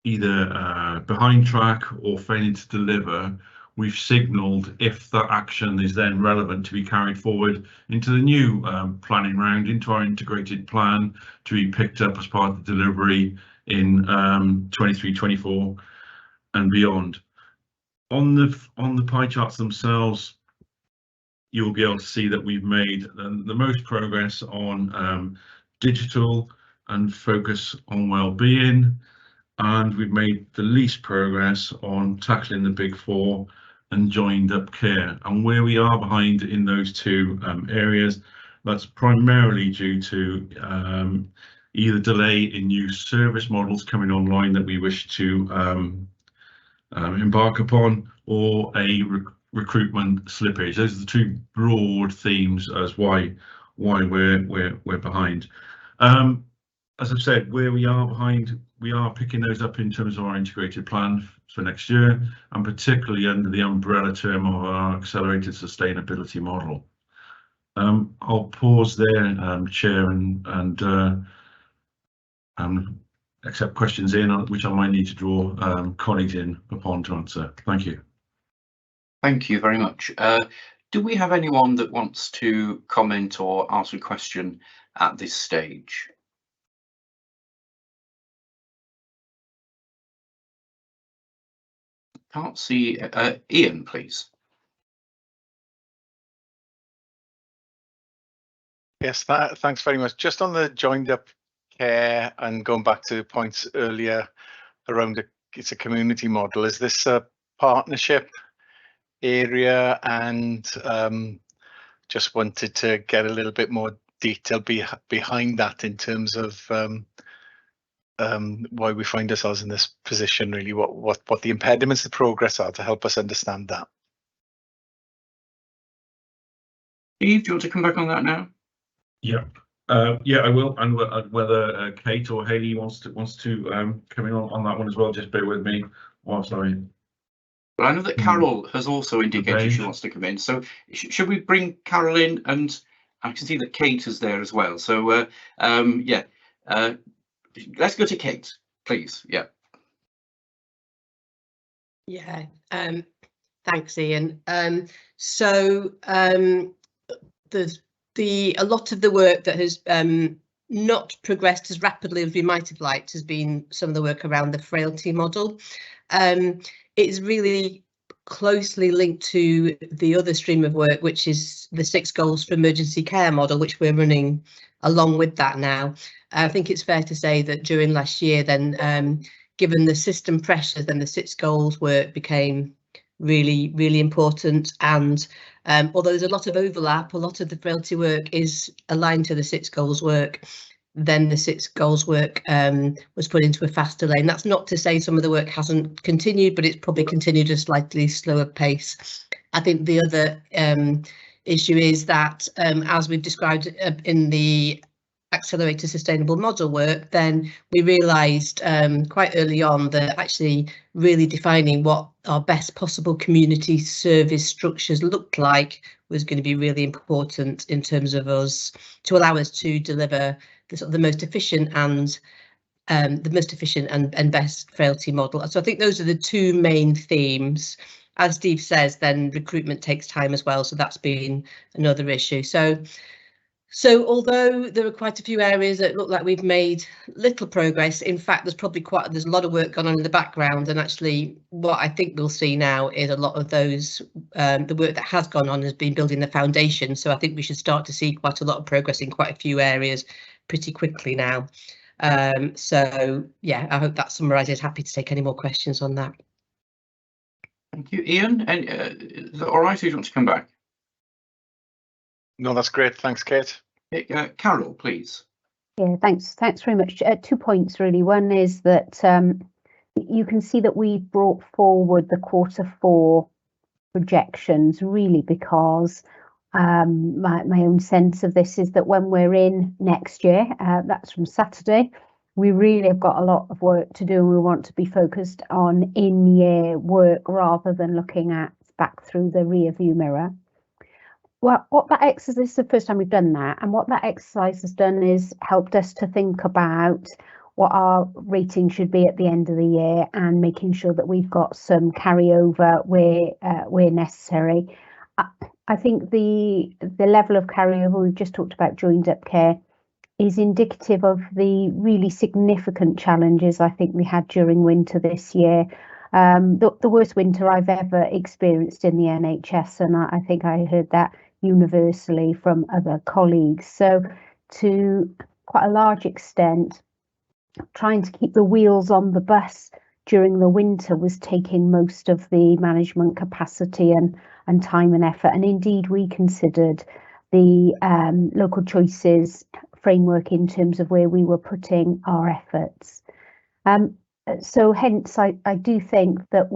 Speaker 10: either behind track or failing to deliver, we've signalled if that action is then relevant to be carried forward into the new planning round, into our integrated plan, to be picked up as part of the delivery in 23-24 and beyond. On the pie charts themselves, you'll be able to see that we've made the most progress on digital and focus on well-being, and we've made the least progress on tackling the big four and joined up care. And where we are behind in those two areas, that's primarily due to either delay in new service models coming online that we wish to embark upon, or a recruitment slippage. Those are the two broad themes as why we're behind. As I've said, where we are behind, we are picking those up in terms of our integrated plan for next year, and particularly under the umbrella term of our accelerated sustainability model. I'll pause there, Chair, and accept questions in which I might need to draw colleagues in upon to answer. Thank you.
Speaker 1: Thank you very much. Do we have anyone that wants to comment or ask a question at this stage? Can't see. Ian, please.
Speaker 6: Yes, thanks very much. Just on the joined up care and going back to points earlier around it's a community model, is this a partnership area? And just wanted to get a little bit more detail behind that in terms of why we find ourselves in this position, really, what the impediments to progress are, to help us understand that.
Speaker 1: Steve, do you want to come back on that now?
Speaker 10: Yeah, yeah, I will. And whether Kate or Hayley wants to come in on that one as well, just bear with me whilst I.
Speaker 1: Well, I know that Carol has also indicated she wants to come in. So should we bring Carol in? And I can see that Kate is there as well. So yeah, let's go to Kate, please. Yeah.
Speaker 14: Yeah. Thanks, Ian. So there's a lot of the work that has not progressed as rapidly as we might have liked has been some of the work around the frailty model. It's really closely linked to the other stream of work, which is the 6 goals for emergency care model, which we're running along with that now. I think it's fair to say that during last year, then, given the system pressures, then the 6 goals work became really, really important. And although there's a lot of overlap, a lot of the frailty work is aligned to the 6 goals work. Then the 6 goals work was put into a faster lane. That's not to say some of the work hasn't continued, but it's probably continued at a slightly slower pace. I think the other issue is that, as we've described in the accelerated sustainable model work, then we realised quite early on that actually really defining what our best possible community service structures looked like was going to be really important in terms of us to allow us to deliver the most efficient and best frailty model. So I think those are the 2 main themes. As Steve says, then recruitment takes time as well, so that's been another issue. So although there are quite a few areas that look like we've made little progress, in fact, there's a lot of work going on in the background, and actually what I think we'll see now is a lot of those, the work that has gone on has been building the foundation. So I think we should start to see quite a lot of progress in quite a few areas pretty quickly now. So yeah, I hope that summarises. Happy to take any more questions on that.
Speaker 1: Thank you, Ian. And is that all right, or do you want to come back?
Speaker 6: No, that's great. Thanks, Kate.
Speaker 1: Carol, please.
Speaker 7: Yeah, thanks very much. 2 points really. One is that you can see that we brought forward the Q4 projections really because my own sense of this is that when we're in next year, that's from Saturday, we really have got a lot of work to do, and we want to be focused on in-year work rather than looking at back through the rear view mirror. Well, what that exercise, this is the first time we've done that, and what that exercise has done is helped us to think about what our rating should be at the end of the year and making sure that we've got some carryover where necessary. I think the level of carryover we've just talked about joined up care is indicative of the really significant challenges I think we had during winter this year. The worst winter I've ever experienced in the NHS, and I think I heard that universally from other colleagues. So to quite a large extent, trying to keep the wheels on the bus during the winter was taking most of the management capacity and time and effort. And indeed, we considered the local choices framework in terms of where we were putting our efforts. So hence, I do think that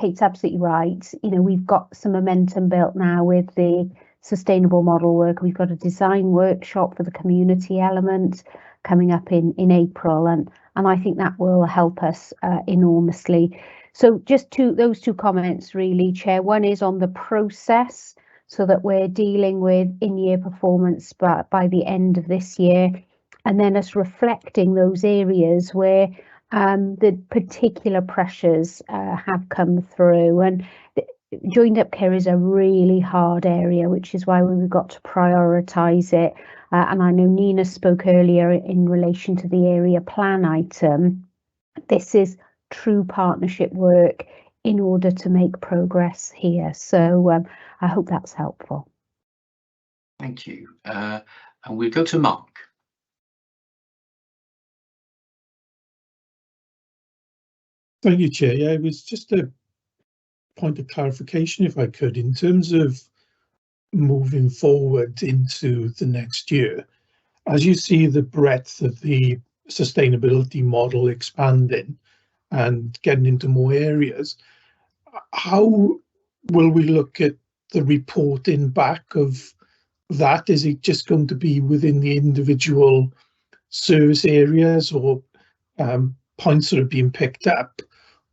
Speaker 7: Kate's absolutely right. You know, we've got some momentum built now with the sustainable model work. We've got a design workshop for the community element coming up in April, and I think that will help us enormously. So just those two comments really, Chair. One is on the process, so that we're dealing with in-year performance by the end of this year, and then us reflecting those areas where the particular pressures have come through. And joined up care is a really hard area, which is why we've got to prioritise it. And I know Nina spoke earlier in relation to the area plan item. This is true partnership work in order to make progress here. So I hope that's helpful.
Speaker 1: Thank you. And we'll go to Mark.
Speaker 16: Thank you, Chair. Yeah, it was just a point of clarification, if I could, in terms of moving forward into the next year. As you see the breadth of the sustainability model expanding and getting into more areas, how will we look at the reporting back of that? Is it just going to be within the individual service areas, or points that are being picked up,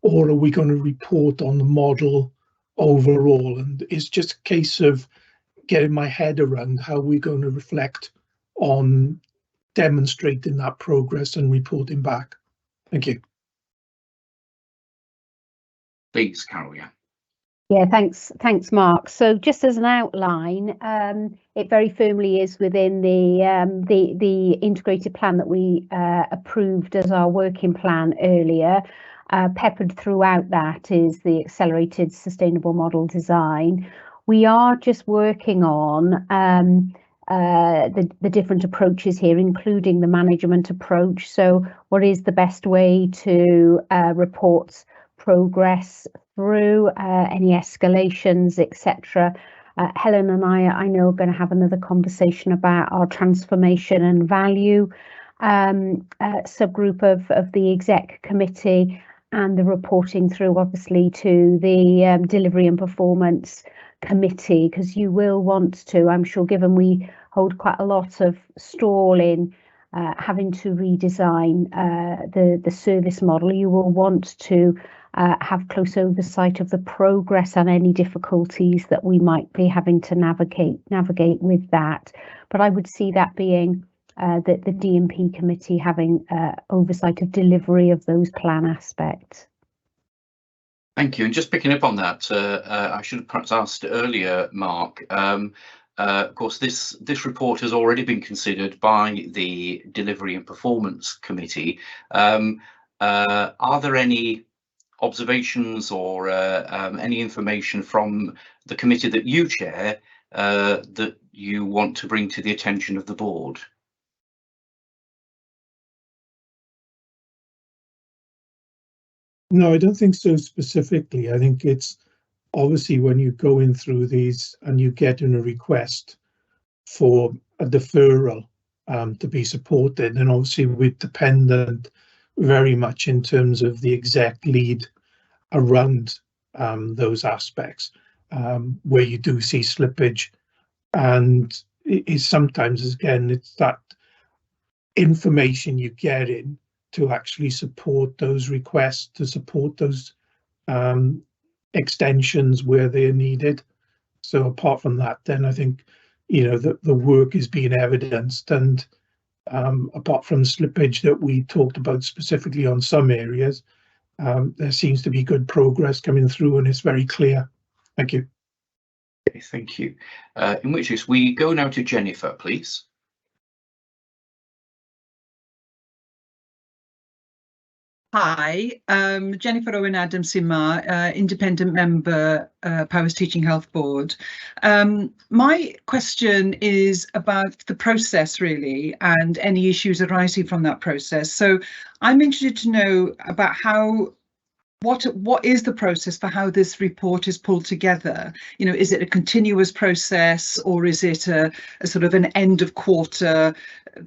Speaker 16: or are we going to report on the model overall? And it's just a case of getting my head around how we're going to reflect on demonstrating that progress and reporting back. Thank you.
Speaker 1: Please, Carol.
Speaker 7: Yeah, thanks, Mark. So just as an outline, it very firmly is within the integrated plan that we approved as our working plan earlier. Peppered throughout that is the accelerated sustainable model design. We are just working on the different approaches here, including the management approach. So what is the best way to report progress through any escalations, etc. Helen and I know, are going to have another conversation about our transformation and value subgroup of the exec committee, and the reporting through, obviously, to the delivery and performance committee, because you will want to, I'm sure, given we hold quite a lot of stall in having to redesign the service model, you will want to have close oversight of the progress and any difficulties that we might be having to navigate with that. But I would see that being the D&P committee having oversight of delivery of those plan aspects.
Speaker 1: Thank you. And just picking up on that, I should have perhaps asked earlier, Mark. Of course, this report has already been considered by the Delivery and Performance Committee. Are there any observations or any information from the committee that you chair that you want to bring to the attention of the board?
Speaker 16: No, I don't think so specifically. I think it's obviously when you go in through these and you get in a request for a deferral to be supported, and obviously we're dependent very much in terms of the exec lead around those aspects where you do see slippage, and it's sometimes, again, it's that information you get in to actually support those requests, to support those extensions where they're needed. So apart from that, then I think, you know, the work is being evidenced, and apart from slippage that we talked about specifically on some areas, there seems to be good progress coming through, and it's very clear. Thank you.
Speaker 1: Okay, thank you. In which case, we go now to Jennifer, please.
Speaker 19: Hi, Jennifer Owen Adams yma, independent member, Powys Teaching Health Board. My question is about the process really, and any issues arising from that process. So I'm interested to know about what is the process for how this report is pulled together? You know, is it a continuous process, or is it a sort of an end of quarter,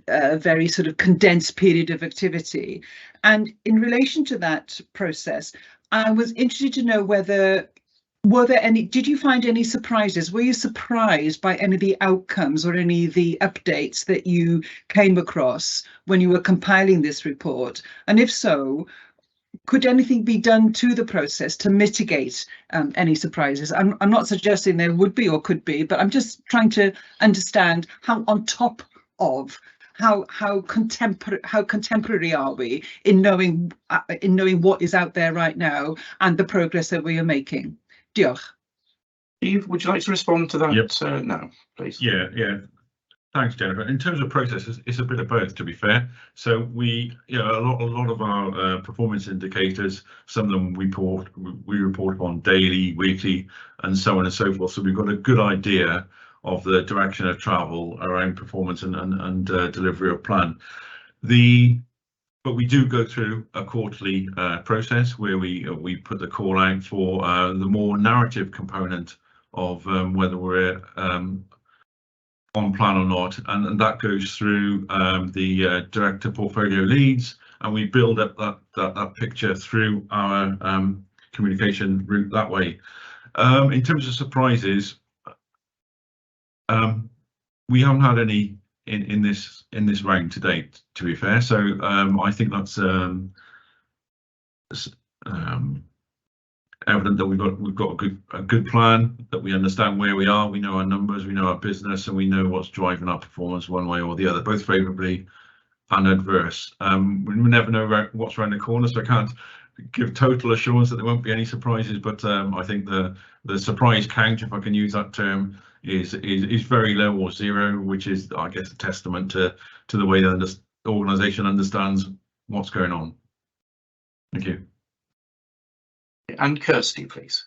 Speaker 19: very sort of condensed period of activity? And in relation to that process, I was interested to know did you find any surprises? Were you surprised by any of the outcomes or any of the updates that you came across when you were compiling this report? And if so, could anything be done to the process to mitigate any surprises? I'm not suggesting there would be or could be, but I'm just trying to understand how on top of how contemporary are we in knowing what is out there right now and the progress that we are making. Diolch.
Speaker 1: Steve, would you like to respond to that? Yep. No, please.
Speaker 10: Yeah. Thanks, Jennifer. In terms of processes, it's a bit of both, to be fair. So a lot of our performance indicators, some of them we report on daily, weekly, and so on and so forth. So we've got a good idea of the direction of travel around performance and delivery of plan. But we do go through a quarterly process where we put the call out for the more narrative component of whether we're on plan or not, and that goes through the director portfolio leads, and we build up that picture through our communication route that way. In terms of surprises, we haven't had any in this round to date, to be fair. So I think that's evident that we've got a good plan, that we understand where we are, we know our numbers, we know our business, and we know what's driving our performance one way or the other, both favourably and adverse. We never know what's around the corner, so I can't give total assurance that there won't be any surprises, but I think the surprise count, if I can use that term, is very low or zero, which is, I guess, a testament to the way that the organisation understands what's going on. Thank you.
Speaker 1: And Kirsty, please.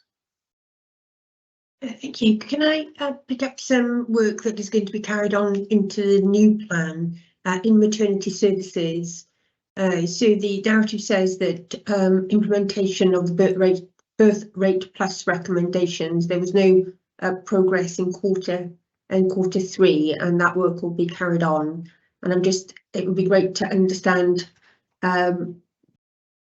Speaker 4: Thank you. Can I pick up some work that is going to be carried on into the new plan in maternity services? So the directive says that implementation of the birth rate plus recommendations, there was no progress in quarter 3, and that work will be carried on. And it would be great to understand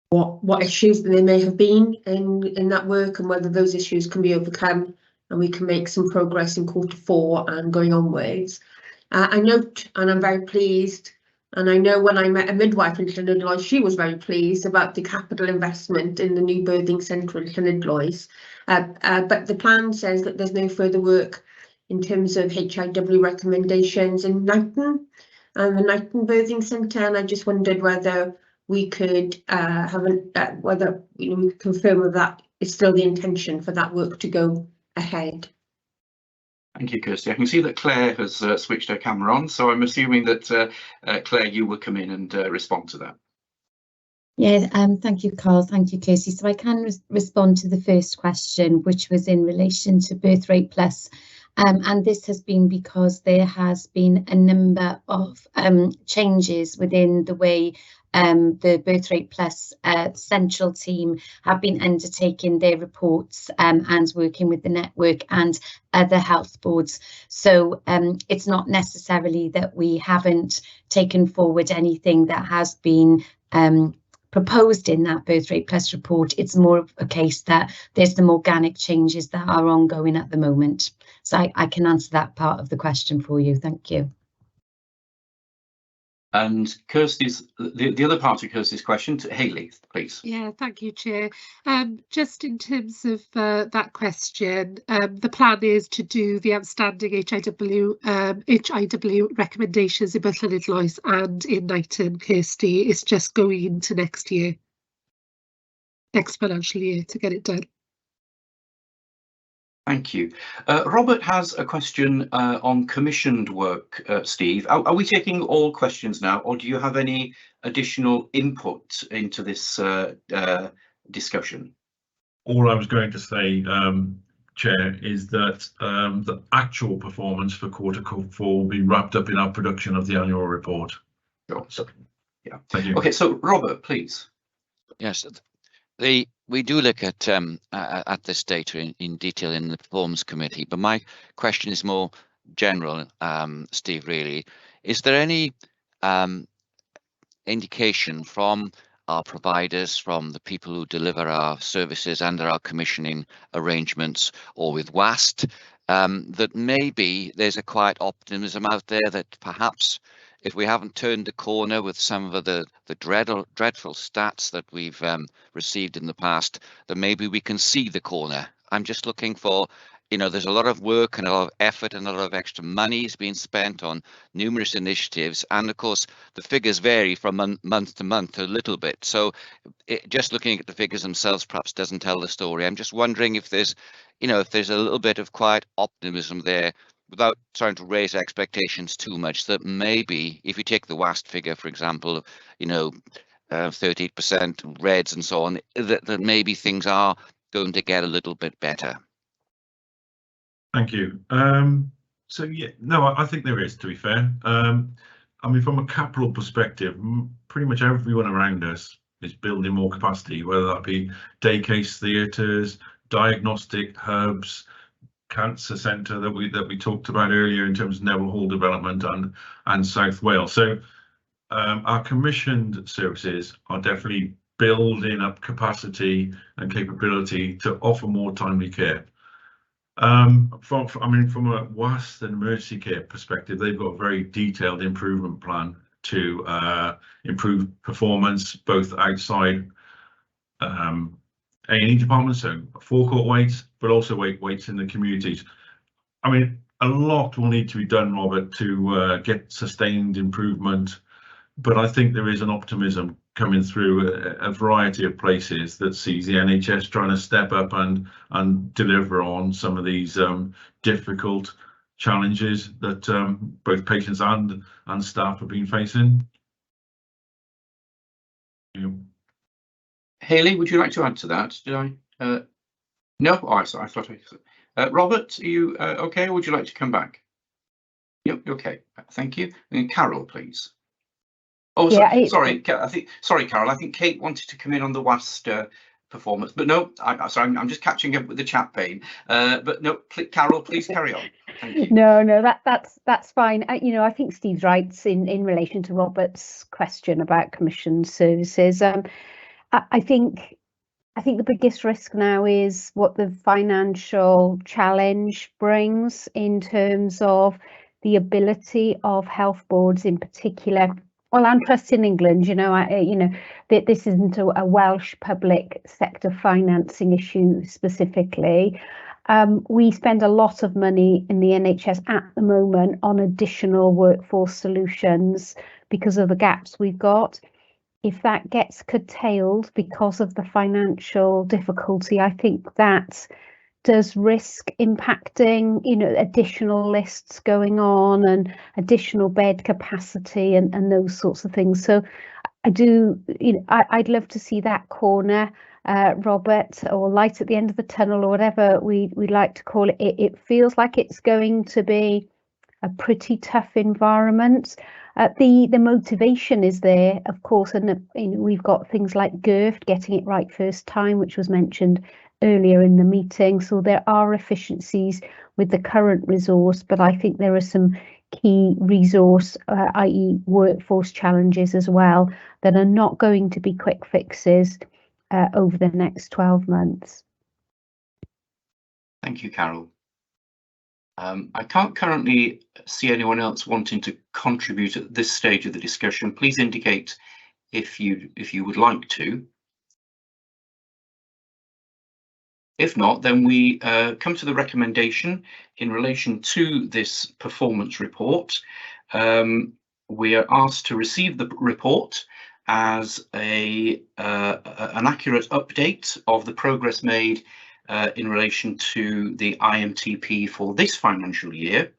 Speaker 4: what issues there may have been in that work, and whether those issues can be overcome and we can make some progress in quarter 4 and going onwards. I note, and I'm very pleased, and I know when I met a midwife in Llanidloes, she was very pleased about the capital investment in the new birthing centre in Llanidloes. But the plan says that there's no further work in terms of HIW recommendations in Knighton and the Knighton Birthing Centre, and I just wondered whether we could whether we could confirm that that is still the intention for that work to go ahead.
Speaker 1: Thank you, Kirsty. I can see that Claire has switched her camera on, so I'm assuming that Claire, you will come in and respond to that.
Speaker 2: Yeah, thank you, Carl. Thank you, Kirsty. So I can respond to the first question, which was in relation to birth rate plus. And this has been because there has been a number of changes within the way the Birth Rate Plus central team have been undertaking their reports and working with the network and other health boards. So it's not necessarily that we haven't taken forward anything that has been proposed in that Birth Rate Plus report. It's more of a case that there's some organic changes that are ongoing at the moment. So I can answer that part of the question for you. Thank you.
Speaker 1: And Kirsty's, the other part of Kirsty's question, to Hayley, please.
Speaker 13: Yeah, thank you, Chair. Just in terms of that question, the plan is to do the outstanding HIW recommendations in both Llanidloes and in Knighton, Kirsty. It's just going into next financial year, to get it done.
Speaker 1: Thank you. Robert has a question on commissioned work, Steve. Are we taking all questions now, or do you have any additional input into this discussion?
Speaker 10: All I was going to say, Chair, is that the actual performance for Q4 will be wrapped up in our production of the annual report.
Speaker 1: Sure. So, yeah.
Speaker 10: Thank you.
Speaker 1: Okay, so Robert, please.
Speaker 12: Yes, we do look at this data in detail in the Performance Committee, but my question is more general, Steve, really. Is there any indication from our providers, from the people who deliver our services under our commissioning arrangements or with WAST, that maybe there's a quiet optimism out there that perhaps if we haven't turned the corner with some of the dreadful stats that we've received in the past, that maybe we can see the corner? I'm just looking for, you know, there's a lot of work and a lot of effort and a lot of extra money is being spent on numerous initiatives. And of course, the figures vary from month to month a little bit. So just looking at the figures themselves perhaps doesn't tell the story. I'm just wondering if there's, you know, if there's a little bit of quiet optimism there, without trying to raise expectations too much, that maybe if you take the WAST figure, for example, you know, 38% reds and so on, that maybe things are going to get a little bit better.
Speaker 10: Thank you. So yeah, no, I think there is, to be fair. I mean, from a capital perspective, pretty much everyone around us is building more capacity, whether that be day case theatres, diagnostic hubs, cancer centre that we talked about earlier in terms of Neville Hall development and South Wales. So our commissioned services are definitely building up capacity and capability to offer more timely care. I mean, from a WAST and emergency care perspective, they've got a very detailed improvement plan to improve performance, both outside A&E departments, so forecourt waits, but also waits in the communities. I mean, a lot will need to be done, Robert, to get sustained improvement, but I think there is an optimism coming through a variety of places that sees the NHS trying to step up and deliver on some of these difficult challenges that both patients and staff have been facing.
Speaker 1: Hayley, would you like to add to that? Did I? No? Oh, I thought I... Robert, are you okay? Or would you like to come back? Yep, okay. Thank you. And Carol, please. Oh, yeah, sorry, Carol. I think Kate wanted to come in on the WAST performance, but no, sorry, I'm just catching up with the chat vein. But no, Carol, please carry on. Thank you.
Speaker 7: No, that's fine. You know, I think Steve's right in relation to Robert's question about commissioned services. I think the biggest risk now is what the financial challenge brings in terms of the ability of health boards in particular. Well, and Trust in England, you know, this isn't a Welsh public sector financing issue specifically. We spend a lot of money in the NHS at the moment on additional workforce solutions because of the gaps we've got. If that gets curtailed because of the financial difficulty, I think that does risk impacting, you know, additional lists going on and additional bed capacity and those sorts of things. So I do, you know, I'd love to see that corner, Robert, or light at the end of the tunnel, or whatever we like to call it. It feels like it's going to be a pretty tough environment. The motivation is there, of course, and you know, we've got things like GIRFT, getting it right first time, which was mentioned earlier in the meeting. So there are efficiencies with the current resource, but I think there are some key resource, i.e. workforce challenges as well, that are not going to be quick fixes over the next 12 months.
Speaker 1: Thank you, Carol. I can't currently see anyone else wanting to contribute at this stage of the discussion. Please indicate if you would like to. If not, then we come to the recommendation in relation to this performance report. We are asked to receive the report as an accurate update of the progress made in relation to the IMTP for this financial year,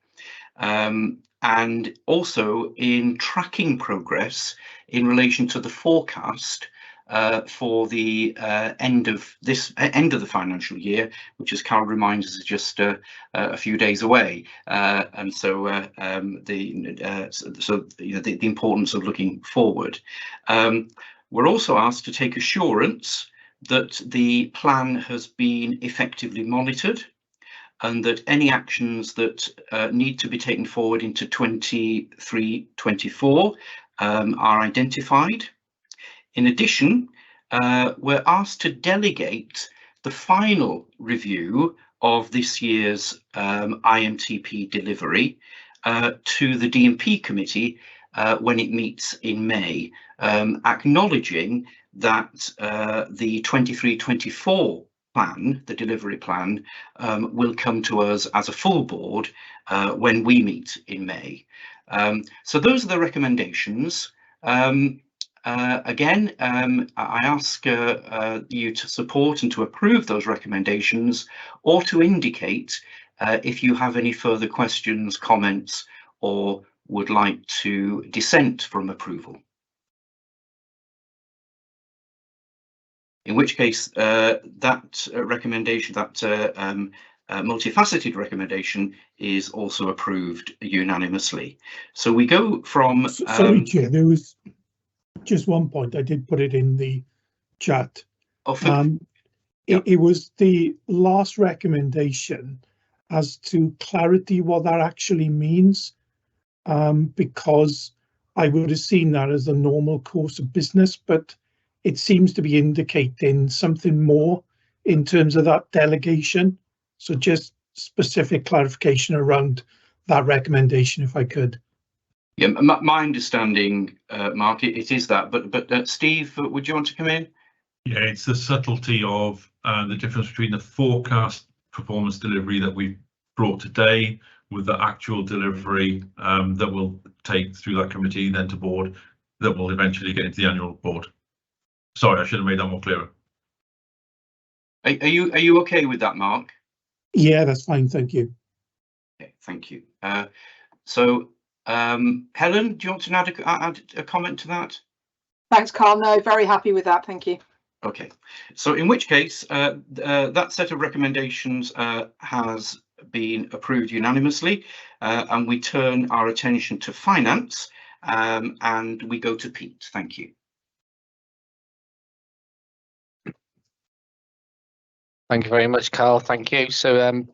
Speaker 1: and also in tracking progress in relation to the forecast for the end of the financial year, which, as Carol reminds us, is just a few days away. And so the importance of looking forward. We're also asked to take assurance that the plan has been effectively monitored, and that any actions that need to be taken forward into 23-24 are identified. In addition, we're asked to delegate the final review of this year's IMTP delivery to the D&P committee when it meets in May, acknowledging that the 23-24 plan, the delivery plan, will come to us as a full board when we meet in May. So those are the recommendations. Again, I ask you to support and to approve those recommendations, or to indicate if you have any further questions, comments, or would like to dissent from approval. In which case, that recommendation, that multifaceted recommendation, is also approved unanimously. So we go from...
Speaker 16: Sorry, Chair, there was just one point. I did put it in the chat. It was the last recommendation as to clarity what that actually means, because I would have seen that as the normal course of business, but it seems to be indicating something more in terms of that delegation. So just specific clarification around that recommendation, if I could.
Speaker 1: Yeah, my understanding, Mark, it is that, but Steve, would you want to come in?
Speaker 10: Yeah, it's the subtlety of the difference between the forecast performance delivery that we've brought today with the actual delivery that will take through that committee, then to board, that will eventually get into the annual report. Sorry, I should have made that more clearer.
Speaker 1: Are you okay with that, Mark?
Speaker 16: Yeah, that's fine, thank you.
Speaker 1: Okay, thank you. So, Helen, do you want to add a comment to that?
Speaker 18: Thanks, Carl. No, very happy with that, thank you.
Speaker 1: Okay, so in which case, that set of recommendations has been approved unanimously, and we turn our attention to finance, and we go to Pete. Thank you.
Speaker 11: Thank you very much, Carl. Thank you. So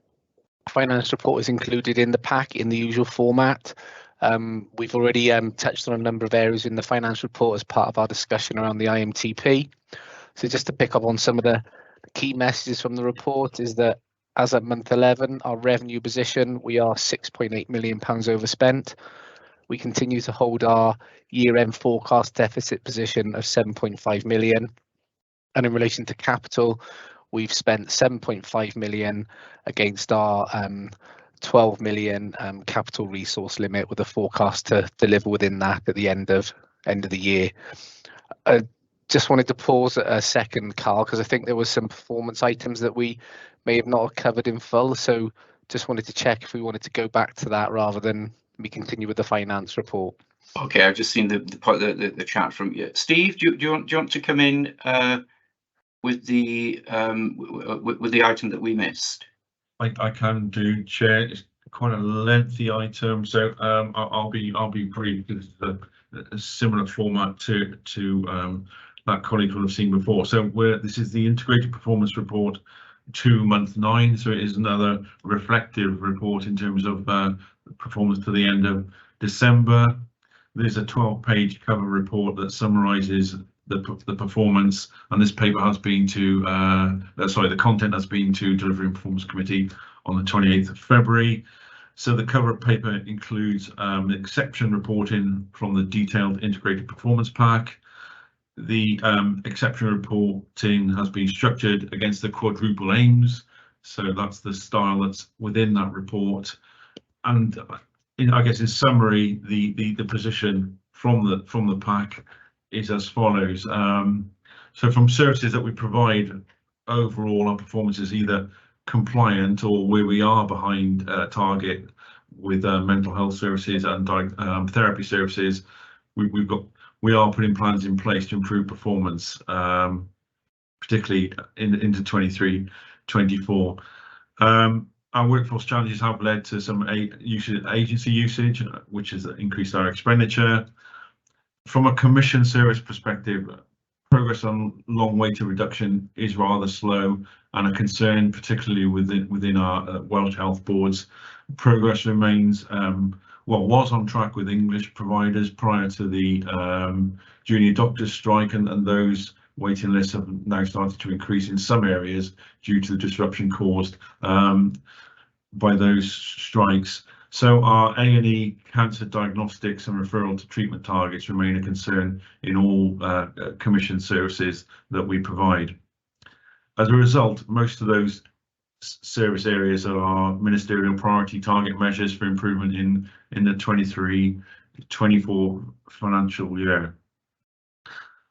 Speaker 11: finance report is included in the pack in the usual format. We've already touched on a number of areas in the finance report as part of our discussion around the IMTP. So just to pick up on some of the key messages from the report is that as at month 11, our revenue position, we are £6.8 million overspent. We continue to hold our year-end forecast deficit position of 7.5 million. And in relation to capital, we've spent 7.5 million against our 12 million capital resource limit, with a forecast to deliver within that at the end of the year. Just wanted to pause a second, Carl, because I think there was some performance items that we may have not covered in full. So just wanted to check if we wanted to go back to that rather than we continue with the finance report.
Speaker 1: Okay, I've just seen the chat from you. Steve, do you want to come in with the item that we missed?
Speaker 10: I can do, Chair. It's quite a lengthy item, so I'll be brief because it's a similar format to that colleagues will have seen before. So this is the integrated performance report to month 9. So it is another reflective report in terms of performance to the end of December. There's a 12-page cover report that summarises the performance, and this paper has been to the content has been to Delivery and Performance Committee on the 28th of February. So the cover paper includes exception reporting from the detailed integrated performance pack. The exception reporting has been structured against the quadruple aims, so that's the style that's within that report. And I guess in summary, the position from the pack is as follows. So from services that we provide overall our performance is either compliant or where we are behind target with mental health services and therapy services. We are putting plans in place to improve performance, particularly into 23-24. Our workforce challenges have led to some agency usage, which has increased our expenditure. From a commission service perspective, progress on long waiting reduction is rather slow and a concern, particularly within our Welsh Health Boards. Progress remains, was on track with English providers prior to the junior doctors strike, and those waiting lists have now started to increase in some areas due to the disruption caused by those strikes. So our A&E cancer diagnostics and referral to treatment targets remain a concern in all commission services that we provide. As a result, most of those service areas are our ministerial priority target measures for improvement in the 23-24 financial year.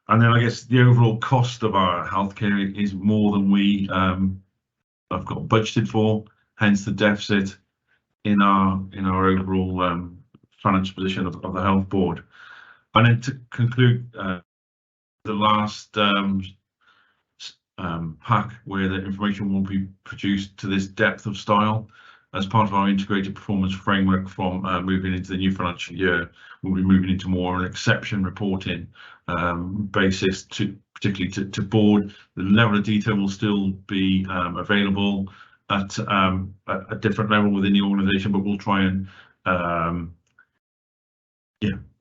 Speaker 10: And then I guess the overall cost of our healthcare is more than we have got budgeted for, hence the deficit in our overall financial position of the health board. And then to conclude, the last pack where the information will be produced to this depth of style as part of our integrated performance framework from moving into the new financial year. We'll be moving into more an exception reporting basis, particularly to board. The level of detail will still be available at a different level within the organisation, but we'll try and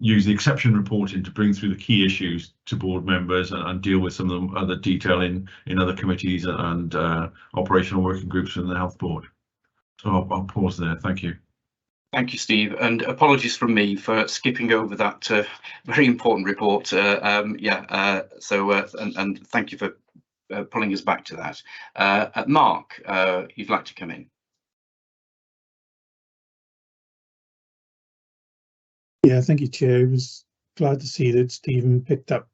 Speaker 10: use the exception reporting to bring through the key issues to board members and deal with some of the other detail in other committees and operational working groups in the health board. So I'll pause there. Thank you.
Speaker 1: Thank you, Steve, and apologies from me for skipping over that very important report. And thank you for pulling us back to that. Mark, you'd like to come in?
Speaker 16: Yeah, thank you, Chair. I was glad to see that Stephen picked up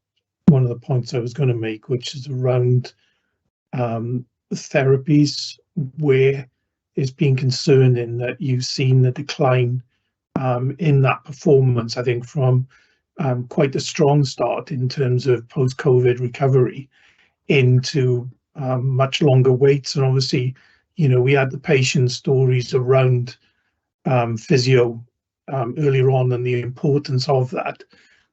Speaker 16: one of the points I was going to make, which is around therapies, where it's been concerning that you've seen the decline in that performance, I think, from quite a strong start in terms of post-COVID recovery into much longer waits. And obviously, you know, we had the patient stories around physio earlier on and the importance of that,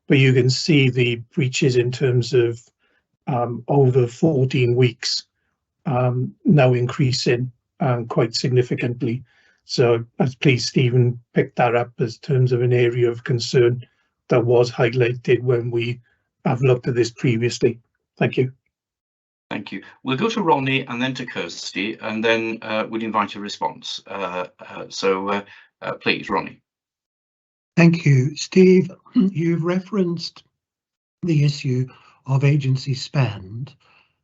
Speaker 16: but you can see the breaches in terms of over 14 weeks now increasing quite significantly. So I was pleased Stephen picked that up as terms of an area of concern that was highlighted when we have looked at this previously. Thank you.
Speaker 1: Thank you. We'll go to Ronnie and then to Kirsty, and then we'll invite a response. Please, Ronnie.
Speaker 8: Thank you. Steve, you've referenced the issue of agency spend.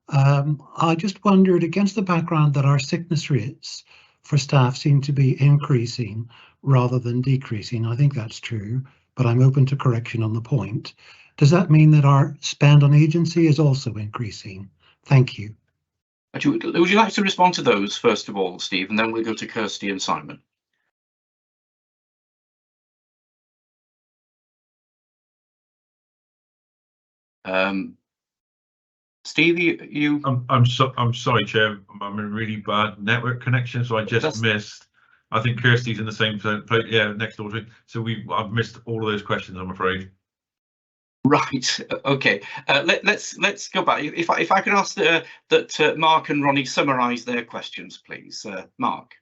Speaker 8: I just wondered, against the background that our sickness rates for staff seem to be increasing rather than decreasing. I think that's true, but I'm open to correction on the point. Does that mean that our spend on agency is also increasing? Thank you.
Speaker 1: Would you like to respond to those first of all, Steve, and then we'll go to Kirsty and Simon? Steve, you.
Speaker 10: I'm sorry, Chair. I'm in a really bad network connection, so I just missed. I think Kirsty's in the same place. Yeah, next door to me. So I've missed all of those questions, I'm afraid.
Speaker 1: Right. Okay. Let's go back. If I can ask that Mark and Ronnie summarise their questions, please. Mark.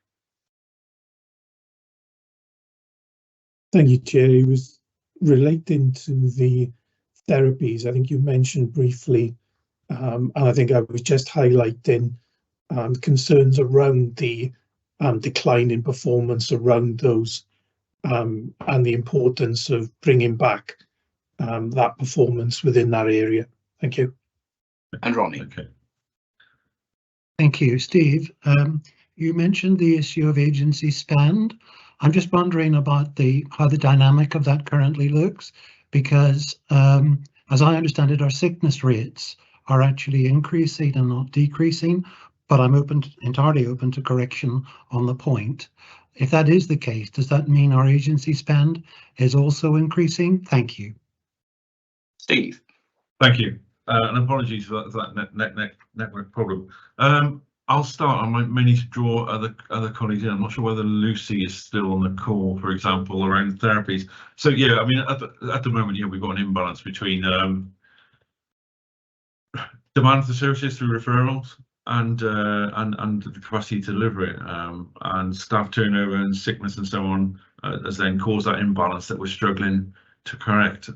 Speaker 16: Thank you, Chair. It was relating to the therapies. I think you mentioned briefly, and I think I was just highlighting concerns around the decline in performance around those, and the importance of bringing back that performance within that area. Thank you.
Speaker 1: And Ronnie.
Speaker 10: Okay.
Speaker 8: Thank you, Steve. You mentioned the issue of agency spend. I'm just wondering about how the dynamic of that currently looks, because as I understand it, our sickness rates are actually increasing and not decreasing, but I'm entirely open to correction on the point. If that is the case, does that mean our agency spend is also increasing? Thank you.
Speaker 1: Steve.
Speaker 10: Thank you. And apologies for that network problem. I'll start. I may need to draw other colleagues in. I'm not sure whether Lucy is still on the call, for example, around therapies. So yeah, I mean, at the moment, yeah, we've got an imbalance between demand for services through referrals and the capacity to deliver it, and staff turnover and sickness and so on has then caused that imbalance that we're struggling to correct.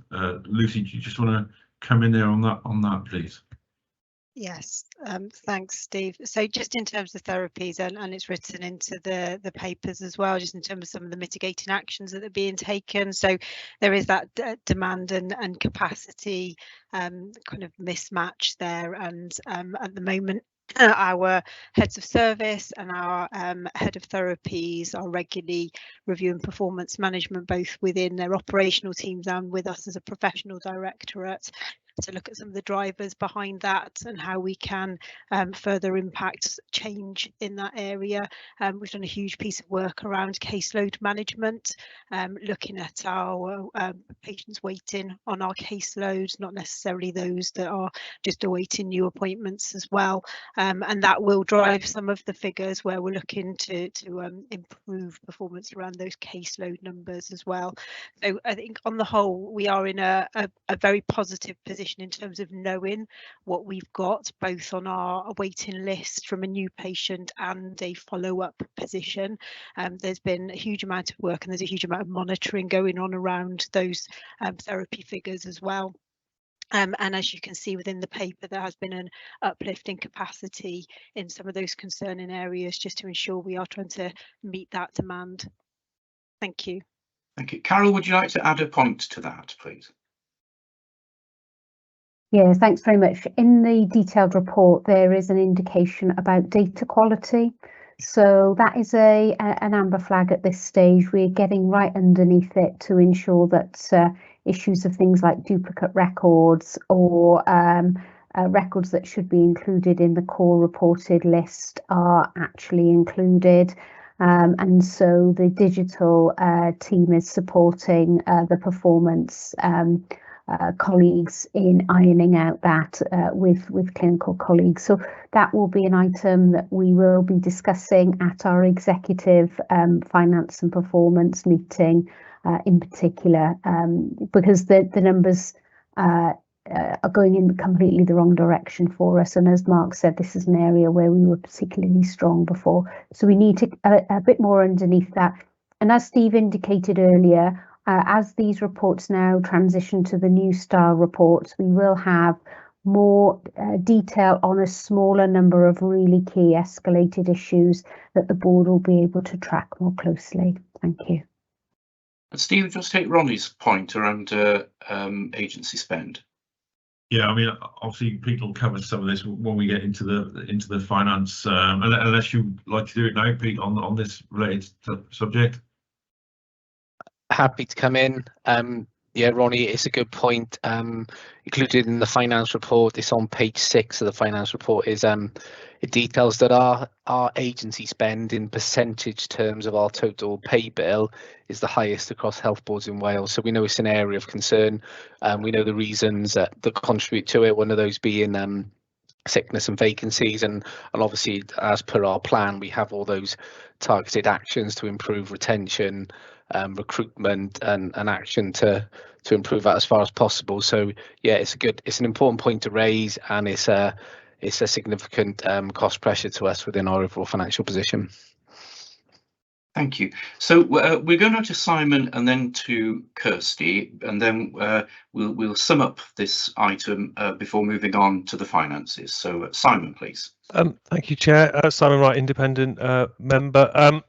Speaker 10: Lucy, do you just want to come in there on that, please?
Speaker 3: Yes, thanks, Steve. So just in terms of therapies, and it's written into the papers as well, just in terms of some of the mitigating actions that are being taken. So there is that demand and capacity kind of mismatch there, and at the moment our heads of service and our head of therapies are regularly reviewing performance management, both within their operational teams and with us as a professional directorate, to look at some of the drivers behind that and how we can further impact change in that area. We've done a huge piece of work around caseload management, looking at our patients waiting on our caseloads, not necessarily those that are just awaiting new appointments as well. And that will drive some of the figures where we're looking to improve performance around those caseload numbers as well. So I think on the whole, we are in a very positive position in terms of knowing what we've got, both on our waiting list from a new patient and a follow-up position. There's been a huge amount of work and there's a huge amount of monitoring going on around those therapy figures as well. And as you can see within the paper, there has been an uplift in capacity in some of those concerning areas, just to ensure we are trying to meet that demand. Thank you.
Speaker 1: Thank you. Carol, would you like to add a point to that, please?
Speaker 7: Yeah, thanks very much. In the detailed report, there is an indication about data quality. So that is an amber flag at this stage. We're getting right underneath it to ensure that issues of things like duplicate records or records that should be included in the core reported list are actually included. And so the digital team is supporting the performance colleagues in ironing out that with clinical colleagues. So that will be an item that we will be discussing at our executive finance and performance meeting in particular, because the numbers are going in completely the wrong direction for us. And as Mark said, this is an area where we were particularly strong before. So we need to a bit more underneath that. And as Steve indicated earlier, as these reports now transition to the new style reports, we will have more detail on a smaller number of really key escalated issues that the board will be able to track more closely. Thank you.
Speaker 1: And Steve, just take Ronnie's point around agency spend.
Speaker 10: Yeah, I mean, obviously, Pete will cover some of this when we get into the finance. Unless you'd like to do it now, Pete, on this related subject.
Speaker 11: Happy to come in. Yeah, Ronnie, it's a good point. Included in the finance report, it's on page 6 of the finance report, is it details that our agency spend in percentage terms of our total pay bill is the highest across health boards in Wales. So we know it's an area of concern. We know the reasons that contribute to it, one of those being sickness and vacancies, and obviously, as per our plan, we have all those targeted actions to improve retention, recruitment, and action to improve that as far as possible. So yeah, it's an important point to raise, and it's a significant cost pressure to us within our overall financial position.
Speaker 1: Thank you. So we're going on to Simon and then to Kirsty, and then we'll sum up this item before moving on to the finances. So Simon, please.
Speaker 20: Thank you, Chair. Simon Wright, independent member.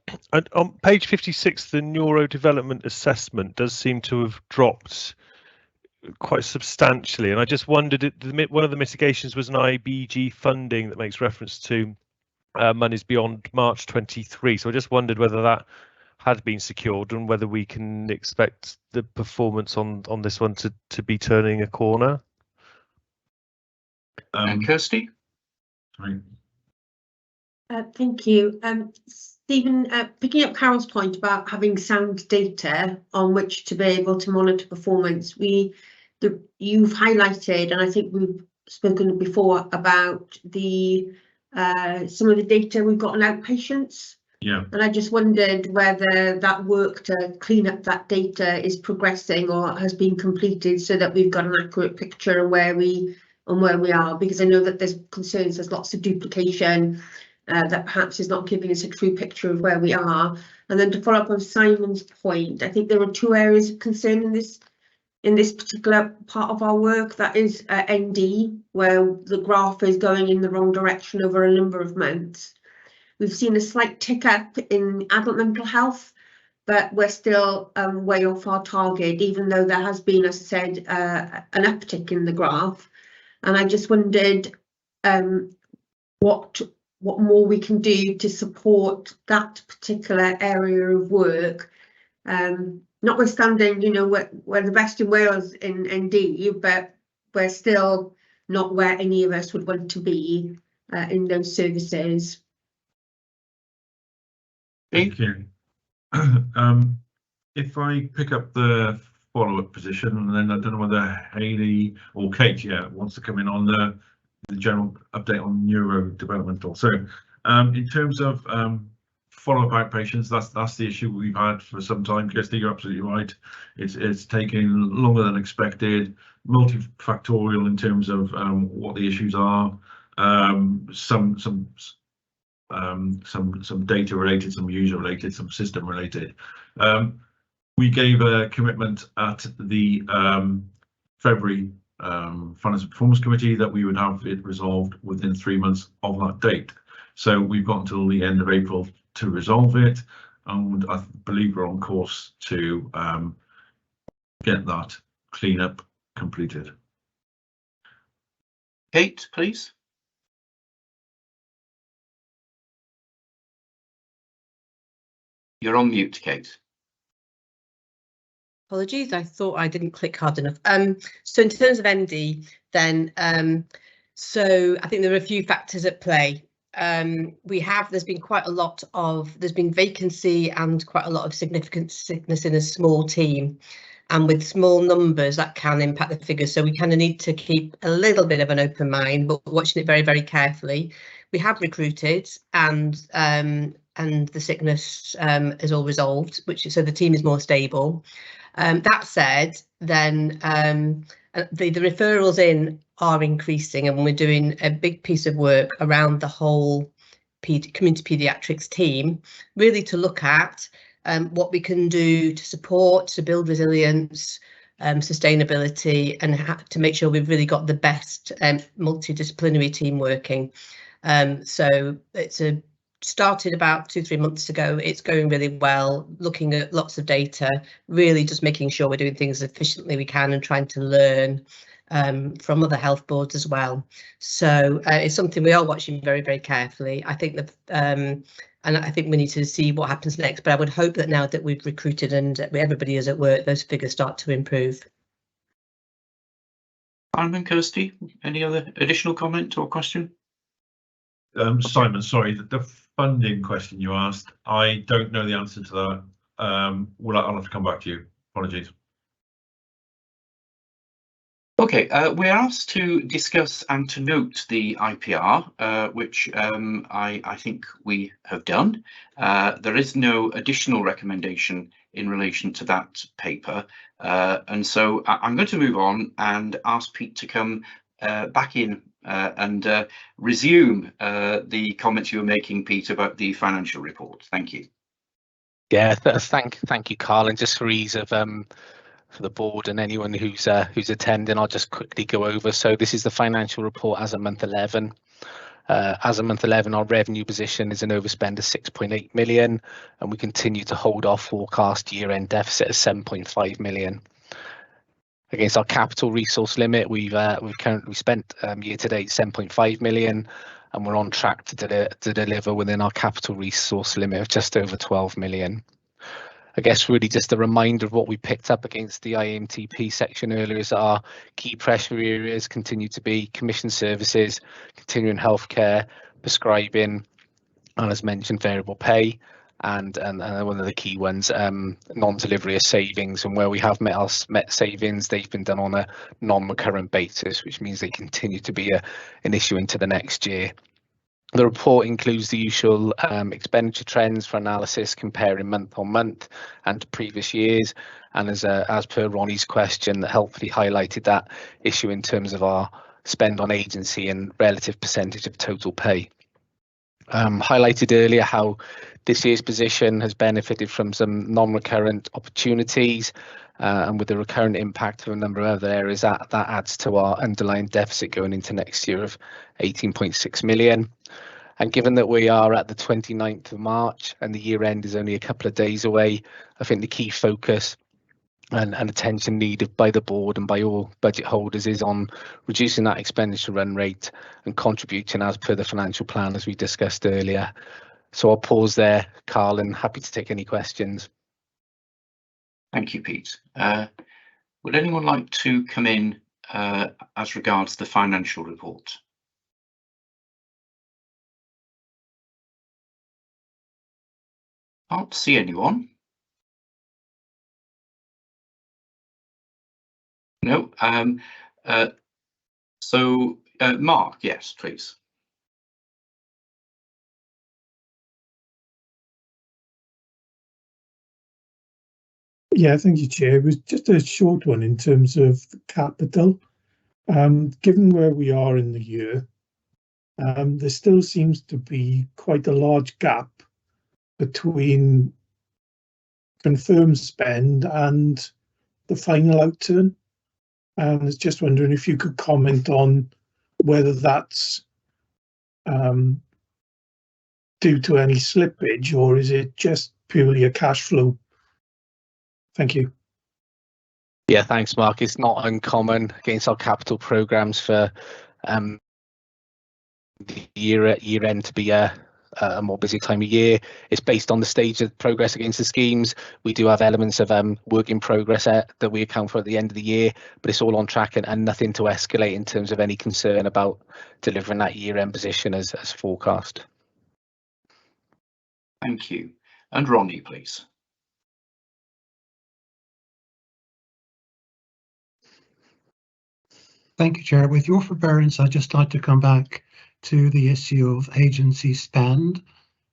Speaker 20: On page 56, the neurodevelopment assessment does seem to have dropped quite substantially, and I just wondered, one of the mitigations was an IBG funding that makes reference to monies beyond March 23. So I just wondered whether that had been secured and whether we can expect the performance on this one to be turning a corner.
Speaker 1: And Kirsty?
Speaker 10: Sorry.
Speaker 4: Thank you. Stephen, picking up Carol's point about having sound data on which to be able to monitor performance, you've highlighted, and I think we've spoken before about the some of the data we've got on outpatients.
Speaker 10: Yeah.
Speaker 4: And I just wondered whether that work to clean up that data is progressing or has been completed so that we've got an accurate picture of where we are, because I know that there's concerns, there's lots of duplication that perhaps is not giving us a true picture of where we are. And then to follow up on Simon's point, I think there are two areas of concern in this particular part of our work. That is ND, where the graph is going in the wrong direction over a number of months. We've seen a slight tick up in adult mental health, but we're still way off our target, even though there has been, as I said, an uptick in the graph. And I just wondered what more we can do to support that particular area of work. Notwithstanding, you know, we're the best in Wales in ND, but we're still not where any of us would want to be in those services.
Speaker 10: Thank you. If I pick up the follow-up position, and then I don't know whether Hayley or Kate, wants to come in on the general update on neurodevelopmental. So, in terms of follow-up outpatients, that's the issue we've had for some time. Kirsty, you're absolutely right. It's taking longer than expected, multifactorial in terms of what the issues are. Some data related, some user related, some system related. We gave a commitment at the February Finance and Performance Committee that we would have it resolved within 3 months of that date. So we've got until the end of April to resolve it, and I believe we're on course to get that cleanup completed.
Speaker 1: Kate, please. You're on mute, Kate.
Speaker 14: Apologies, I thought I didn't click hard enough. So in terms of ND, then, so I think there are a few factors at play. There's been vacancy and quite a lot of significant sickness in a small team. And with small numbers, that can impact the figures. So we kind of need to keep a little bit of an open mind, but watching it very, very carefully. We have recruited, and the sickness is all resolved, so the team is more stable. That said, then the referrals in are increasing, and we're doing a big piece of work around the whole community paediatrics team, really to look at what we can do to support, to build resilience, sustainability, and to make sure we've really got the best multidisciplinary team working. So it's started about 2-3 months ago. It's going really well, looking at lots of data, really just making sure we're doing things as efficiently we can and trying to learn from other health boards as well. So it's something we are watching very, very carefully. I think that and I think we need to see what happens next, but I would hope that now that we've recruited and everybody is at work, those figures start to improve.
Speaker 1: Simon, Kirsty, any other additional comment or question?
Speaker 10: Simon, sorry, the funding question you asked, I don't know the answer to that. I'll have to come back to you. Apologies.
Speaker 1: Okay, we're asked to discuss and to note the IPR, which I think we have done. There is no additional recommendation in relation to that paper, and so I'm going to move on and ask Pete to come back in and resume the comments you were making, Pete, about the financial report. Thank you.
Speaker 11: Yeah, thank you, Carl. And just for ease of for the board and anyone who's attending, I'll just quickly go over. So this is the financial report as of month 11. As of month 11, our revenue position is an overspend of 6.8 million, and we continue to hold our forecast year-end deficit of 7.5 million. Against our capital resource limit, we've currently spent year to date 7.5 million, and we're on track to deliver within our capital resource limit of just over 12 million. I guess really just a reminder of what we picked up against the IMTP section earlier is that our key pressure areas continue to be commission services, continuing healthcare, prescribing, and as mentioned, variable pay, and one of the key ones, non-delivery of savings. And where we have met savings, they've been done on a non-recurrent basis, which means they continue to be an issue into the next year. The report includes the usual expenditure trends for analysis, comparing month on month and to previous years, and as per Ronnie's question, that helpfully highlighted that issue in terms of our spend on agency and relative percentage of total pay. Highlighted earlier how this year's position has benefited from some non-recurrent opportunities, and with the recurrent impact of a number of other areas, that adds to our underlying deficit going into next year of 18.6 million. And given that we are at the 29th of March and the year end is only a couple of days away, I think the key focus and attention needed by the board and by all budget holders is on reducing that expenditure run rate and contributing as per the financial plan as we discussed earlier. So I'll pause there, Carl, and happy to take any questions.
Speaker 1: Thank you, Pete. Would anyone like to come in as regards the financial report? Can't see anyone. No. So Mark, yes, please.
Speaker 16: Yeah, thank you, Chair. It was just a short one in terms of the capital. Given where we are in the year, there still seems to be quite a large gap between confirmed spend and the final outturn. And I was just wondering if you could comment on whether that's due to any slippage, or is it just purely a cash flow? Thank you.
Speaker 11: Yeah, thanks, Mark. It's not uncommon against our capital programs for the year end to be a more busy time of year. It's based on the stage of progress against the schemes. We do have elements of work in progress that we account for at the end of the year, but it's all on track and nothing to escalate in terms of any concern about delivering that year end position as forecast.
Speaker 1: Thank you. And Ronnie, please.
Speaker 8: Thank you, Chair. With your forbearance, I'd just like to come back to the issue of agency spend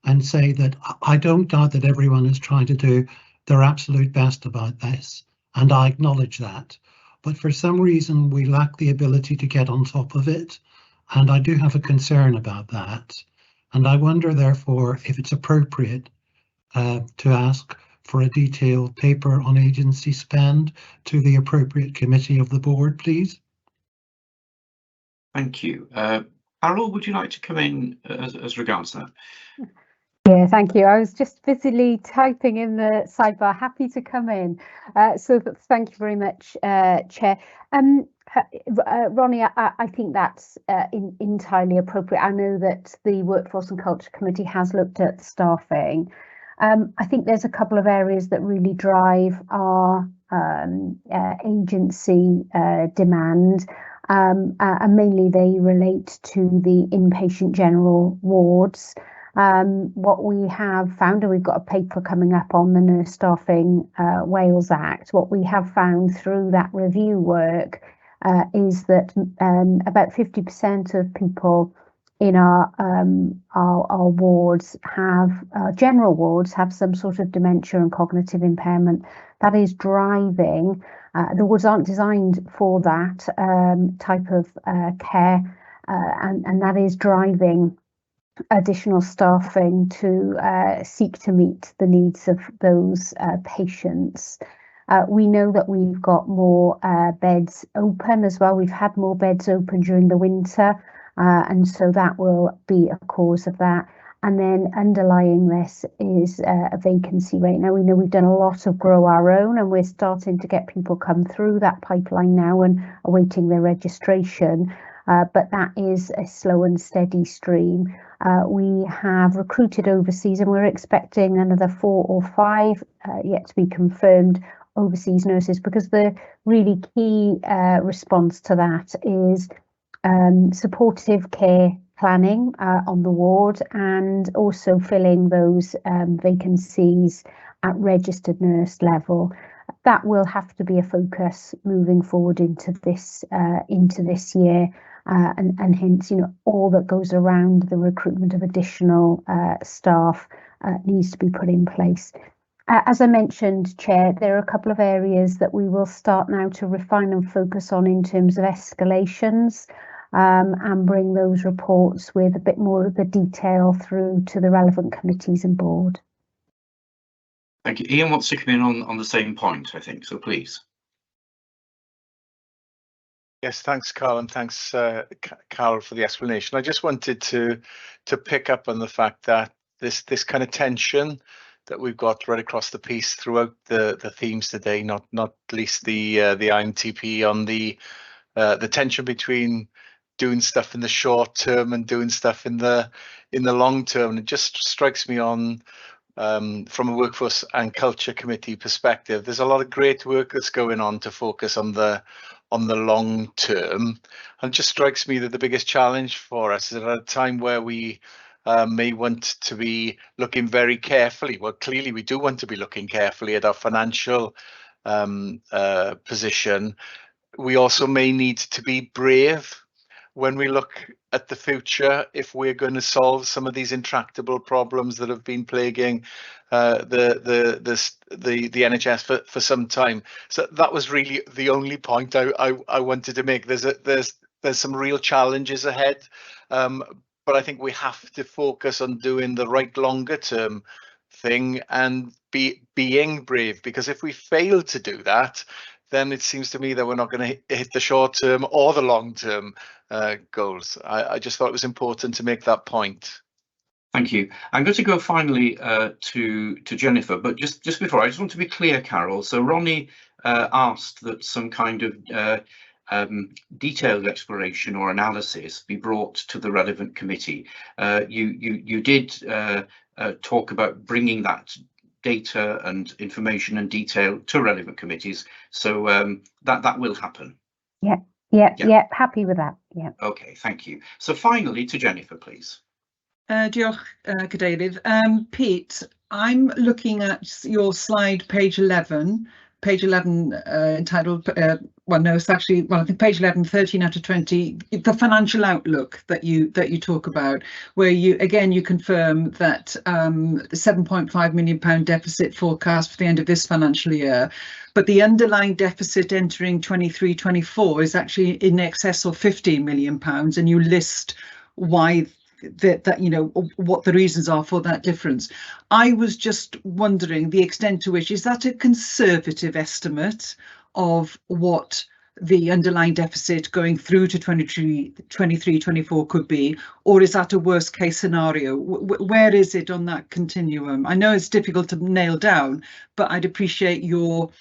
Speaker 8: and say that I don't doubt that everyone is trying to do their absolute best about this, and I acknowledge that. But for some reason, we lack the ability to get on top of it, and I do have a concern about that. And I wonder, therefore, if it's appropriate to ask for a detailed paper on agency spend to the appropriate committee of the board, please.
Speaker 1: Thank you. Carol, would you like to come in as regards that?
Speaker 7: Yeah, thank you. I was just busily typing in the sidebar. Happy to come in. So thank you very much, Chair. Ronnie, I think that's entirely appropriate. I know that the Workforce and Culture Committee has looked at staffing. I think there's a couple of areas that really drive our agency demand. And mainly they relate to the inpatient general wards. What we have found, and we've got a paper coming up on the Nurse Staffing Wales Act, what we have found through that review work is that about 50% of people in our wards have, general wards have some sort of dementia and cognitive impairment that is driving. The wards aren't designed for that type of care, and that is driving additional staffing to seek to meet the needs of those patients. We know that we've got more beds open as well. We've had more beds open during the winter, and so that will be a cause of that. And then underlying this is a vacancy rate. Now, we know we've done a lot of Grow Our Own, and we're starting to get people come through that pipeline now and awaiting their registration. but that is a slow and steady stream. We have recruited overseas, and we're expecting another 4 or 5 yet to be confirmed overseas nurses, because the really key response to that is supportive care planning on the ward, and also filling those vacancies at registered nurse level. That will have to be a focus moving forward into this year, and hence, you know, all that goes around the recruitment of additional staff needs to be put in place. As I mentioned, Chair, there are a couple of areas that we will start now to refine and focus on in terms of escalations, and bring those reports with a bit more of the detail through to the relevant committees and board.
Speaker 1: Thank you. Ian wants to come in on the same point, I think, so please.
Speaker 6: Yes, thanks, Carl, and thanks, Carol, for the explanation. I just wanted to pick up on the fact that this kind of tension that we've got right across the piece throughout the themes today, not least the IMTP on the tension between doing stuff in the short term and doing stuff in the long term. And it just strikes me on from a workforce and culture committee perspective, there's a lot of great work that's going on to focus on the long term, and it just strikes me that the biggest challenge for us is at a time where we may want to be looking very carefully. Well, clearly we do want to be looking carefully at our financial position. We also may need to be brave when we look at the future, if we're going to solve some of these intractable problems that have been plaguing the NHS for some time. So that was really the only point I wanted to make. There's some real challenges ahead, but I think we have to focus on doing the right longer term thing and being brave, because if we fail to do that, then it seems to me that we're not going to hit the short term or the long term goals. I just thought it was important to make that point.
Speaker 1: Thank you. I'm going to go finally to Jennifer, but just before, I just want to be clear, Carol. So Ronnie asked that some kind of detailed exploration or analysis be brought to the relevant committee. You did talk about bringing that data and information and detail to relevant committees, so that will happen.
Speaker 7: Yeah, happy with that. Yeah.
Speaker 1: Okay, thank you. So finally to Jennifer, please.
Speaker 19: Diolch, Cadeirydd. Pete, I'm looking at your slide, page 11, entitled, well, no, it's actually, well, I think page 11, 13 out of 20, the financial outlook that you talk about, where you confirm that the £7.5 million deficit forecast for the end of this financial year, but the underlying deficit entering 23-24 is actually in excess of £15 million, and you list why that you know what the reasons are for that difference. I was just wondering the extent to which, is that a conservative estimate of what the underlying deficit going through to 23-24 could be, or is that a worst case scenario? Where is it on that continuum? I know it's difficult to nail down, but I'd appreciate your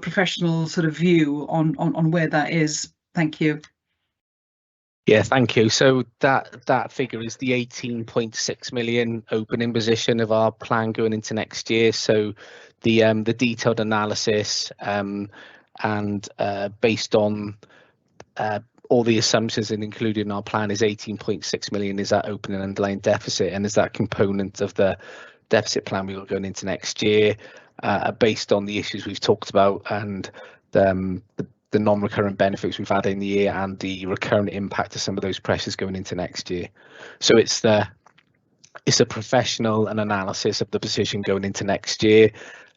Speaker 19: professional sort of view on where that is. Thank you.
Speaker 11: Yeah, thank you. So that figure is the 18.6 million opening position of our plan going into next year. So the detailed analysis and based on all the assumptions and included in our plan is 18.6 million is that opening underlying deficit, and is that component of the deficit plan we got going into next year, based on the issues we've talked about and the non-recurrent benefits we've had in the year and the recurrent impact of some of those pressures going into next year. So it's a professional and analysis of the position going into next year.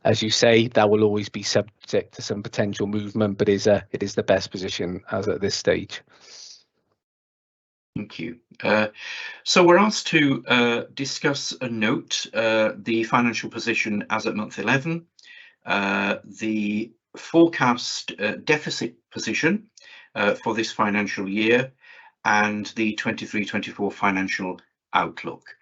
Speaker 11: As you say, that will always be subject to some potential movement, but it is the best position as at this stage.
Speaker 1: Thank you. So we're asked to discuss and note the financial position as at month 11, the forecast deficit position for this financial year, and the 23-24 financial outlook.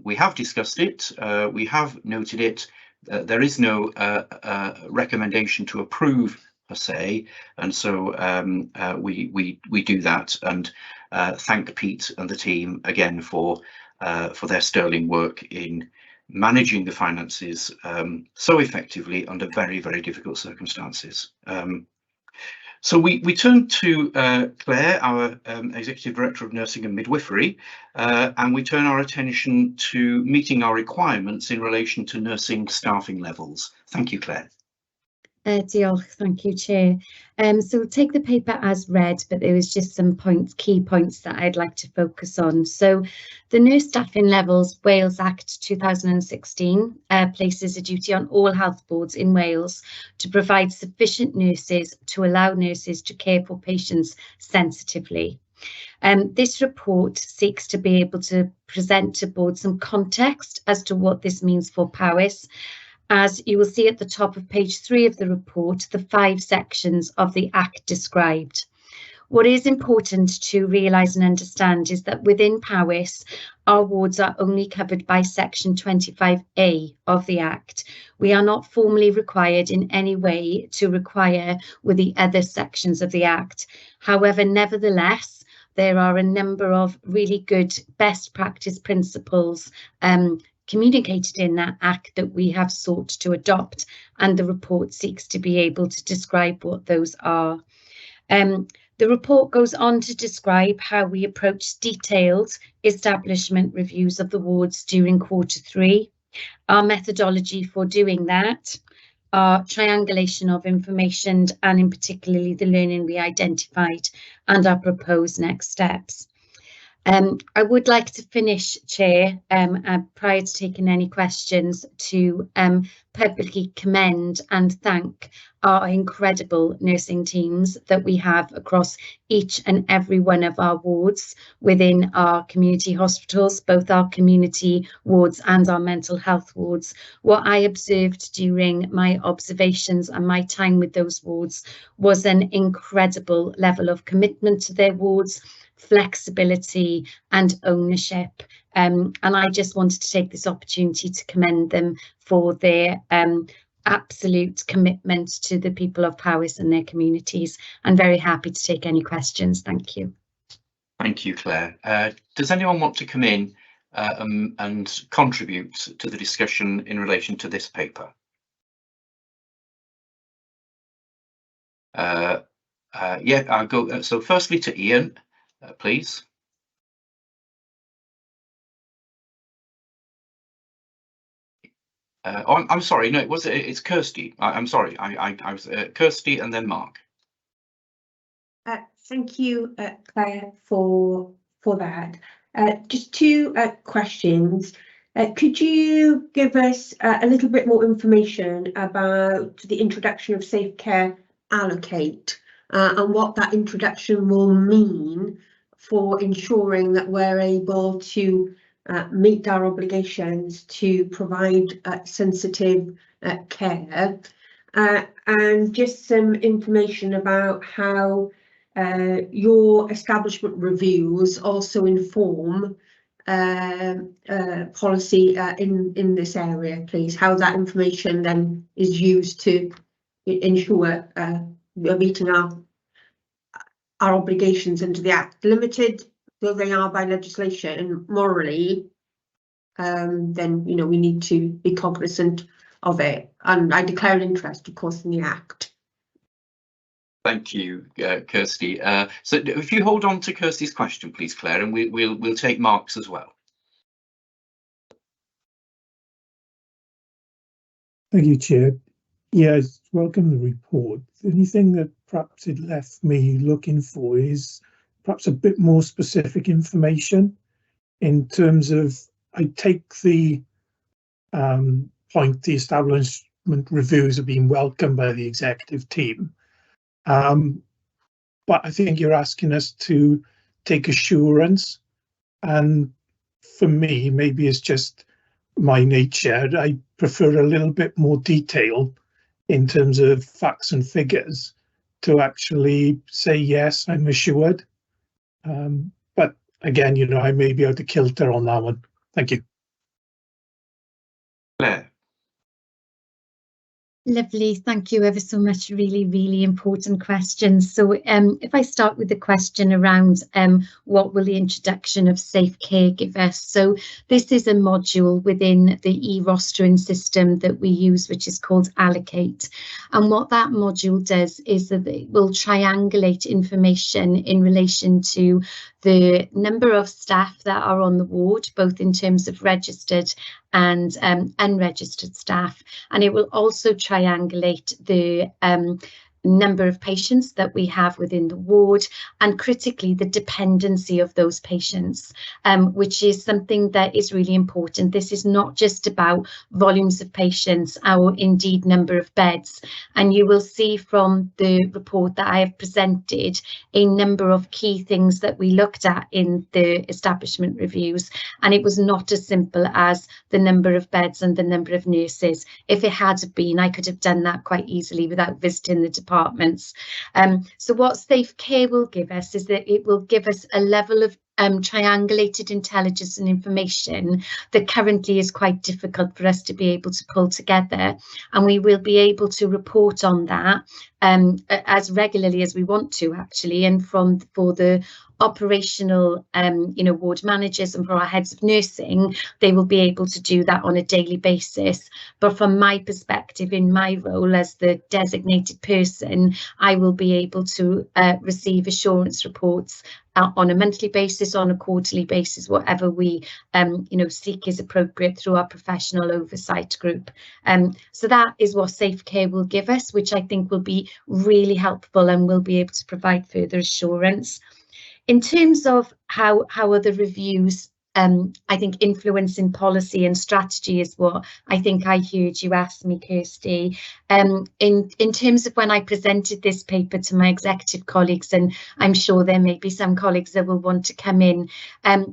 Speaker 1: We have discussed it, we have noted it. There is no recommendation to approve per se, and so we do that, and thank Pete and the team again for their sterling work in managing the finances so effectively under very, very difficult circumstances. So we turn to Claire, our Executive Director of Nursing and Midwifery, and we turn our attention to meeting our requirements in relation to nursing staffing levels. Thank you, Claire.
Speaker 2: Diolch, thank you, Chair. So we'll take the paper as read, but there was just some key points that I'd like to focus on. So the Nurse Staffing Levels Wales Act 2016 places a duty on all health boards in Wales to provide sufficient nurses to allow nurses to care for patients sensitively. This report seeks to be able to present to board some context as to what this means for Powys. As you will see at the top of page 3 of the report, the 5 sections of the Act described. What is important to realise and understand is that within Powys, our wards are only covered by section 25A of the Act. We are not formally required in any way to require with the other sections of the Act. However, nevertheless, there are a number of really good best practice principles communicated in that Act that we have sought to adopt, and the report seeks to be able to describe what those are. The report goes on to describe how we approach detailed establishment reviews of the wards during Q3, our methodology for doing that, our triangulation of information, and in particularly the learning we identified, and our proposed next steps. I would like to finish, Chair, prior to taking any questions, to publicly commend and thank our incredible nursing teams that we have across each and every one of our wards within our community hospitals, both our community wards and our mental health wards. What I observed during my observations and my time with those wards was an incredible level of commitment to their wards, flexibility and ownership, and I just wanted to take this opportunity to commend them for their absolute commitment to the people of Powys and their communities. I'm very happy to take any questions. Thank you.
Speaker 1: Thank you, Claire. Does anyone want to come in and contribute to the discussion in relation to this paper? Yeah, I'll go. So firstly to Ian. Please. I'm sorry. No, it's Kirsty. I'm sorry. I was Kirsty and then Mark.
Speaker 4: Thank you, Claire, for that. Just 2 questions. Could you give us a little bit more information about the introduction of Safe Care Allocate and what that introduction will mean for ensuring that we're able to meet our obligations to provide sensitive care, and just some information about how your establishment reviews also inform policy in this area, please. How that information then is used to ensure we're meeting our obligations under the Act, limited though they are by legislation and morally, then we need to be cognizant of it. And I declare an interest, of course, in the Act.
Speaker 1: Thank you, Kirsty. So if you hold on to Kirsty's question, please, Claire, and we'll take Mark's as well.
Speaker 16: Thank you, Chair. Yes, welcome the report. The only thing that perhaps it left me looking for is perhaps a bit more specific information in terms of, I take the point the establishment reviews have been welcomed by the executive team. But I think you're asking us to take assurance, and for me, maybe it's just my nature, I prefer a little bit more detail in terms of facts and figures to actually say, yes, I'm assured. But again, I may be out of kilter on that one. Thank you.
Speaker 1: Claire.
Speaker 2: Lovely, thank you ever so much. Really important questions. So if I start with the question around what will the introduction of Safe Care give us? So this is a module within the e-rostering system that we use, which is called Allocate. And what that module does is that it will triangulate information in relation to the number of staff that are on the ward, both in terms of registered and unregistered staff, and it will also triangulate the number of patients that we have within the ward, and critically the dependency of those patients, which is something that is really important. This is not just about volumes of patients or indeed number of beds, and you will see from the report that I have presented a number of key things that we looked at in the establishment reviews, and it was not as simple as the number of beds and the number of nurses. If it had been, I could have done that quite easily without visiting the departments. So what Safe Care will give us is that it will give us a level of triangulated intelligence and information that currently is quite difficult for us to be able to pull together, and we will be able to report on that as regularly as we want to, actually, and for the operational ward managers and for our heads of nursing, they will be able to do that on a daily basis. But from my perspective, in my role as the designated person, I will be able to receive assurance reports on a monthly basis, on a quarterly basis, whatever we seek is appropriate through our professional oversight group. So that is what Safe Care will give us, which I think will be really helpful and will be able to provide further assurance. In terms of how other reviews, I think influencing policy and strategy is what I think I heard you ask me, Kirsty. In terms of when I presented this paper to my executive colleagues, and I'm sure there may be some colleagues that will want to come in,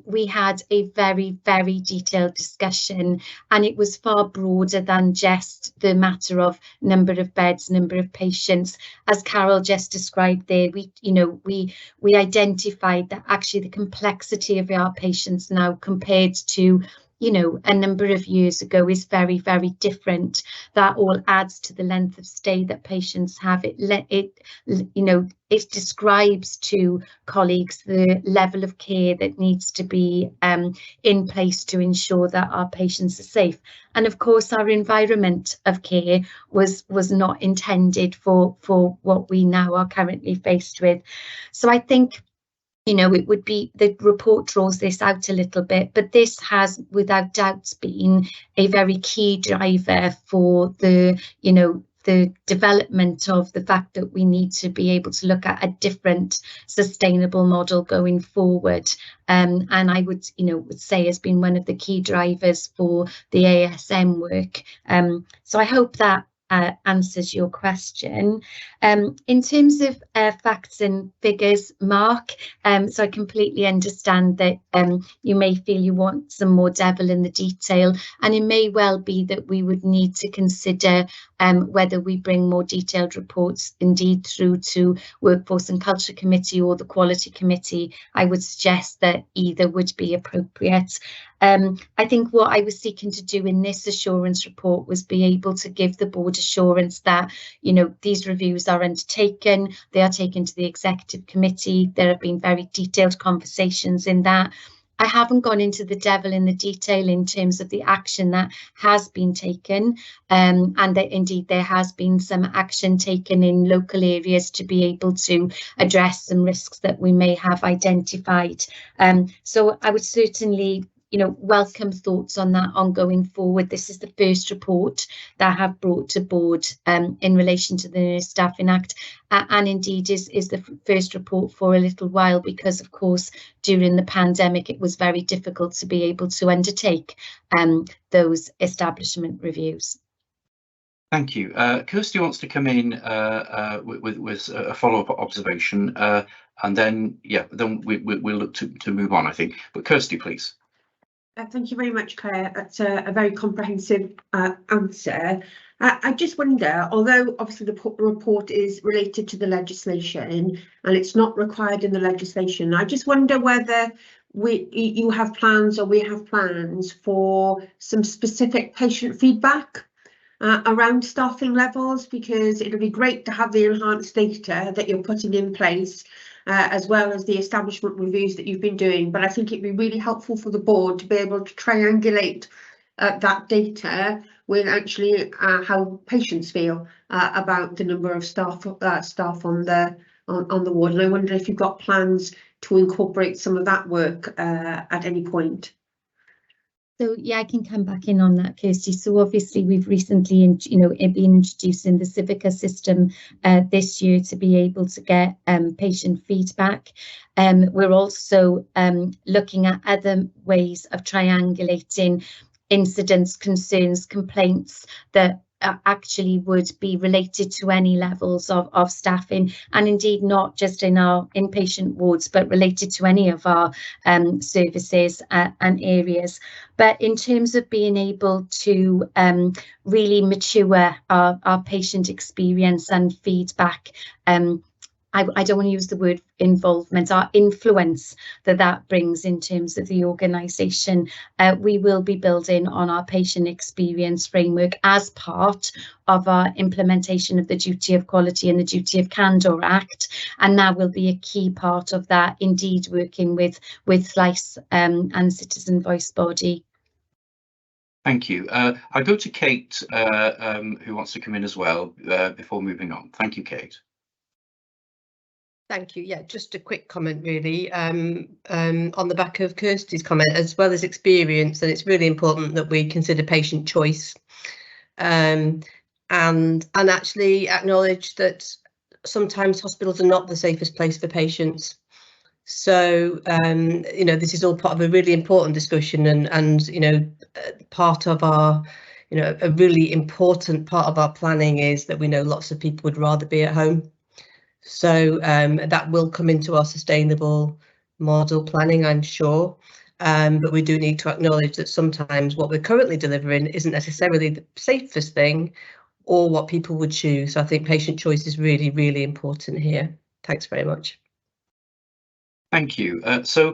Speaker 2: we had a very detailed discussion, and it was far broader than just the matter of number of beds, number of patients. As Carol just described there, we identified that actually the complexity of our patients now compared to a number of years ago is very different. That all adds to the length of stay that patients have. It describes to colleagues the level of care that needs to be in place to ensure that our patients are safe. And of course, our environment of care was not intended for what we now are currently faced with. So I think it would be, the report draws this out a little bit, but this has without doubt been a very key driver for the development of the fact that we need to be able to look at a different sustainable model going forward. And I would say has been one of the key drivers for the ASM work. So I hope that answers your question. In terms of facts and figures, Mark, so I completely understand that you may feel you want some more devil in the detail, and it may well be that we would need to consider whether we bring more detailed reports indeed through to Workforce and Culture Committee or the Quality Committee. I would suggest that either would be appropriate. I think what I was seeking to do in this assurance report was be able to give the board assurance that these reviews are undertaken, they are taken to the executive committee. There have been very detailed conversations in that. I haven't gone into the devil in the detail in terms of the action that has been taken, and that indeed there has been some action taken in local areas to be able to address some risks that we may have identified. So I would certainly welcome thoughts on that ongoing forward. This is the first report that I have brought to board in relation to the Nurse Staffing Act, and indeed is the first report for a little while, because of course during the pandemic it was very difficult to be able to undertake those establishment reviews.
Speaker 1: Thank you. Kirsty wants to come in with a follow-up observation, and then we'll look to move on, I think. But Kirsty, please.
Speaker 4: Thank you very much, Claire. That's a very comprehensive answer. I just wonder, although obviously the report is related to the legislation and it's not required in the legislation, I just wonder whether you have plans or we have plans for some specific patient feedback. around staffing levels, because it'll be great to have the enhanced data that you're putting in place, as well as the establishment reviews that you've been doing. But I think it'd be really helpful for the board to be able to triangulate that data with actually how patients feel about the number of staff on the ward. And I wonder if you've got plans to incorporate some of that work at any point.
Speaker 2: So yeah, I can come back in on that, Kirsty. So obviously we've recently, been introducing the Civica system this year to be able to get patient feedback. We're also looking at other ways of triangulating incidents, concerns, complaints that actually would be related to any levels of staffing, and indeed not just in our inpatient wards, but related to any of our services and areas. But in terms of being able to really mature our patient experience and feedback, I don't want to use the word involvement, our influence that brings in terms of the organisation. We will be building on our patient experience framework as part of our implementation of the Duty of Quality and the Duty of Candour Act, and that will be a key part of that, indeed working with SLICE and Citizen Voice Body.
Speaker 1: Thank you. I go to Kate, who wants to come in as well before moving on. Thank you, Kate.
Speaker 14: Thank you. Yeah, just a quick comment really on the back of Kirsty's comment, as well as experience, and it's really important that we consider patient choice and actually acknowledge that sometimes hospitals are not the safest place for patients. So this is all part of a really important discussion, and part of our a really important part of our planning is that we know lots of people would rather be at home. So that will come into our sustainable model planning, I'm sure. But we do need to acknowledge that sometimes what we're currently delivering isn't necessarily the safest thing or what people would choose. So I think patient choice is really, really important here. Thanks very much.
Speaker 1: Thank you. So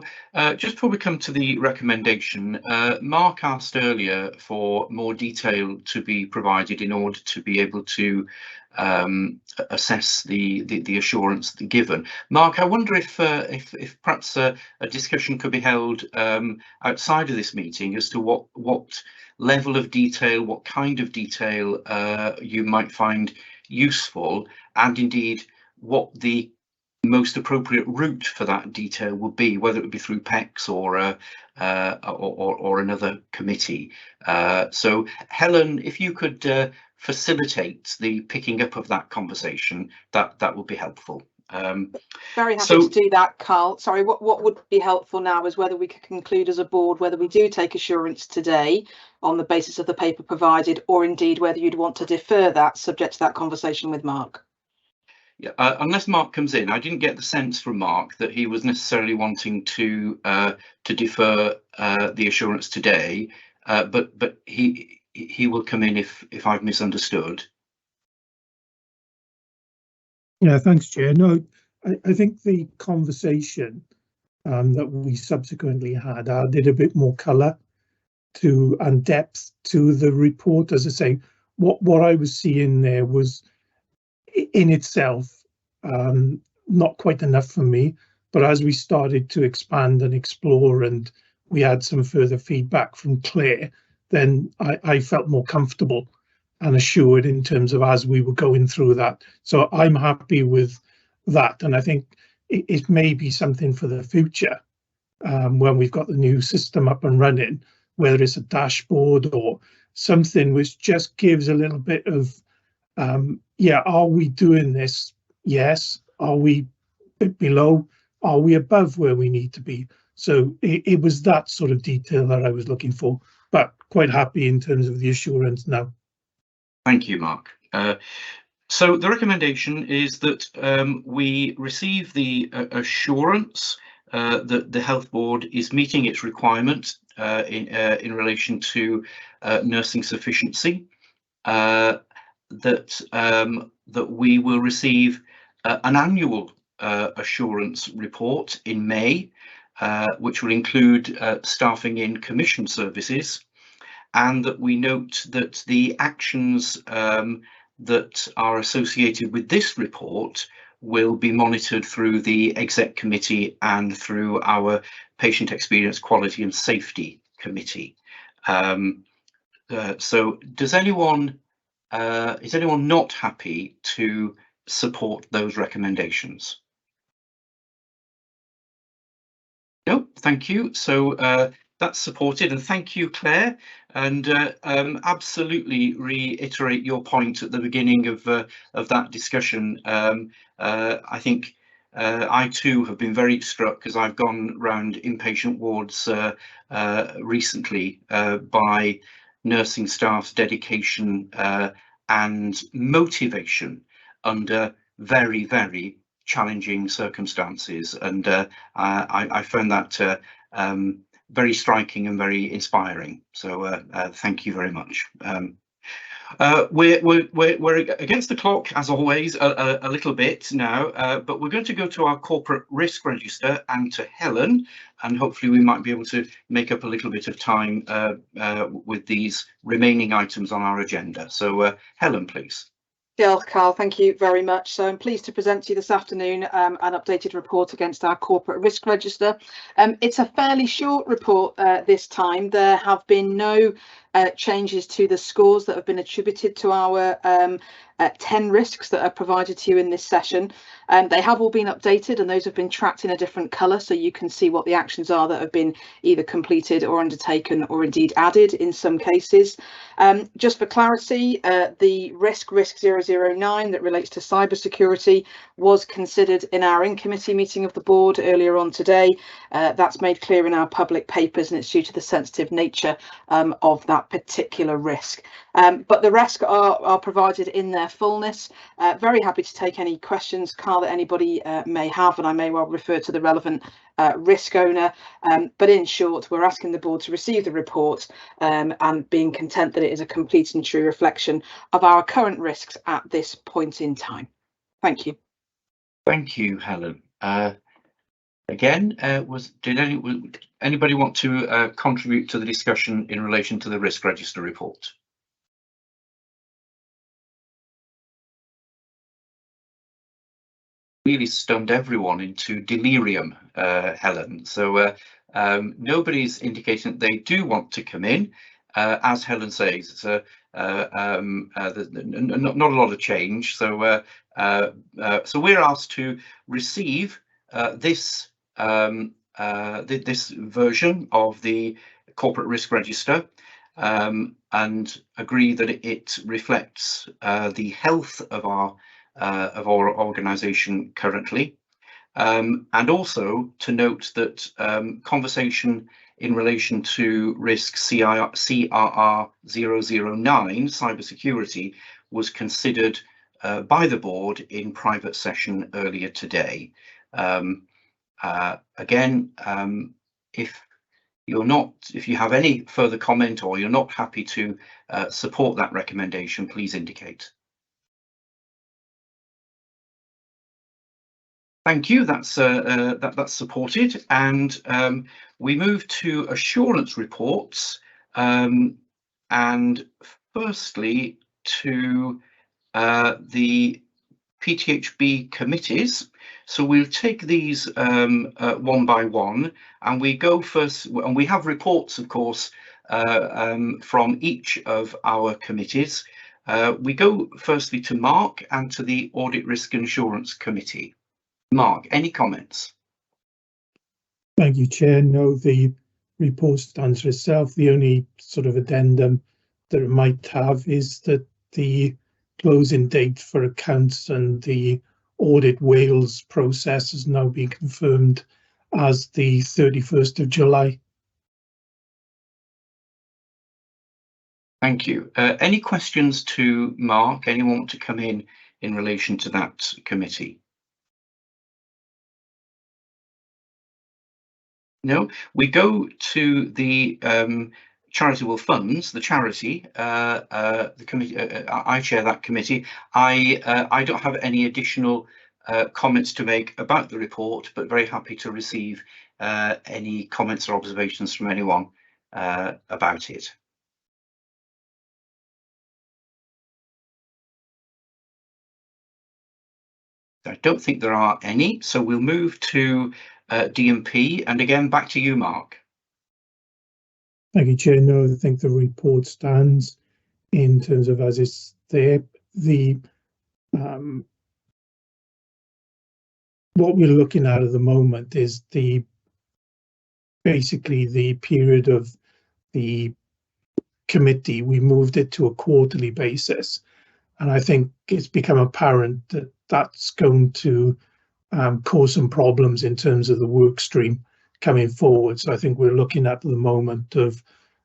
Speaker 1: just before we come to the recommendation, Mark asked earlier for more detail to be provided in order to be able to assess the assurance given. Mark, I wonder if perhaps a discussion could be held outside of this meeting as to what level of detail, what kind of detail you might find useful, and indeed what the most appropriate route for that detail would be, whether it would be through PECS or another committee. So Helen, if you could facilitate the picking up of that conversation, that would be helpful.
Speaker 18: Very happy to do that, Carl. Sorry, what would be helpful now is whether we could conclude as a board whether we do take assurance today on the basis of the paper provided, or indeed whether you'd want to defer that subject to that conversation with Mark.
Speaker 1: Yeah, unless Mark comes in, I didn't get the sense from Mark that he was necessarily wanting to defer the assurance today, but he will come in if I've misunderstood.
Speaker 16: Yeah, thanks, Chair. No, I think the conversation that we subsequently had added a bit more colour to and depth to the report. As I say, what I was seeing there was in itself not quite enough for me, but as we started to expand and explore and we had some further feedback from Claire, then I felt more comfortable and assured in terms of as we were going through that. So I'm happy with that, and I think it may be something for the future when we've got the new system up and running, whether it's a dashboard or something which just gives a little bit of yeah, are we doing this? Yes. Are we below? Are we above where we need to be? So it was that sort of detail that I was looking for, but quite happy in terms of the assurance now.
Speaker 1: Thank you, Mark. So the recommendation is that we receive the assurance that the Health Board is meeting its requirement in relation to nursing sufficiency, that we will receive an annual assurance report in May, which will include staffing in commission services, and that we note that the actions that are associated with this report will be monitored through the Exec Committee and through our Patient Experience, Quality and Safety Committee. So is anyone not happy to support those recommendations? No, thank you. So that's supported, and thank you, Claire. And absolutely reiterate your point at the beginning of that discussion. I think I too have been very struck, as I've gone round inpatient wards recently, by nursing staff's dedication and motivation under very, very challenging circumstances, and I found that very striking and very inspiring. So thank you very much. We're against the clock, as always, a little bit now, but we're going to go to our corporate risk register and to Helen, and hopefully we might be able to make up a little bit of time with these remaining items on our agenda. So Helen, please.
Speaker 18: Diolch, Carl, thank you very much. So I'm pleased to present to you this afternoon an updated report against our corporate risk register. It's a fairly short report this time. There have been no changes to the scores that have been attributed to our 10 risks that are provided to you in this session. They have all been updated, and those have been tracked in a different colour, so you can see what the actions are that have been either completed or undertaken or indeed added in some cases. Just for clarity, the risk 009 that relates to cybersecurity was considered in our in-committee meeting of the board earlier on today. That's made clear in our public papers, and it's due to the sensitive nature of that particular risk. But the rest are provided in their fullness. Very happy to take any questions, Carl, that anybody may have, and I may well refer to the relevant risk owner. But in short, we're asking the board to receive the report and being content that it is a complete and true reflection of our current risks at this point in time. Thank you.
Speaker 1: Thank you, Helen. Again, did anybody want to contribute to the discussion in relation to the risk register report? Really stunned everyone into delirium, Helen. So nobody's indicating that they do want to come in. As Helen says, it's not a lot of change. So so we're asked to receive this version of the corporate risk register and agree that it reflects the health of our organisation currently, and also to note that conversation in relation to risk CRR 009 cybersecurity was considered by the board in private session earlier today. Again, if you have any further comment or you're not happy to support that recommendation, please indicate. Thank you. That's supported, and we move to assurance reports, and firstly to the PTHB committees. So we'll take these one by one, and we go first, and we have reports, of course, from each of our committees. We go firstly to Mark and to the Audit Risk and Assurance Committee. Mark, any comments?
Speaker 16: Thank you, Chair. No, the report stands for itself. The only sort of addendum that it might have is that the closing date for accounts and the Audit Wales process has now been confirmed as the 31st of July.
Speaker 1: Thank you. Any questions to Mark? Anyone want to come in relation to that committee? No, we go to the charitable funds, the charity, the committee. I chair that committee. I don't have any additional comments to make about the report, but very happy to receive any comments or observations from anyone about it. I don't think there are any, so we'll move to D&P, and again back to you, Mark.
Speaker 16: Thank you, Chair. No, I think the report stands in terms of as it's there. What we're looking at the moment is basically the period of the committee. We moved it to a quarterly basis, and I think it's become apparent that that's going to cause some problems in terms of the work stream coming forward. So I think we're looking at the moment of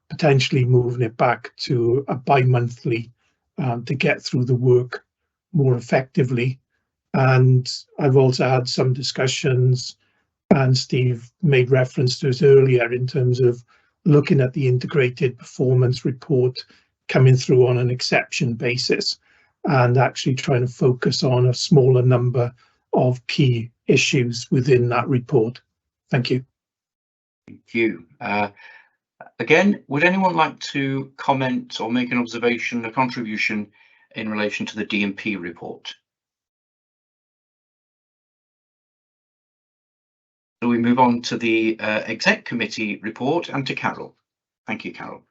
Speaker 16: potentially moving it back to a bi-monthly to get through the work more effectively. And I've also had some discussions, and Steve made reference to it earlier, in terms of looking at the integrated performance report coming through on an exception basis and actually trying to focus on a smaller number of key issues within that report. Thank you.
Speaker 1: Thank you. Again, would anyone like to comment or make an observation, a contribution in relation to the D&P report? So we move on to the Exec Committee report and to Carol. Thank you, Carol.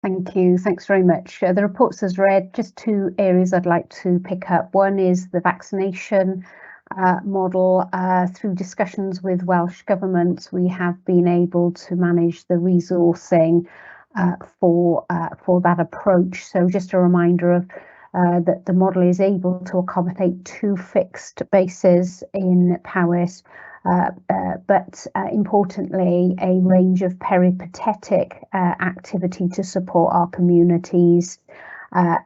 Speaker 7: Thank you. Thanks very much. The report's as read. Just two areas I'd like to pick up. One is the vaccination model. Through discussions with Welsh Government, we have been able to manage the resourcing for that approach. So just a reminder of that the model is able to accommodate 2 fixed bases in Powys, but importantly, a range of peripatetic activity to support our communities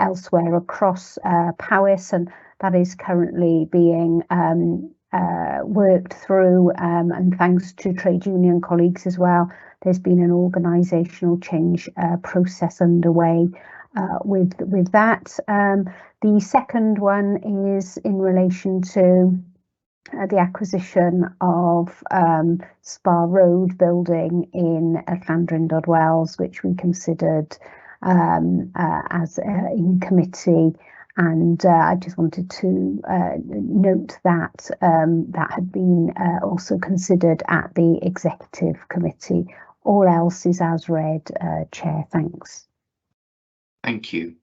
Speaker 7: elsewhere across Powys, and that is currently being worked through, and thanks to trade union colleagues as well, there's been an organisational change process underway with that. The second one is in relation to the acquisition of Spa Road building in Llandrindod, which we considered as in committee, and I just wanted to note that that had been also considered at the executive committee. All else is as read, Chair. Thanks.
Speaker 1: Thank you.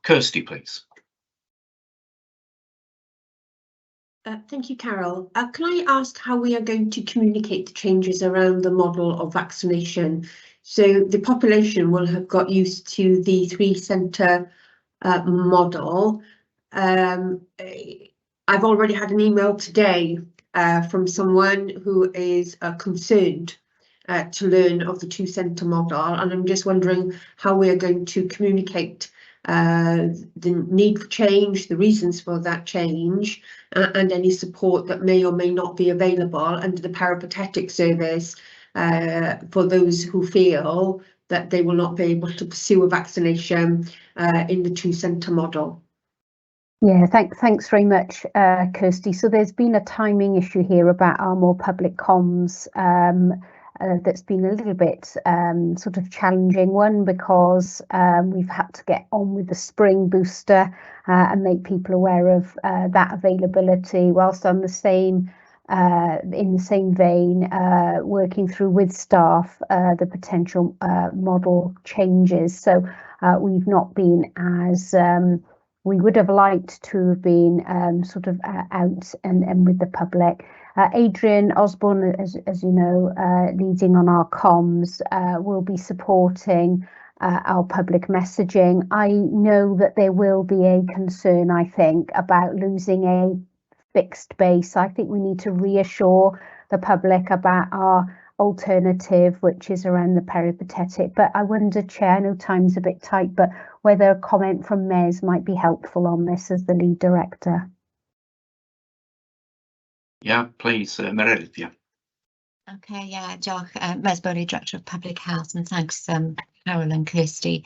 Speaker 1: Kirsty, please.
Speaker 4: Thank you, Carol. Can I ask how we are going to communicate the changes around the model of vaccination? So the population will have got used to the 3-centre model. I've already had an email today from someone who is concerned to learn of the 2-centre model, and I'm just wondering how we are going to communicate the need for change, the reasons for that change, and any support that may or may not be available under the peripatetic service for those who feel that they will not be able to pursue a vaccination in the 2-centre model.
Speaker 7: Yeah, thanks very much, Kirsty. So there's been a timing issue here about our more public comms that's been a little bit sort of challenging. One, because we've had to get on with the spring booster and make people aware of that availability, whilst on the same in the same vein, working through with staff the potential model changes. So we've not been as we would have liked to have been sort of out and with the public. Adrian Osborne, as you know, leading on our comms, will be supporting our public messaging. I know that there will be a concern, I think, about losing a fixed base. I think we need to reassure the public about our alternative, which is around the peripatetic. But I wonder, Chair, I know time's a bit tight, but whether a comment from Mez might be helpful on this as the lead director.
Speaker 1: Yeah, please, Meredith. Yeah.
Speaker 9: Okay, yeah, diolch, Mez Bowley, Director of Public Health, and thanks, Carol and Kirsty.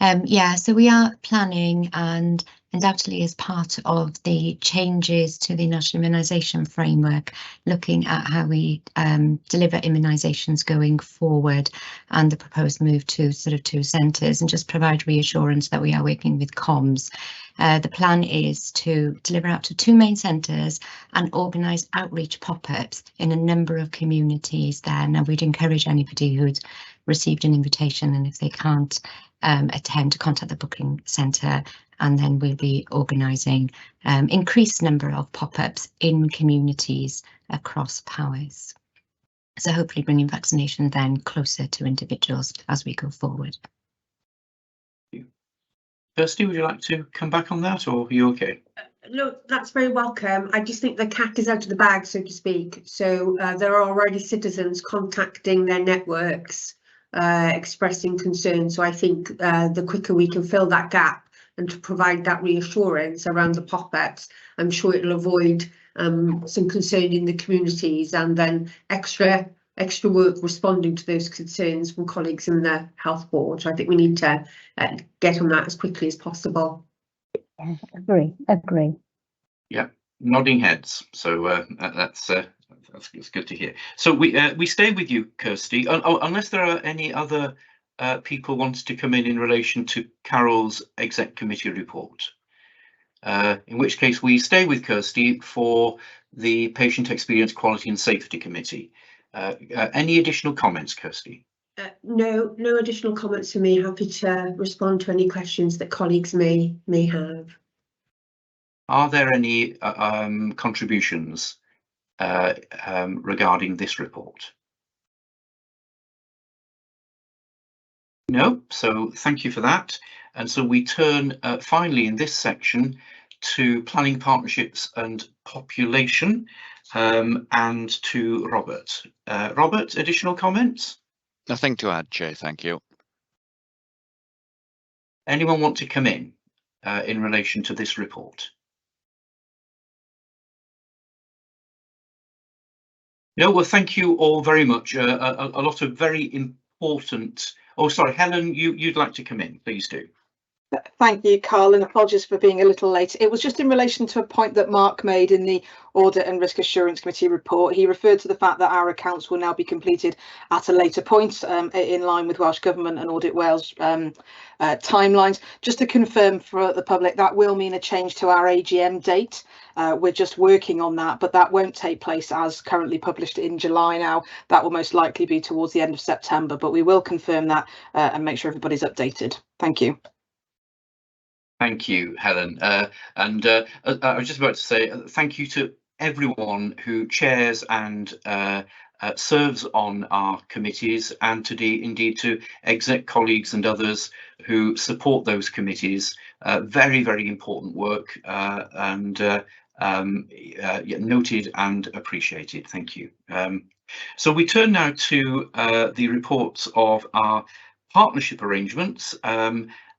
Speaker 9: Yeah, so we are planning and undoubtedly as part of the changes to the National Immunisation Framework, looking at how we deliver immunisations going forward and the proposed move to sort of 2 centres, and just provide reassurance that we are working with comms. The plan is to deliver out to 2 main centres and organise outreach pop-ups in a number of communities there. Now, we'd encourage anybody who's received an invitation, and if they can't attend, to contact the booking centre, and then we'll be organising increased number of pop-ups in communities across Powys. So hopefully bringing vaccination then closer to individuals as we go forward.
Speaker 1: Kirsty, would you like to come back on that, or are you okay?
Speaker 4: No, that's very welcome. I just think the cat is out of the bag, so to speak. So there are already citizens contacting their networks, expressing concern. So I think the quicker we can fill that gap and to provide that reassurance around the pop-ups, I'm sure it'll avoid some concern in the communities, and then extra work responding to those concerns from colleagues in the health board. So I think we need to get on that as quickly as possible.
Speaker 7: Yeah, agree.
Speaker 1: Yeah, nodding heads. So that's good to hear. So we stay with you, Kirsty, unless there are any other people wanting to come in relation to Carol's exec committee report. In which case we stay with Kirsty for the Patient Experience, Quality and Safety Committee. Any additional comments, Kirsty?
Speaker 4: No additional comments for me. Happy to respond to any questions that colleagues may have.
Speaker 1: Are there any contributions regarding this report? No, so thank you for that. And so we turn finally in this section to planning, partnerships and population, and to Robert. Robert, additional comments?
Speaker 12: Nothing to add, Chair, thank you.
Speaker 1: Anyone want to come in relation to this report? No, well, thank you all very much. A lot of very important. Oh, sorry, Helen, you'd like to come in, please do.
Speaker 18: Thank you, Carl, and apologies for being a little late. It was just in relation to a point that Mark made in the Audit and Risk Assurance Committee report. He referred to the fact that our accounts will now be completed at a later point, in line with Welsh Government and Audit Wales timelines. Just to confirm for the public, that will mean a change to our AGM date. We're just working on that, but that won't take place as currently published in July now. That will most likely be towards the end of September, but we will confirm that and make sure everybody's updated. Thank you.
Speaker 1: Thank you, Helen. And I was just about to say thank you to everyone who chairs and serves on our committees, and indeed to exec colleagues and others who support those committees. Very, very important work, and noted and appreciated. Thank you. So we turn now to the reports of our partnership arrangements.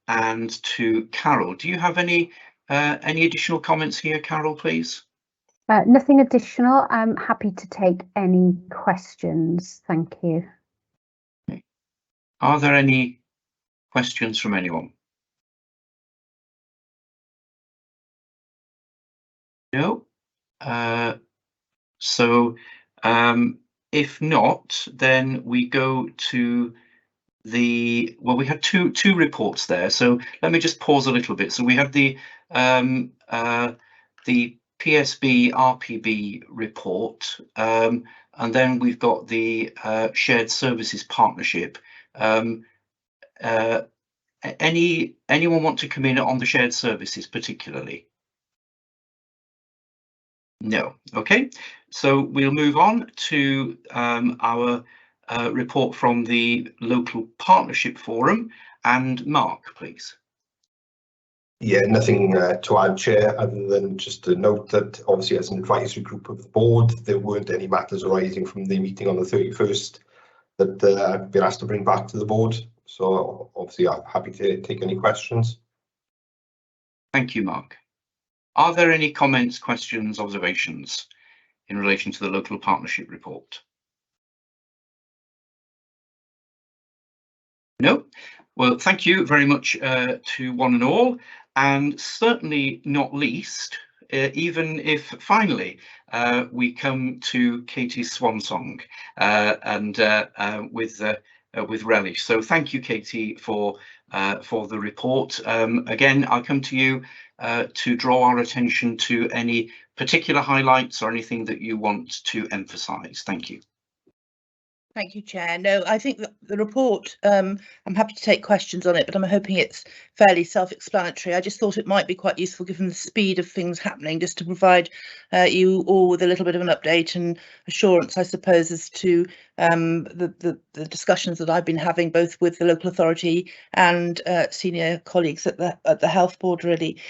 Speaker 1: And to Carol. Do you have any additional comments here, Carol, please?
Speaker 7: Nothing additional. I'm happy to take any questions. Thank you.
Speaker 1: Okay. Are there any questions from anyone? No. So if not, then we go to we had two reports there, so let me just pause a little bit. So we have the PSB RPB report, and then we've got the shared services partnership. Anyone want to come in on the shared services particularly? No. Okay, so we'll move on to our report from the Local Partnership Forum, and Mark, please.
Speaker 21: Yeah, nothing to add, Chair, other than just to note that obviously as an advisory group of the board, there weren't any matters arising from the meeting on the 31st that I've been asked to bring back to the board. So obviously I'm happy to take any questions.
Speaker 1: Thank you, Mark. Are there any comments, questions, observations in relation to the Local Partnership report? No. Well, thank you very much to one and all, and certainly not least, even if finally we come to Katie's swan song and with relish. So thank you, Katie, for the report. Again, I'll come to you to draw our attention to any particular highlights or anything that you want to emphasise. Thank you.
Speaker 5: Thank you, Chair. No, I think that the report, I'm happy to take questions on it, but I'm hoping it's fairly self-explanatory. I just thought it might be quite useful, given the speed of things happening, just to provide you all with a little bit of an update and assurance, I suppose, as to the discussions that I've been having, both with the local authority and senior colleagues at the Health Board, really.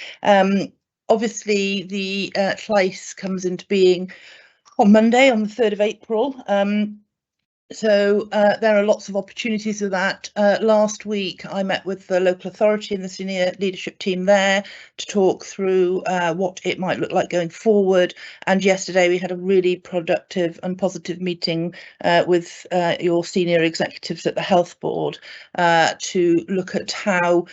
Speaker 5: Obviously, the Llais comes into being on Monday, on the 3rd of April. So there are lots of opportunities for that. Last week, I met with the local authority and the senior leadership team there to talk through what it might look like going forward. And yesterday, we had a really productive and positive meeting with your senior executives at the Health Board to look at how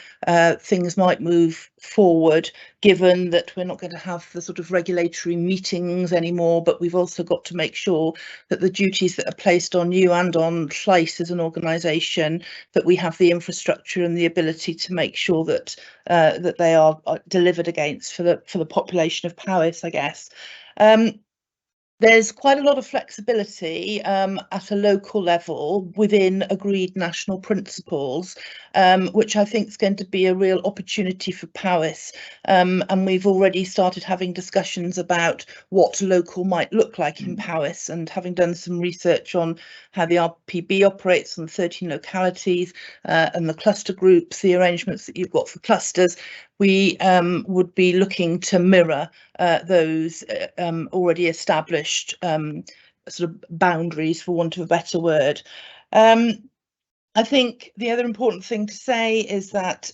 Speaker 5: things might move forward, given that we're not going to have the sort of regulatory meetings anymore, but we've also got to make sure that the duties that are placed on you and on Llais as an organisation, that we have the infrastructure and the ability to make sure that that they are delivered against for the population of Powys, I guess. There's quite a lot of flexibility at a local level within agreed national principles, which I think is going to be a real opportunity for Powys. And we've already started having discussions about what local might look like in Powys, and having done some research on how the RPB operates on 13 localities and the cluster groups, the arrangements that you've got for clusters, we would be looking to mirror those already established sort of boundaries, for want of a better word. I think the other important thing to say is that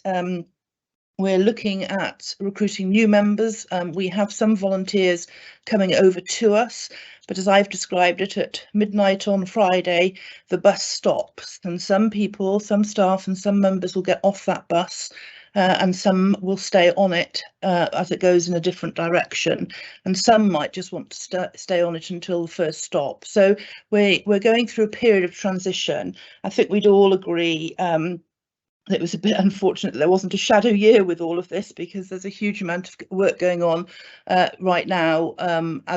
Speaker 5: we're looking at recruiting new members. We have some volunteers coming over to us, but as I've described it, at midnight on Friday, the bus stops, and some people, some staff and some members will get off that bus and some will stay on it as it goes in a different direction, and some might just want to stay on it until the first stop. So we're going through a period of transition. I think we'd all agree it was a bit unfortunate that there wasn't a shadow year with all of this, because there's a huge amount of work going on right now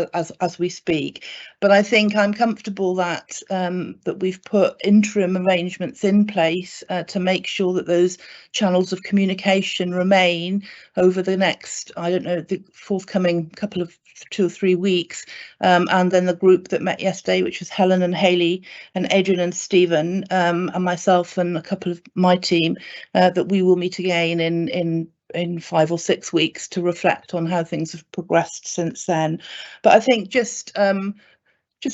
Speaker 5: as we speak. But I think I'm comfortable that that we've put interim arrangements in place to make sure that those channels of communication remain over the next, I don't know, the forthcoming couple of 2 or 3 weeks. And then the group that met yesterday, which was Helen and Hayley and Adrian and Stephen and myself and a couple of my team, that we will meet again in 5 or 6 weeks to reflect on how things have progressed since then. But I think just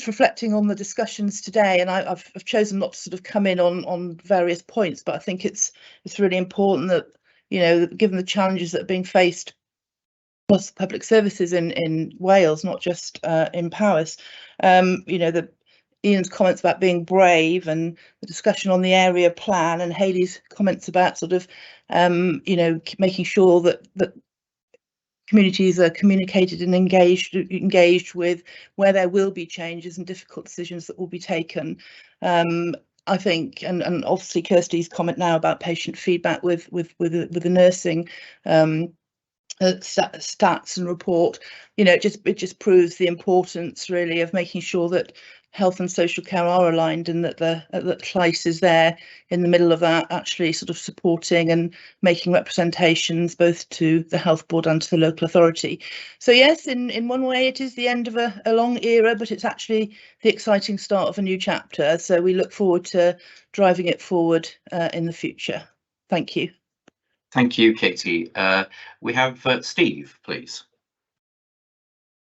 Speaker 5: reflecting on the discussions today, and I've chosen not to sort of come in on various points, but I think it's really important that, you know, given the challenges that are being faced across public services in Wales, not just in Powys, you know, Ian's comments about being brave, and the discussion on the area plan, and Hayley's comments about sort of, you know, making sure that communities are communicated and engaged with where there will be changes and difficult decisions that will be taken. I think, and obviously Kirsty's comment now about patient feedback with the nursing stats and report, you know, it just proves the importance really of making sure that health and social care are aligned, and that that Llais is there in the middle of that, actually sort of supporting and making representations both to the Health Board and to the local authority. So yes, in one way it is the end of a long era, but it's actually the exciting start of a new chapter. So we look forward to driving it forward in the future. Thank you.
Speaker 1: Thank you, Katie. We have Steve, please.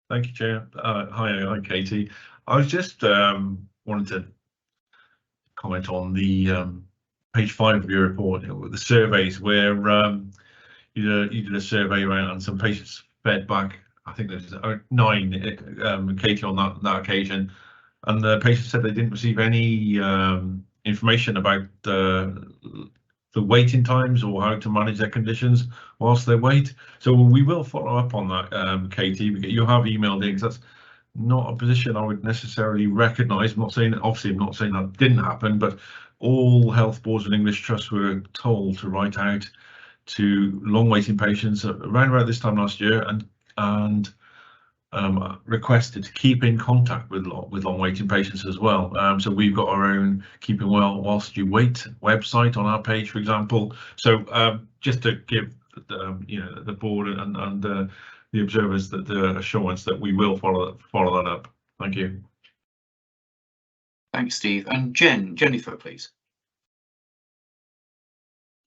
Speaker 10: Thank you, Chair. Hi, Katie. I was just wanted to comment on the page 5 of your report, with the surveys, where you did a survey around, and some patients fed back. I think there's 9, Katie, on that occasion, and the patients said they didn't receive any information about the waiting times or how to manage their conditions whilst they wait. So we will follow up on that, Katie. You have emailed in, 'cause that's not a position I would necessarily recognise. I'm not saying that didn't happen, but all health boards and English trusts were told to write out to long waiting patients around about this time last year, and requested to keep in contact with long waiting patients as well. So we've got our own Keeping Well Whilst You Wait website on our page, for example. So just to give the board and the observers the assurance that we will follow that up. Thank you.
Speaker 1: Thanks, Steve. And Jennifer, please.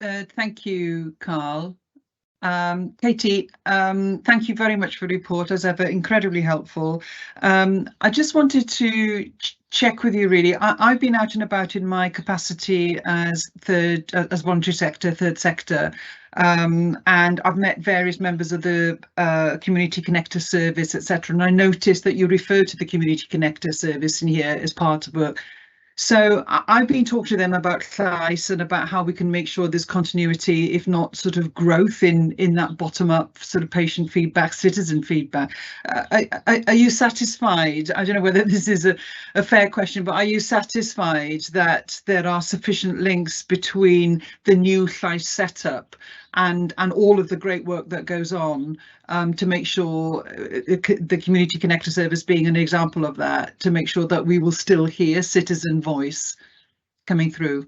Speaker 19: Thank you, Carl. Katie, thank you very much for the report, as ever, incredibly helpful. I just wanted to check with you, really. I've been out and about in my capacity as voluntary sector, third sector, and I've met various members of the Community Connector service, etc. And I noticed that you refer to the Community Connector service in here as part of work. So I've been talking to them about Llais and about how we can make sure there's continuity, if not sort of growth in that bottom-up sort of patient feedback, citizen feedback. Are you satisfied? I don't know whether this is a fair question, but are you satisfied that there are sufficient links between the new Llais setup and all of the great work that goes on to make sure the Community Connector service being an example of that, to make sure that we will still hear citizen voice coming through?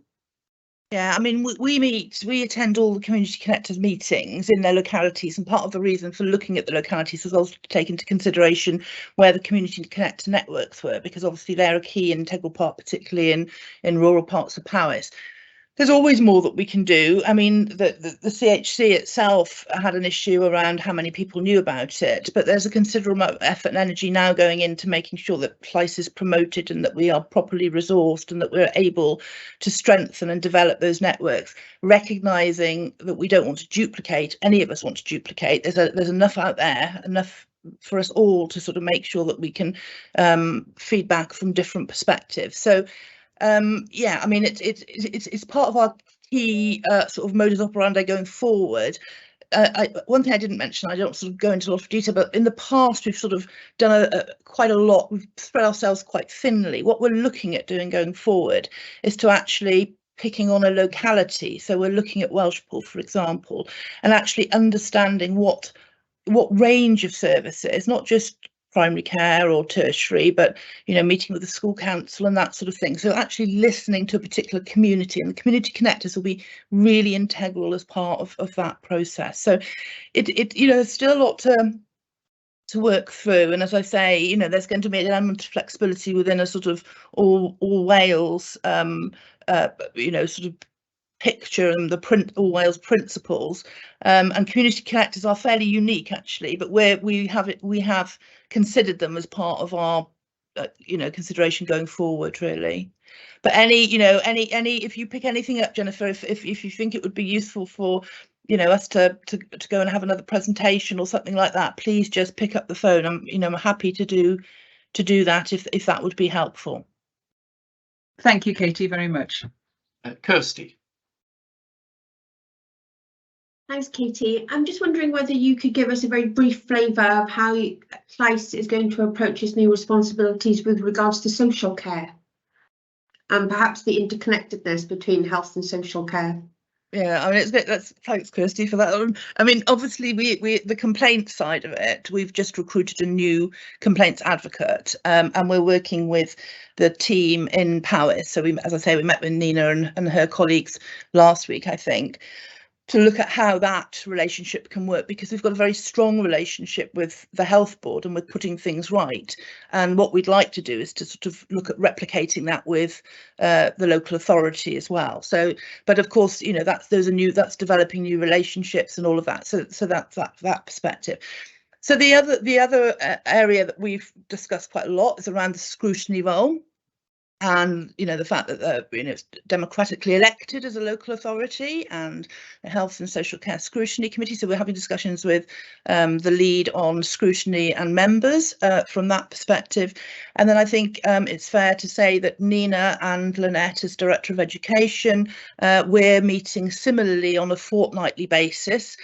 Speaker 5: Yeah, I mean, we attend all the Community Connectors meetings in their localities, and part of the reason for looking at the localities was also to take into consideration where the Community Connector networks were, because obviously they're a key integral part, particularly in rural parts of Powys. There's always more that we can do. I mean, the CHC itself had an issue around how many people knew about it, but there's a considerable effort and energy now going into making sure that Llais is promoted and that we are properly resourced and that we're able to strengthen and develop those networks, recognising that we don't want to duplicate, any of us want to duplicate. There's enough out there, enough for us all to sort of make sure that we can feedback from different perspectives. So yeah, I mean, it's part of our key sort of modus operandi going forward. One thing I didn't mention, I don't sort of go into a lot of detail, but in the past we've sort of done quite a lot. We've spread ourselves quite thinly. What we're looking at doing going forward is to actually picking on a locality. So we're looking at Welshpool, for example, and actually understanding what range of services, not just primary care or tertiary, but meeting with the school council and that sort of thing. So actually listening to a particular community, and the community connectors will be really integral as part of that process. So there's still a lot to work through, and as I say, there's going to be an element of flexibility within a sort of all Wales sort of picture and the all Wales principles, and community connectors are fairly unique actually, but we have considered them as part of our consideration going forward, really. But any if you pick anything up, Jennifer, if you think it would be useful for us to go and have another presentation or something like that, please just pick up the phone. I'm happy to do that if that would be helpful.
Speaker 19: Thank you, Katie, very much.
Speaker 1: Kirsty.
Speaker 4: Thanks, Katie. I'm just wondering whether you could give us a very brief flavour of how Llais is going to approach its new responsibilities with regards to social care, and perhaps the interconnectedness between health and social care.
Speaker 5: Yeah, I mean, thanks, Kirsty, for that. I mean, obviously, we the complaint side of it, we've just recruited a new complaints advocate, and we're working with the team in Powys. So as I say, we met with Nina and her colleagues last week, I think, to look at how that relationship can work, because we've got a very strong relationship with the health board and with putting things right. And what we'd like to do is to sort of look at replicating that with the local authority as well. So, but of course, that's developing new relationships and all of that. So that's that perspective. So the other area that we've discussed quite a lot is around the scrutiny role. and the fact that it's democratically elected as a local authority and a health and social care scrutiny committee. So we're having discussions with the lead on scrutiny and members from that perspective. And then I think it's fair to say that Nina and Lynette, as Director of Education, we're meeting similarly on a fortnightly basis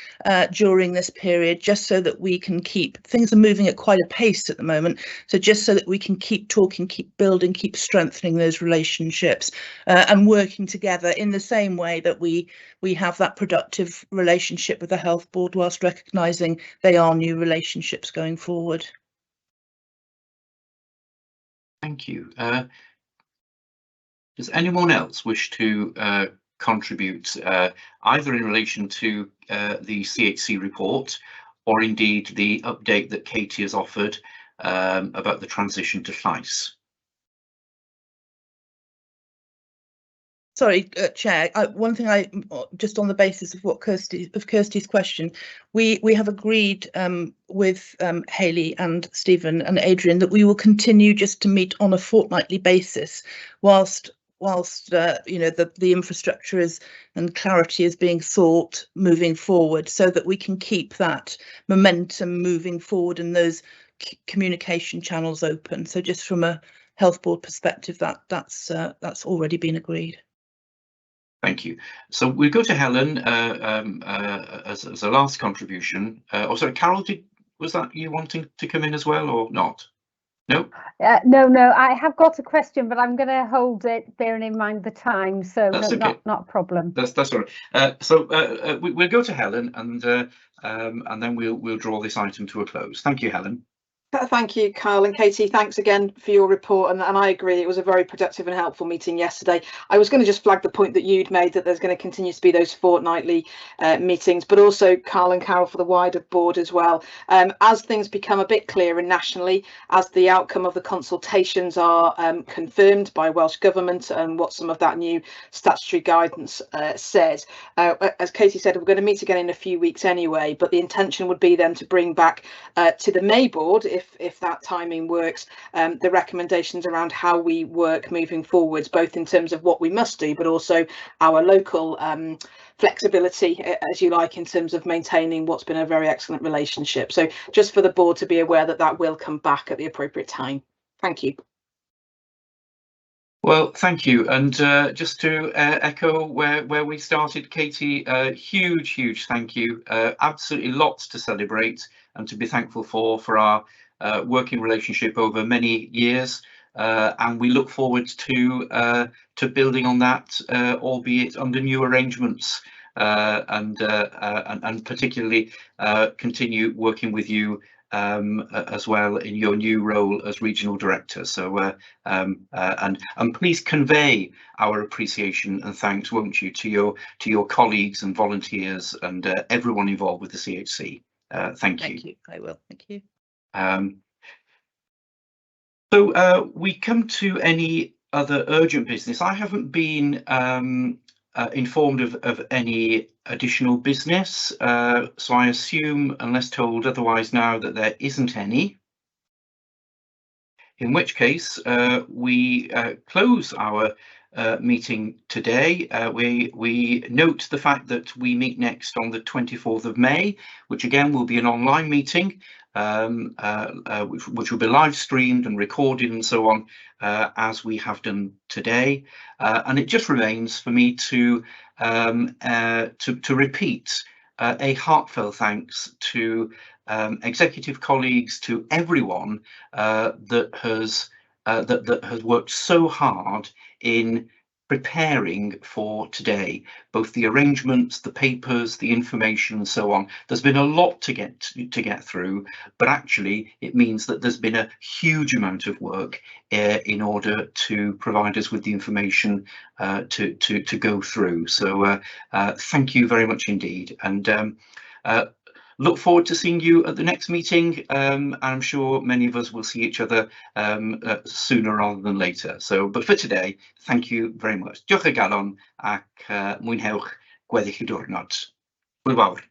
Speaker 5: during this period, just so that we can keep, things are moving at quite a pace at the moment, so just so that we can keep talking, keep building, keep strengthening those relationships and working together in the same way that we have that productive relationship with the Health Board, whilst recognising they are new relationships going forward.
Speaker 1: Thank you. Does anyone else wish to contribute either in relation to the CHC report or indeed the update that Katie has offered about the transition to FICE?
Speaker 5: Sorry, Chair. One thing just on the basis of what Kirsty's question, we have agreed with Hayley and Stephen and Adrian that we will continue just to meet on a fortnightly basis, whilst the infrastructure is and clarity is being sought moving forward, so that we can keep that momentum moving forward and those communication channels open. So just from a Health Board perspective, that's already been agreed.
Speaker 1: Thank you. So we'll go to Helen as a last contribution. Oh, sorry, Carol, was that you wanting to come in as well or not? No?
Speaker 7: No, I have got a question, but I'm going to hold it bearing in mind the time, so
Speaker 1: That's
Speaker 7: no,
Speaker 1: okay.
Speaker 7: not a problem.
Speaker 1: That's all right. So we'll go to Helen and then we'll draw this item to a close. Thank you, Helen.
Speaker 18: Thank you, Carl, and Katie, thanks again for your report, and I agree it was a very productive and helpful meeting yesterday. I was going to just flag the point that you'd made, that there's going to continue to be those fortnightly meetings, but also Carl and Carol for the wider board as well. As things become a bit clearer nationally, as the outcome of the consultations are confirmed by Welsh Government and what some of that new statutory guidance says, as Katie said, we're going to meet again in a few weeks anyway, but the intention would be then to bring back to the May board, if that timing works, the recommendations around how we work moving forwards, both in terms of what we must do, but also our local flexibility, as you like, in terms of maintaining what's been a very excellent relationship. So just for the board to be aware that that will come back at the appropriate time. Thank you.
Speaker 1: Well, thank you. And just to echo where we started, Katie, huge thank you. Absolutely lots to celebrate and to be thankful for our working relationship over many years. And we look forward to building on that, albeit under new arrangements, and particularly continue working with you as well in your new role as regional director. So and please convey our appreciation and thanks, won't you, to your colleagues and volunteers and everyone involved with the CHC. Thank you.
Speaker 5: Thank you. I will. Thank you.
Speaker 1: So we come to any other urgent business. I haven't been informed of any additional business, so I assume, unless told otherwise now, that there isn't any. In which case, we close our meeting today. We note the fact that we meet next on the 24th of May, which again will be an online meeting, which will be live streamed and recorded and so on, as we have done today. And it just remains for me to repeat a heartfelt thanks to executive colleagues, to everyone that has worked so hard in preparing for today, both the arrangements, the papers, the information and so on. There's been a lot to get through, but actually it means that there's been a huge amount of work in order to provide us with the information to go through. So thank you very much indeed, and look forward to seeing you at the next meeting. I'm sure many of us will see each other sooner rather than later. So, but for today, thank you very much. Diolch o galon ac mwynhewch gweddill y diwrnod. Hwyl fawr.